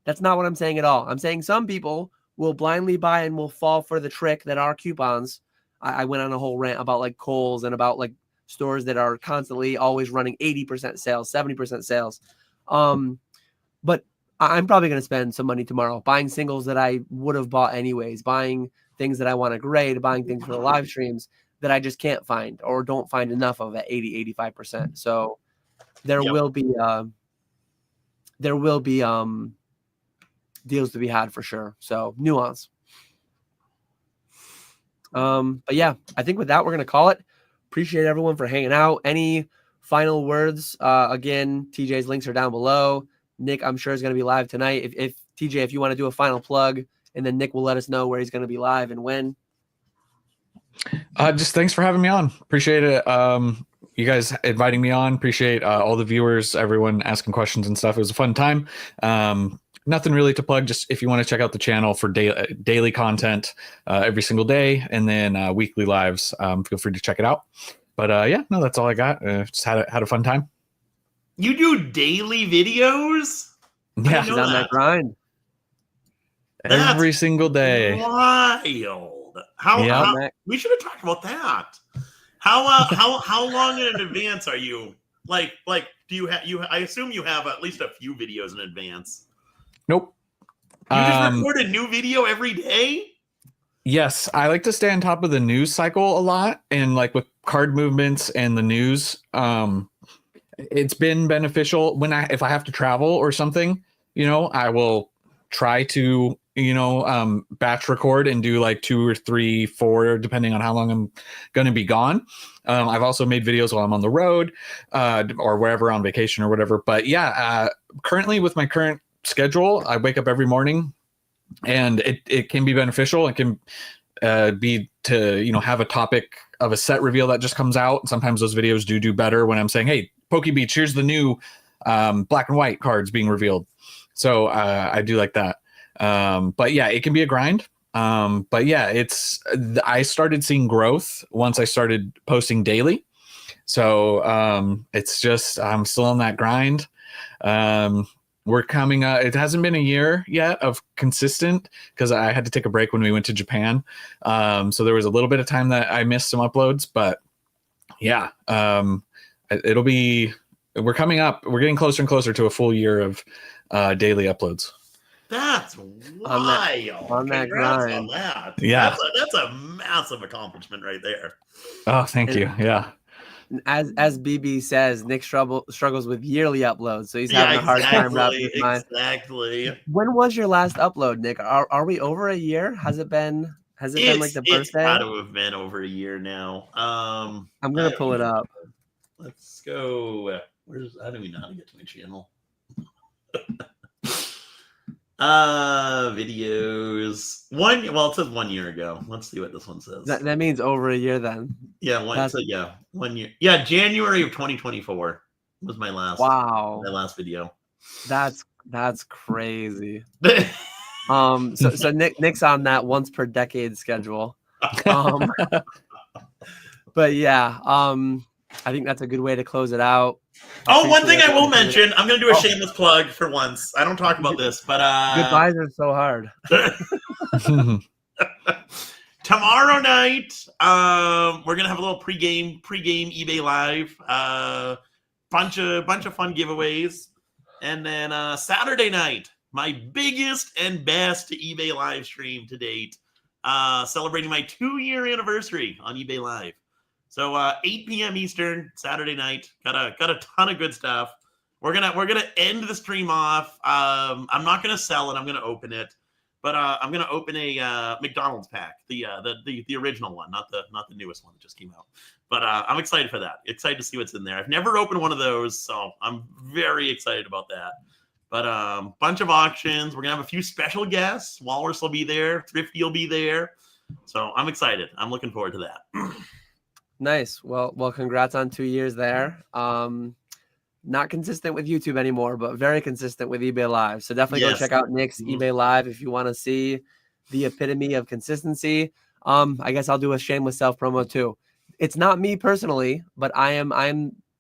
Speaker 3: That's not what I'm saying at all. I'm saying some people will blindly buy and will fall for the trick that are coupons. I went on a whole rant about like Kohl's and about like stores that are constantly always running 80% sales, 70% sales. But I'm probably going to spend some money tomorrow buying singles that I would have bought anyways, buying things that I want to grade, buying things for the live streams that I just can't find or don't find enough of at 80, 85%. So there will be deals to be had for sure. So nuance. But yeah, I think with that, we're going to call it. Appreciate everyone for hanging out. Any final words? Again, TJ's links are down below. Nick, I'm sure, is going to be live tonight. If TJ, if you want to do a final plug, and then Nick will let us know where he's going to be live and when.
Speaker 2: Just thanks for having me on. Appreciate it. You guys inviting me on. Appreciate all the viewers, everyone asking questions and stuff. It was a fun time. Nothing really to plug. Just if you want to check out the channel for daily content every single day, and then weekly lives, feel free to check it out. But that's all I got. Just had a fun time.
Speaker 1: You do daily videos?
Speaker 2: Yeah,
Speaker 3: He's on that grind
Speaker 2: every single day.
Speaker 1: Wild. How we should have talked about that. How long in advance are you? Like do you have I assume you have at least a few videos in advance.
Speaker 2: Nope.
Speaker 1: You just record a new video every day?
Speaker 2: Yes, I like to stay on top of the news cycle a lot, and like with card movements and the news, it's been beneficial if I have to travel or something, I will try to batch record and do like 2 or 3, 4, depending on how long I'm going to be gone. I've also made videos while I'm on the road or wherever on vacation or whatever. But yeah, currently with my current schedule, I wake up every morning, and it can be beneficial. It can be to, have a topic of a set reveal that just comes out. Sometimes those videos do better when I'm saying, hey, PokeBeach, here's the new black and white cards being revealed. So I do like that. But yeah, it can be a grind. But yeah, I started seeing growth once I started posting daily. So it's just, I'm still on that grind. We're coming up. It hasn't been a year yet of consistent because I had to take a break when we went to Japan. So there was a little bit of time that I missed some uploads, but yeah, we're coming up. We're getting closer and closer to a full year of daily uploads.
Speaker 1: That's wild.
Speaker 3: On that grind.
Speaker 1: On that.
Speaker 2: Yeah.
Speaker 1: That's a massive accomplishment right there.
Speaker 2: Oh, thank you. Yeah.
Speaker 3: As BB says, Nick struggles with yearly uploads, so he's having a hard time wrapping his mind.
Speaker 1: Exactly.
Speaker 3: When was your last upload, Nick? Are we over a year? Has it been like the birthday?
Speaker 1: It's got to have been over a year now.
Speaker 3: I'm gonna pull it up.
Speaker 1: Let's go. I don't even know how to get to my channel. Videos. It says 1 year ago. Let's see what this one says.
Speaker 3: That means over a year then.
Speaker 1: Yeah, 1 year. Yeah, January of 2024 was my last.
Speaker 3: Wow.
Speaker 1: My last video.
Speaker 3: That's crazy. So Nick's on that once per decade schedule. But yeah, I think that's a good way to close it out.
Speaker 1: One thing I will mention, I'm going to do a shameless plug for once. I don't talk about this, but
Speaker 3: goodbyes are so hard.
Speaker 1: Tomorrow night, we're going to have a little pregame eBay live, bunch of fun giveaways, and then Saturday night, my biggest and best eBay live stream to date, celebrating my 2-year anniversary on eBay Live. So 8 p.m. Eastern, Saturday night. Got a ton of good stuff. We're gonna end the stream off. I'm not gonna sell it. I'm gonna open it, but I'm gonna open a McDonald's pack, the original one, not the newest one that just came out. But I'm excited for that. Excited to see what's in there. I've never opened one of those, so I'm very excited about that. But bunch of auctions. We're gonna have a few special guests. Walrus will be there. Thrifty will be there. So I'm excited. I'm looking forward to that.
Speaker 3: Nice. Well, congrats on 2 years there. Not consistent with YouTube anymore, but very consistent with eBay Live. So definitely go check out Nick's eBay Live if you want to see the epitome of consistency. I guess I'll do a shameless self promo too. It's not me personally, but I'm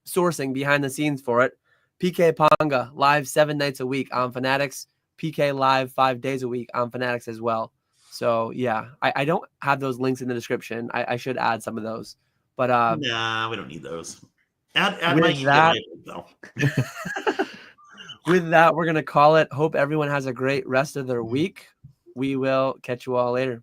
Speaker 3: sourcing behind the scenes for it. PK Ponga live 7 nights a week on Fanatics. PK live 5 days a week on Fanatics as well. So yeah, I don't have those links in the description. I should add some of those. But
Speaker 1: nah, we don't need those. Add
Speaker 3: with that,
Speaker 1: though.
Speaker 3: With that, we're gonna call it. Hope everyone has a great rest of their week. We will catch you all later.